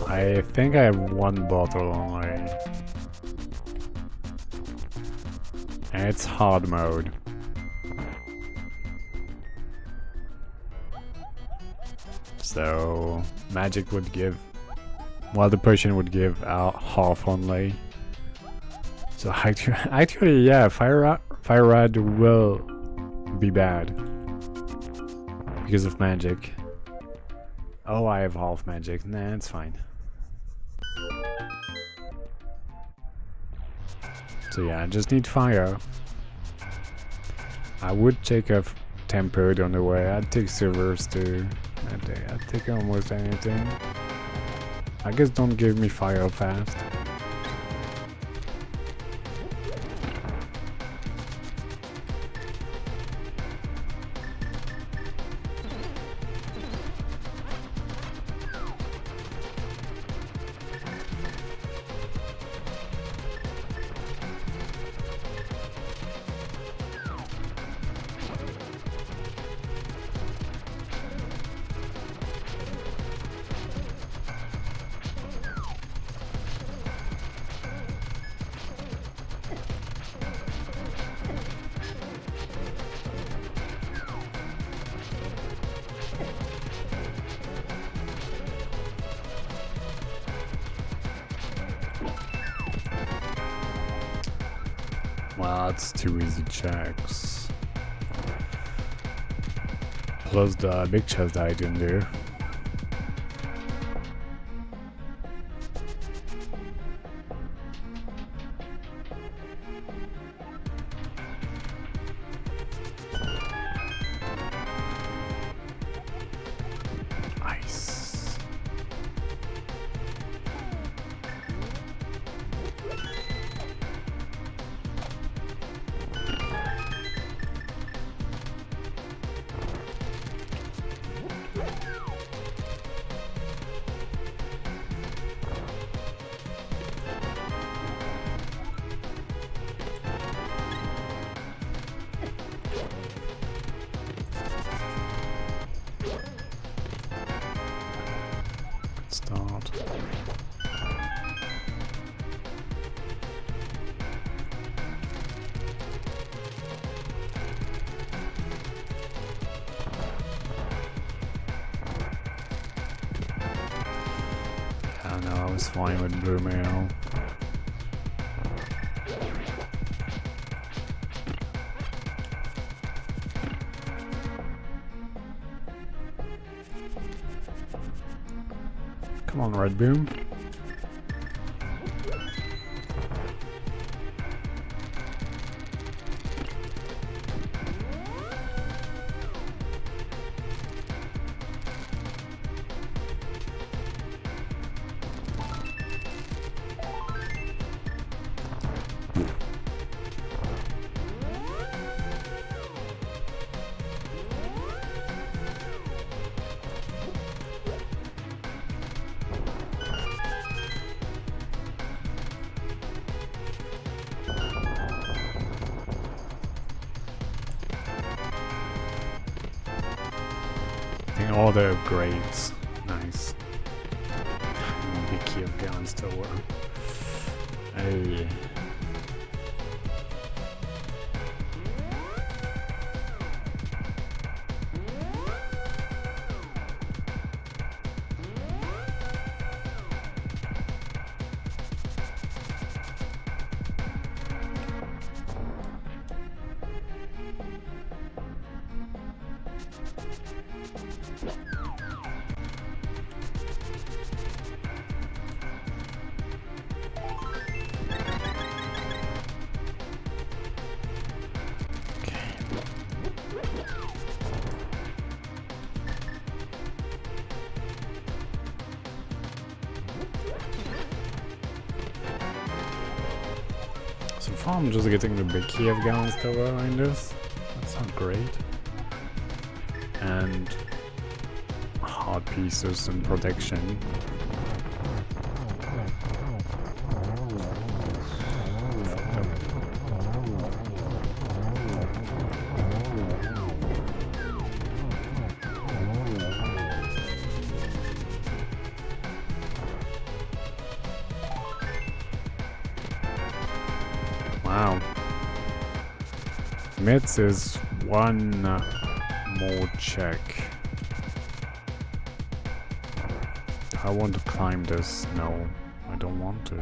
I think I have one bottle only. And it's hard mode. So magic would give, well, the potion would give out half only. So actually, yeah, fire rod will be bad because of magic. Oh, I have half magic. Nah, it's fine. So yeah, I just need fire. I would take a tempered on the way. I'd take silvers too. I'd take almost anything. I guess don't give me fire fast. Well, that's 2 easy checks. Plus the big chest that I didn't do. Nice. start. Oh no, I was fine with blue mail. Come on, red boom. All the upgrades. Nice. Big key of guns to work. Hey. So far I'm just getting the big key of guns tower in this. That's not great. And hard pieces and protection. Wow. Mids is one more check. I want to climb this. No, I don't want to.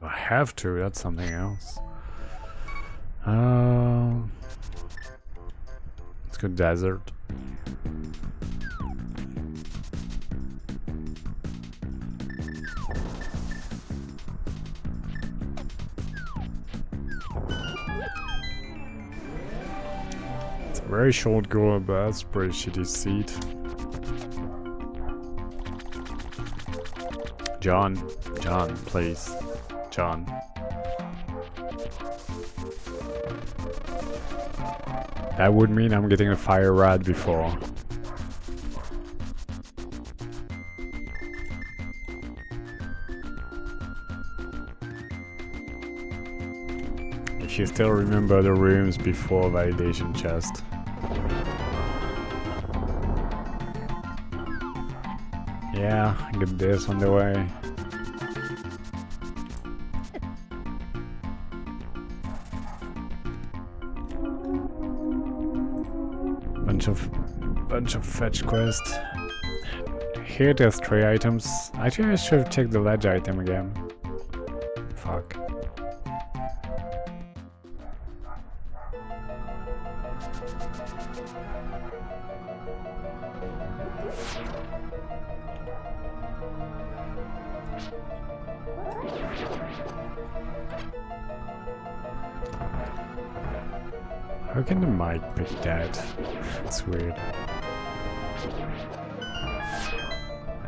I have to, that's something else. Let's go desert. Very short goal, but that's pretty shitty seat. John, please. John. That would mean I'm getting a fire rod before. If you still remember the rooms before validation chest. Yeah, get this on the way. Bunch of fetch quests. Here there's 3 items. Actually I should have checked the ledge item again. Fuck. How can the mic pick that? It's weird.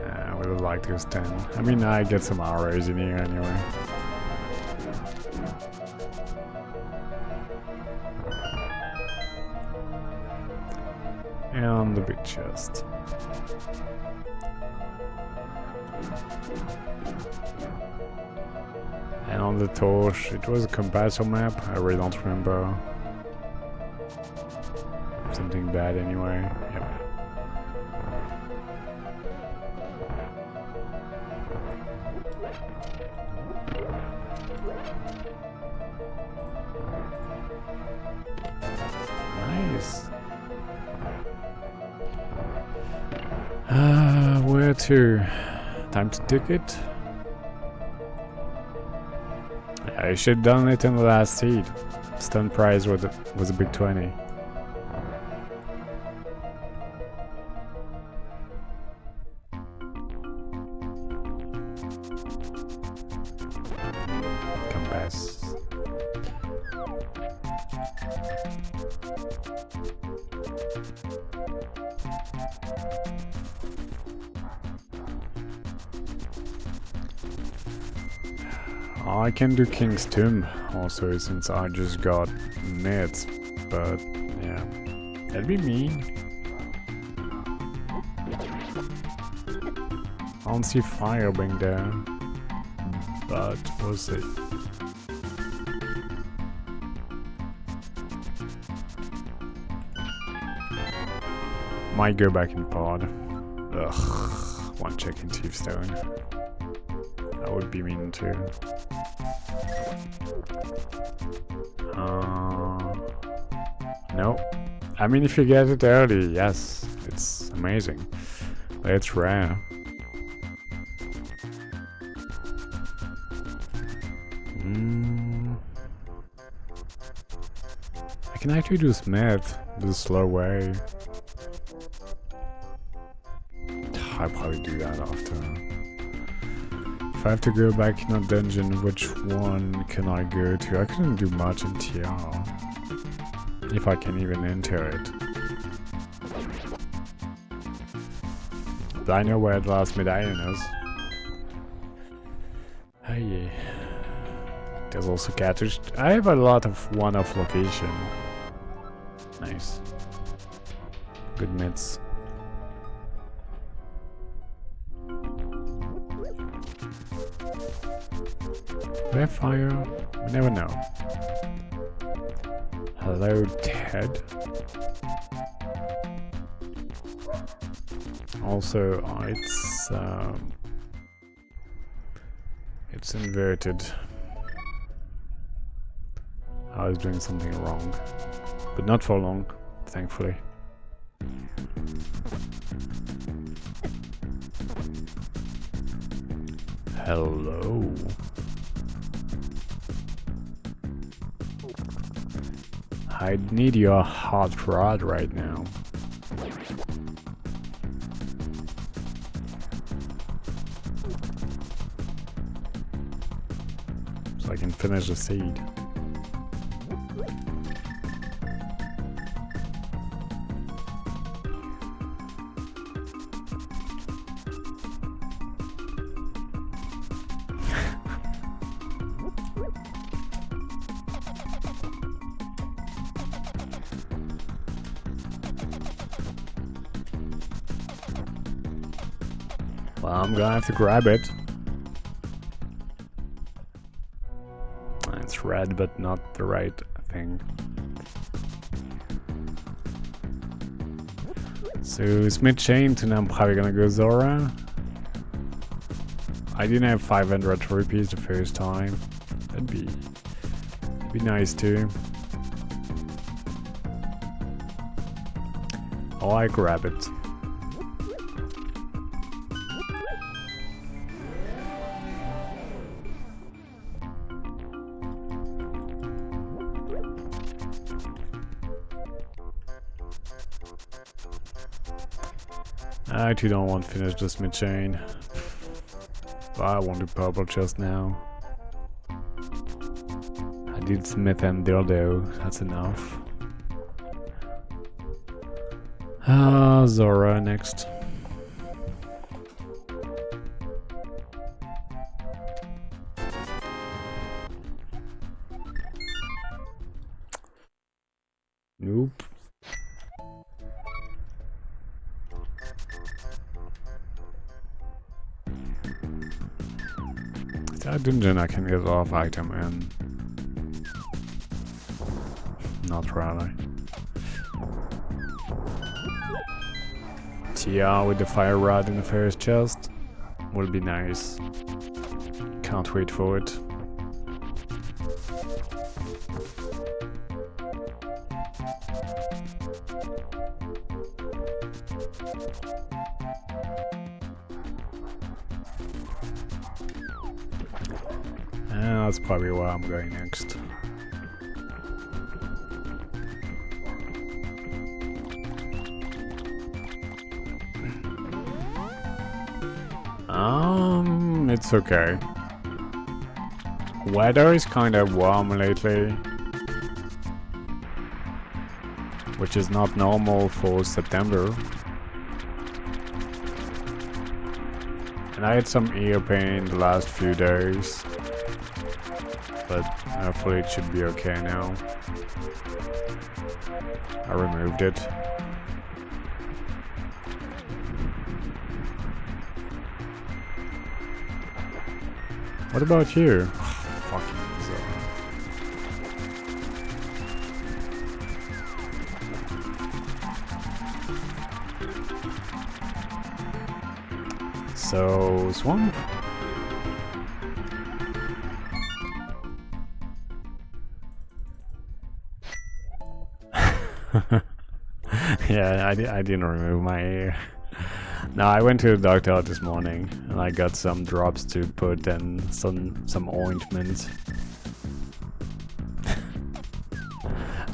I would have liked this 10. I mean, I get some arrows in here anyway. And the big chest. And on the torch, it was a compatible map, I really don't remember. Something bad anyway. Yep. Nice. Where to? Time to dig it? I should have done it in the last seed. Stun prize was a big 20. Compass. I can do King's Tomb also, since I just got nits, but yeah, that'd be mean. I don't see fire being there, but we'll see. Might go back in pod. Ugh, one chicken tooth stone. That would be mean too. No. I mean, if you get it early, yes, it's amazing. But it's rare. I can actually do Smith the slow way. I'll probably do that after. If I have to go back in a dungeon, which one can I go to? I couldn't do much in TR. If I can even enter it. But I know where the last medallion is. Oh yeah. There's also catfish. I have a lot of one-off location. Nice. Good mids. Do I have fire? We never know. Hello, Ted. Also, it's inverted. I was doing something wrong, but not for long, thankfully. Hello. I need your hot rod right now. So I can finish the seed. Well, I'm gonna have to grab it. It's red, but not the right thing. So it's mid-chain, and I'm probably gonna go Zora. I didn't have 500 rupees the first time. That'd be nice too. Oh, I grab it. I actually don't want to finish this mid-chain. I won't do purple just now. I did Smith and Dildo, that's enough. Zora next. Nope. That dungeon I can get off item in. Not really. TR with the fire rod in the first chest will be nice. Can't wait for it. That's probably where I'm going next. It's okay. Weather is kind of warm lately, which is not normal for September. And I had some ear pain the last few days, but hopefully it should be okay now. I removed it. What about you? Fucking Zelda. So, Swamp? Yeah, I didn't remove my ear. No, I went to the doctor this morning and I got some drops to put and some ointment.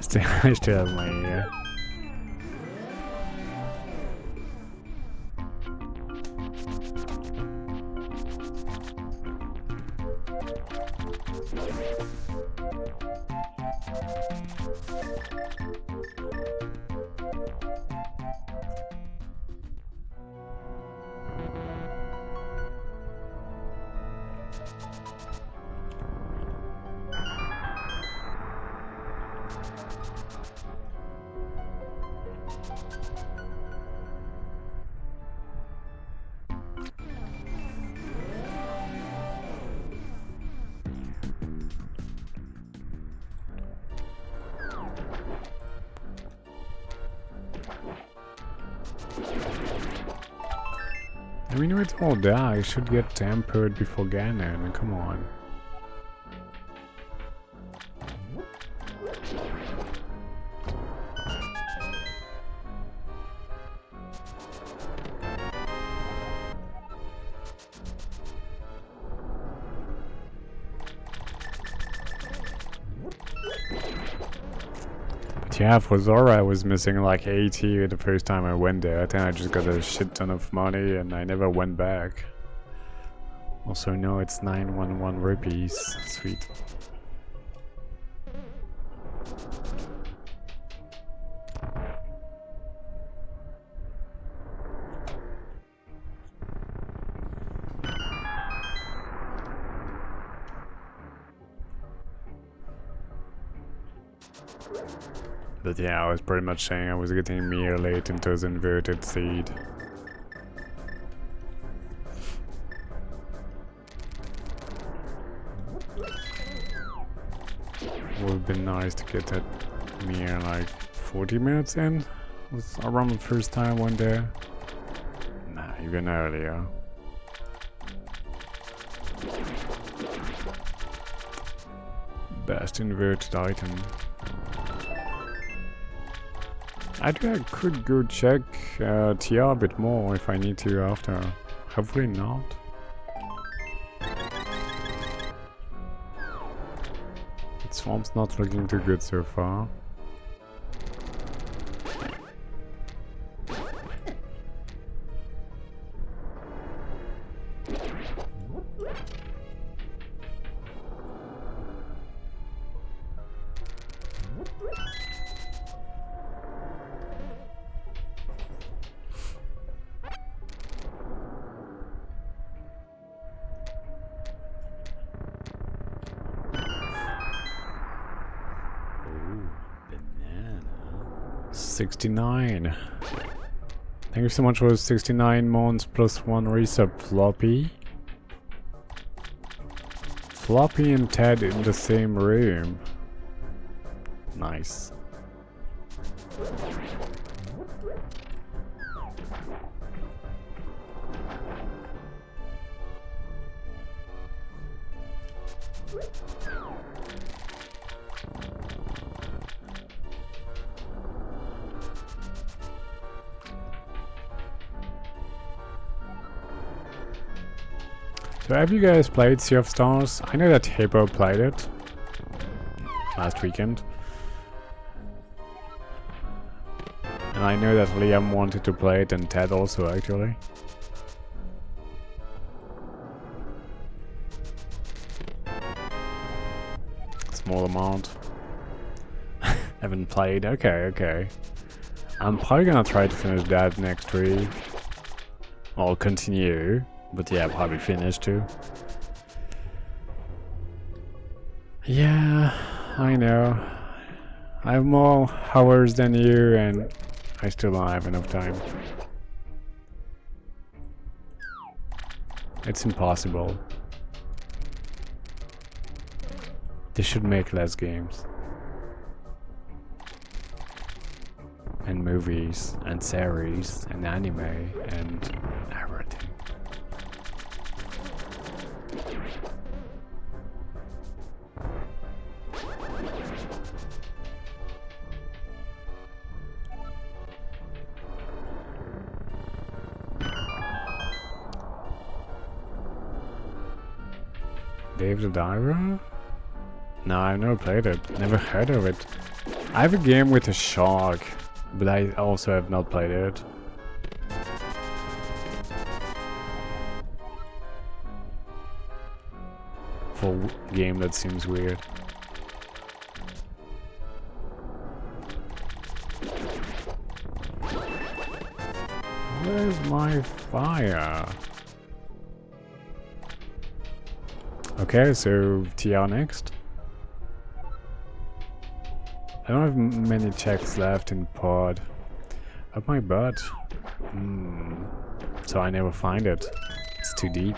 I still have my ear. I mean, it's all there. I should get tempered before Ganon. Come on. Yeah, for Zora I was missing like 80 the first time I went there. Then I just got a shit ton of money and I never went back. Also no, it's 911 rupees. Sweet. But yeah, I was pretty much saying I was getting mere late into the inverted seed. Would have been nice to get that mere like 40 minutes in. Was around the first time I went there. Nah, even earlier. Best inverted item. I could go check TR a bit more if I need to after. Hopefully not. The swamp's not looking too good so far. Ooh, banana. 69. Thank you so much for 69 months plus 1 resub, Floppy. Floppy and Ted in the same room. Nice. So have you guys played Sea of Stars? I know that Hippo played it last weekend. And I know that Liam wanted to play it and Ted also actually. Small amount. Haven't played. Okay. I'm probably gonna try to finish that next week. Or continue. But yeah, probably finish too. Yeah, I know. I have more hours than you and I still don't have enough time. It's impossible. They should make less games. And movies, and series, and anime, and everything. Dave the Diver? No, I've never played it. Never heard of it. I have a game with a shark, but I also have not played it. For a game that seems weird. Where's my fire? Okay, so TR next. I don't have many checks left in pod. Up my butt. So I never find it. It's too deep.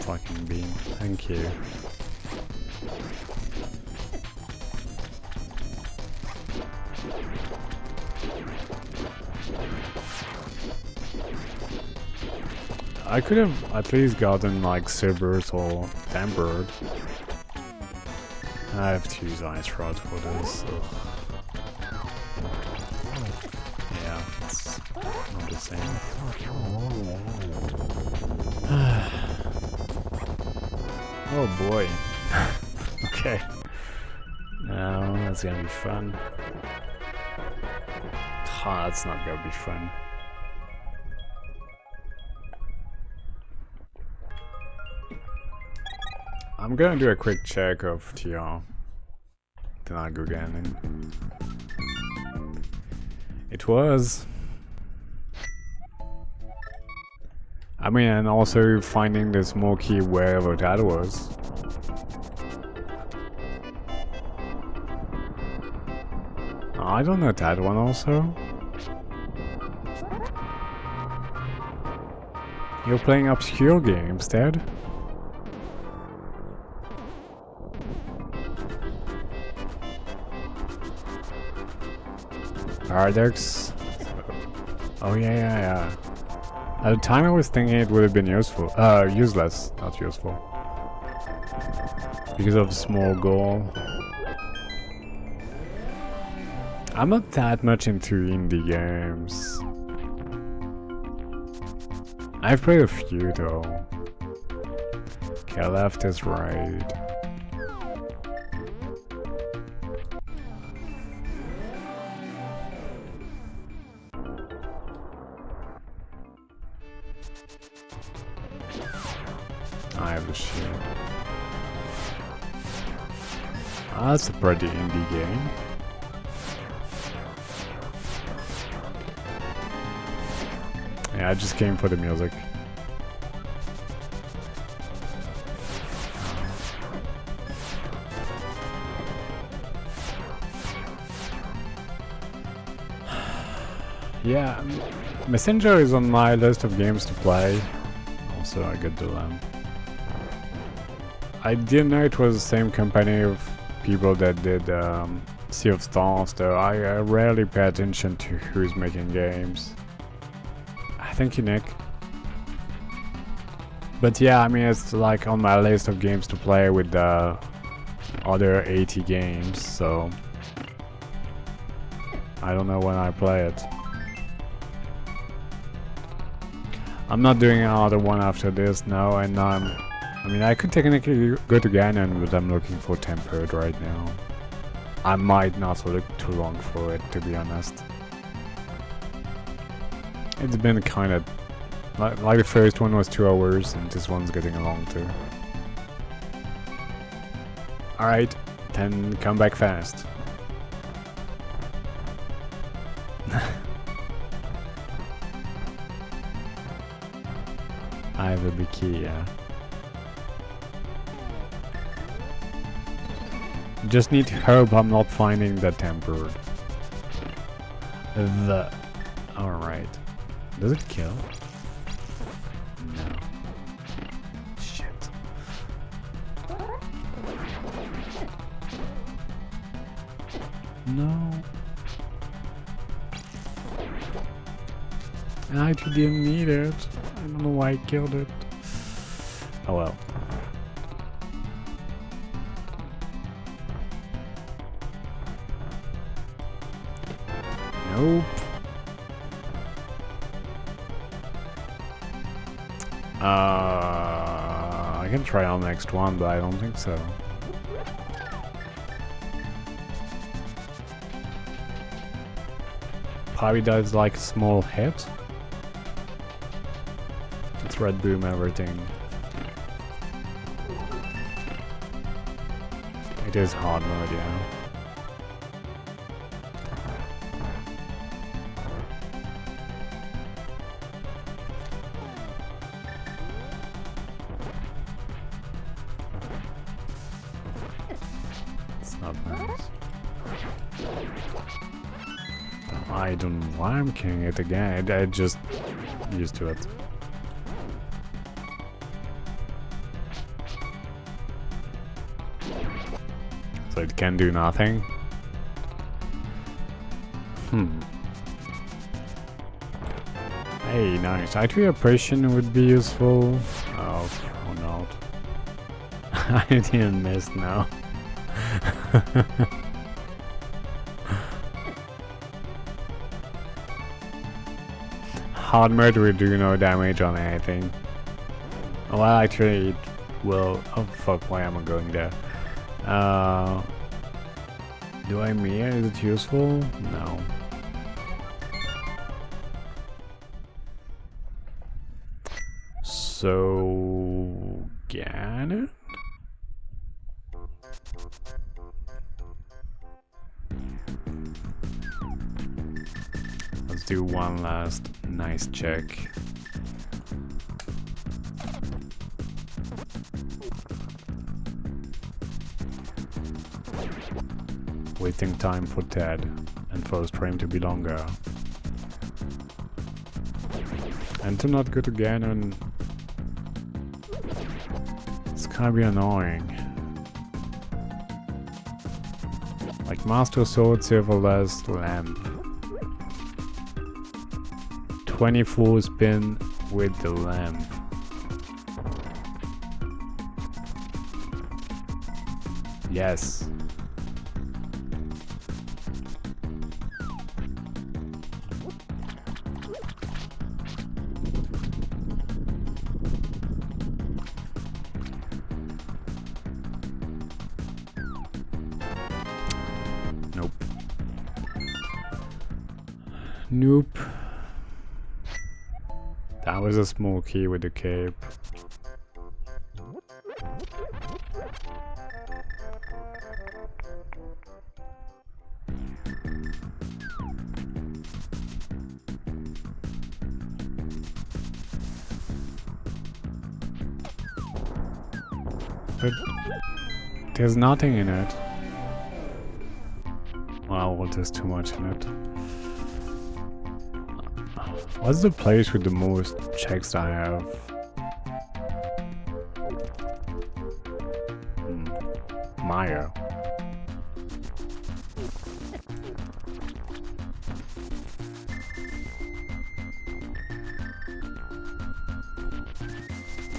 Fucking beam. Thank you. I could have at least gotten like Cerberus or Tempered. I have to use Ice Rod for this. Ugh. Yeah, it's not the same. Oh boy. Okay. Now that's gonna be fun. That's not gonna be fun. I'm gonna do a quick check of TR. Then I'll go again. It was. I mean, and also finding the small key wherever that was. I don't know that one also. You're playing obscure games, Dad? Paradox? Oh yeah. At the time I was thinking it would have been useful. Useless, not useful. Because of small goal. I'm not that much into indie games. I've played a few though. Okay, left is right. I have a shield. That's a pretty indie game. Yeah, I just came for the music. Yeah, Messenger is on my list of games to play. Also, I got the lamp. I didn't know it was the same company of people that did Sea of Stars, though. I rarely pay attention to who's making games. I Thank you, Nick. But yeah, I mean, it's like on my list of games to play with the other 80 games, so I don't know when I play it. I'm not doing another one after this now, and I mean, I could technically go to Ganon, but I'm looking for Tempered right now. I might not look too long for it, to be honest. It's been kind of like the first one was 2 hours, and this one's getting along too. Alright, then come back fast. I have a big key, yeah. Just need to hope I'm not finding the Tempered. Alright. Does it kill? No. Shit. No. I actually didn't need it. I don't know why I killed it. Oh well. Nope. I can try on the next one, but I don't think so. Probably does like a small hit. It's red boom everything. It is hard mode, yeah. I don't know why I'm killing it again. I just used to it. So it can do nothing. Hey, nice. Actually, a potion would be useful. Oh, or not. I didn't miss now. Hard mode will do no damage on anything. Well, actually, it will. Oh fuck! Why am I going there? Do I mean is it useful? No. So Ganon? Let's do one last nice check. Wasting time for Ted and for the stream to be longer. And to not go to Ganon. It's gonna be annoying. Like Master Sword, Silver Last Lamp. 24 spin with the lamp. Yes. Nope. Nope. That was a small key with the cape. But there's nothing in it. Well, there's too much in it. What's the place with the most checks I have? Maya.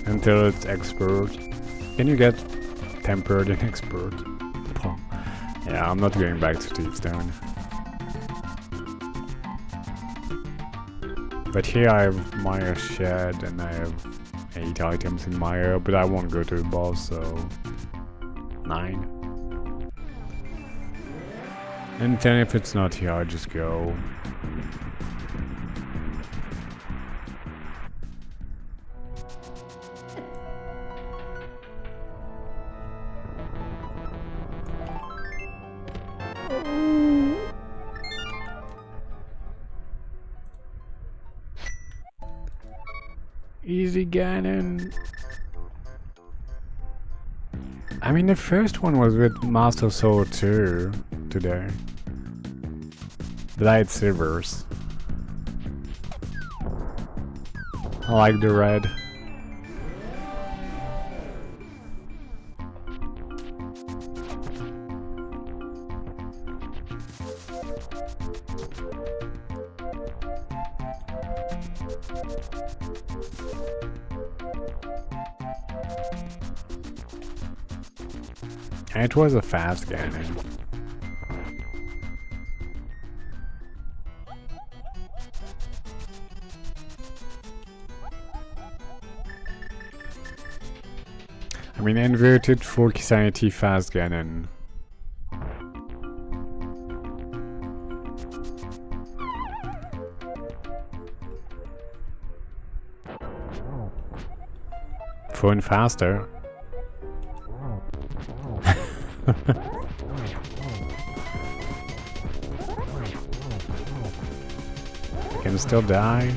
until it's expert. Can you get tempered and expert? Oh. Yeah, I'm not going back to Thiefstone. But here I have Maya Shed and I have 8 items in Maya, but I won't go to the boss, so 9. And then if it's not here, I just go. Easy Ganon. I mean, the first one was with Master Sword 2 today. The lightsabers. I like the red. And it was a fast Ganon. I mean, inverted full sanity fast Ganon. Phone faster. I can still die.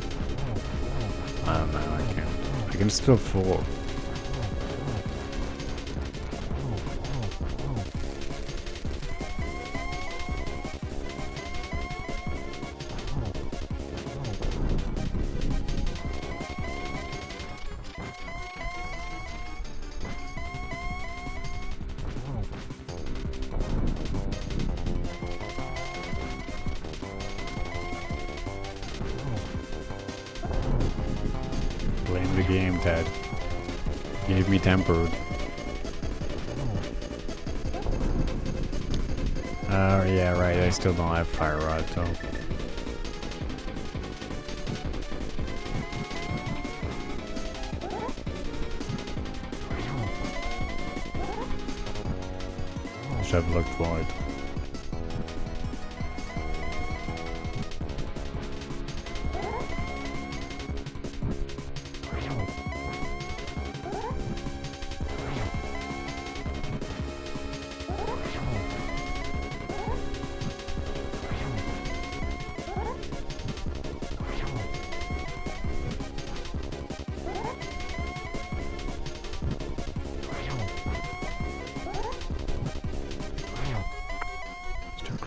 I don't know, I can't. I can still fall. Blame the game, Ted. Gave me tempered. Oh, yeah, right, I still don't have fire rod, so. Should have looked for it.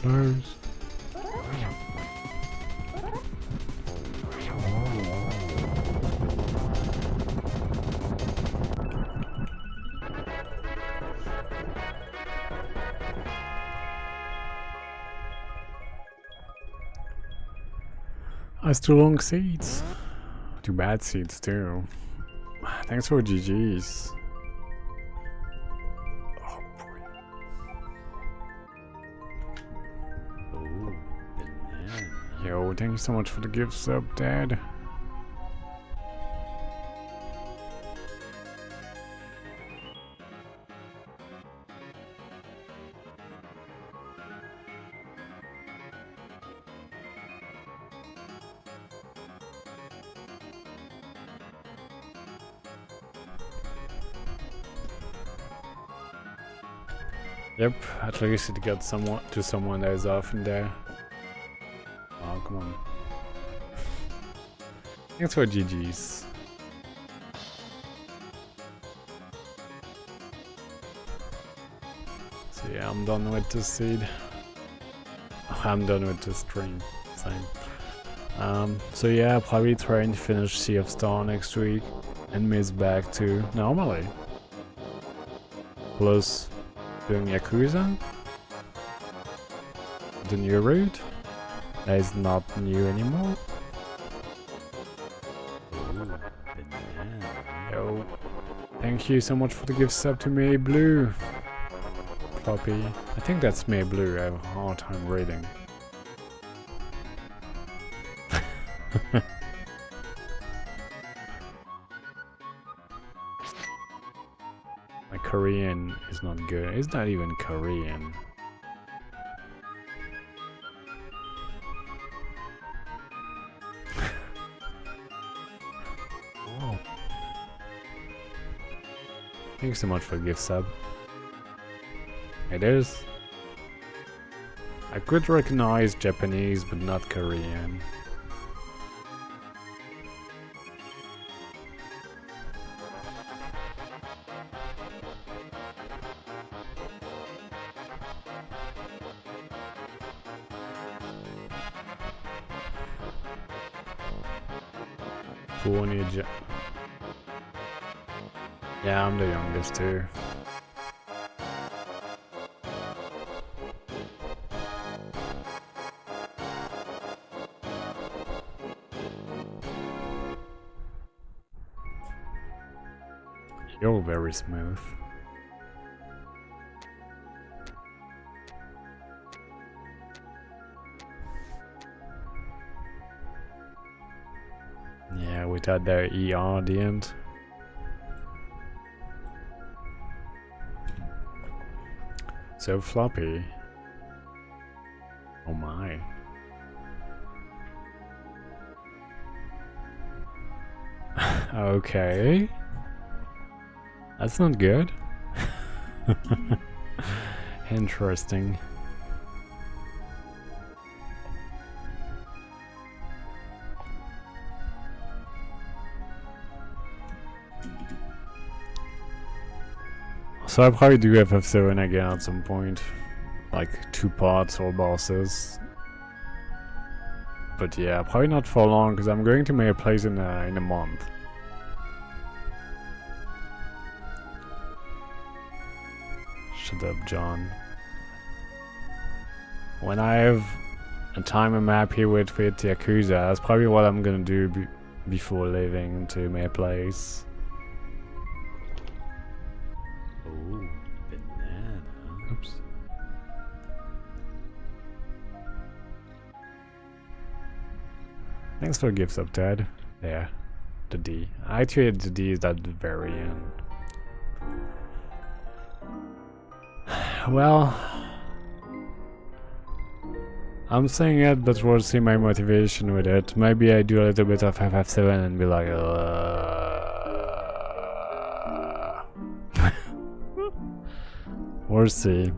Close. That's 2 long seats. 2 bad seats too. Thanks for GG's. Yo, thank you so much for the gift sub, Dad. Yep, at least it got someone that is off in there. Oh, come on. Thanks for GG's. So yeah, I'm done with the seed. I'm done with the stream. Same. So yeah, I'll probably try and finish Sea of Star next week and miss back to normally. Plus doing Yakuza. The new route. That is not new anymore. Yo. Thank you so much for the gift sub to May Blue. Floppy. I think that's May Blue. I have a hard time reading. My Korean is not good. It's not even Korean. Oh. Thanks so much for the gift sub. It is. I could recognize Japanese, but not Korean. Yeah, I'm the youngest too. You're very smooth. Yeah, without the ER at the end. So floppy. Oh my. Okay. That's not good. Interesting. So I'll probably do FF7 again at some point. Like 2 parts or bosses. But yeah, probably not for long because I'm going to my place in a month. Shut up, John. When I have a time I'm happy with Yakuza, that's probably what I'm gonna do before leaving to my place. Oh, banana. Oops. Thanks for the gifts up, Ted. There. The D. Actually, the D is at the very end. Well, I'm saying it, but we'll see my motivation with it. Maybe I do a little bit of FF7 and be like, we'll see.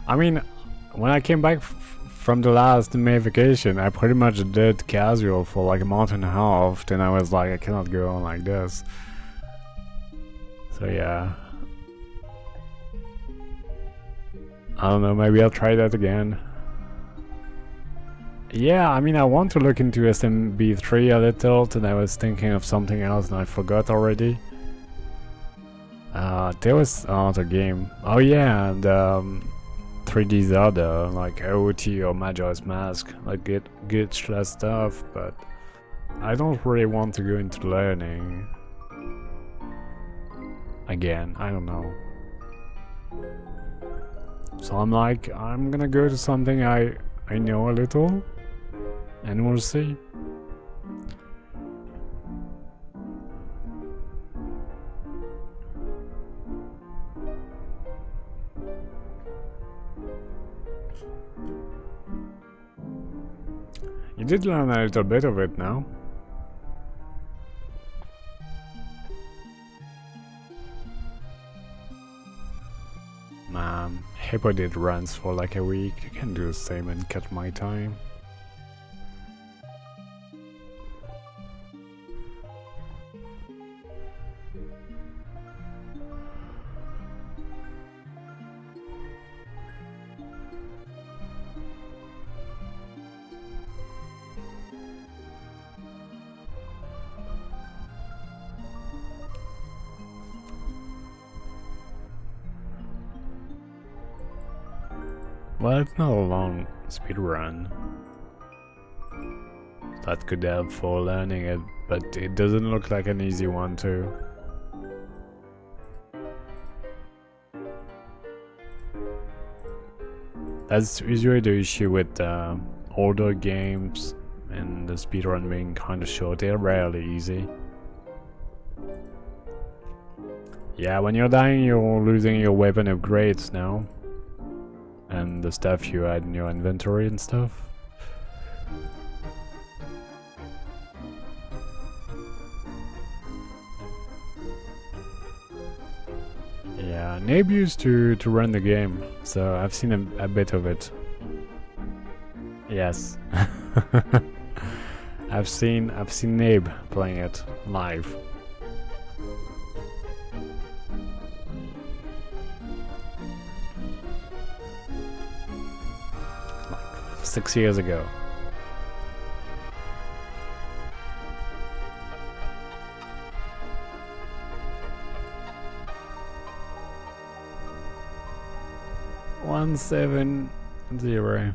I mean, when I came back from the last May vacation, I pretty much did casual for like a month and a half, then I was like, I cannot go on like this. So yeah. I don't know, maybe I'll try that again. Yeah, I mean, I want to look into SMB3 a little, then I was thinking of something else and I forgot already. There was another game. Oh yeah, and 3D Zelda, like OOT or Majora's Mask, like glitchless stuff, but I don't really want to go into learning. Again, I don't know. So I'm like, I'm gonna go to something I know a little, and we'll see. You did learn a little bit of it now. Man, Hippo did runs for like a week. You can do the same and cut my time. Well, it's not a long speed run. That could help for learning it, but it doesn't look like an easy one too. That's usually the issue with older games and the speedrun being kind of short. They're rarely easy. Yeah, when you're dying, you're losing your weapon upgrades now. And the stuff you had in your inventory and stuff. Yeah, Nabe used to run the game, so I've seen a bit of it. Yes. I've seen Nabe playing it live. Like 6 years ago. One 7 0.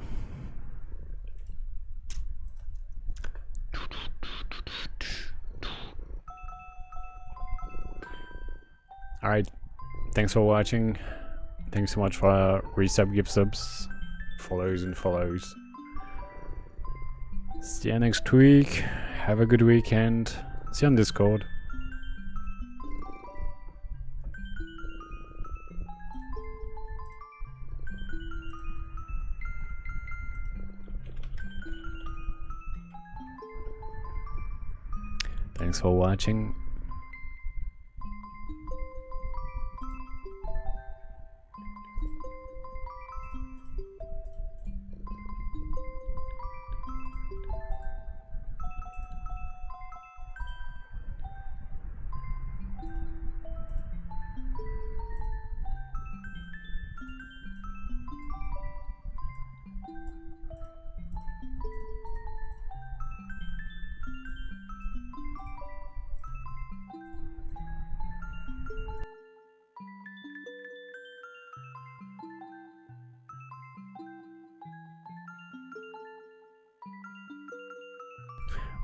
Alright, thanks for watching. Thanks so much for resub, gift subs, follows and follows. See you next week. Have a good weekend. See you on Discord. Thanks for watching.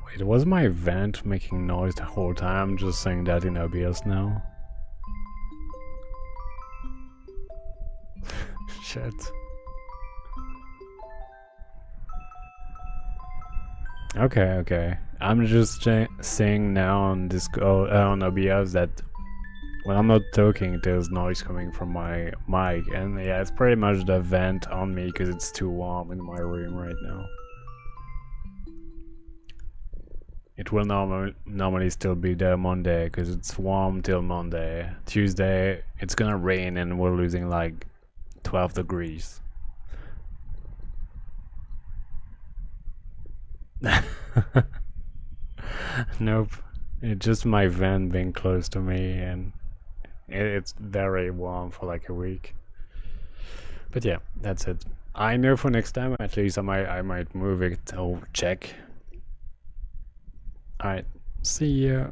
Wait, was my vent making noise the whole time? I'm just saying that in OBS now. Shit. Okay. I'm just saying now on on OBS that when I'm not talking, there's noise coming from my mic, and yeah, it's pretty much the vent on me because it's too warm in my room right now. It will normally still be there Monday because it's warm till Monday. Tuesday it's gonna rain and we're losing like 12 degrees. Nope. It's just my van being close to me and it's very warm for like a week. But yeah, that's it. I know for next time at least I might move it or check. Alright, see ya.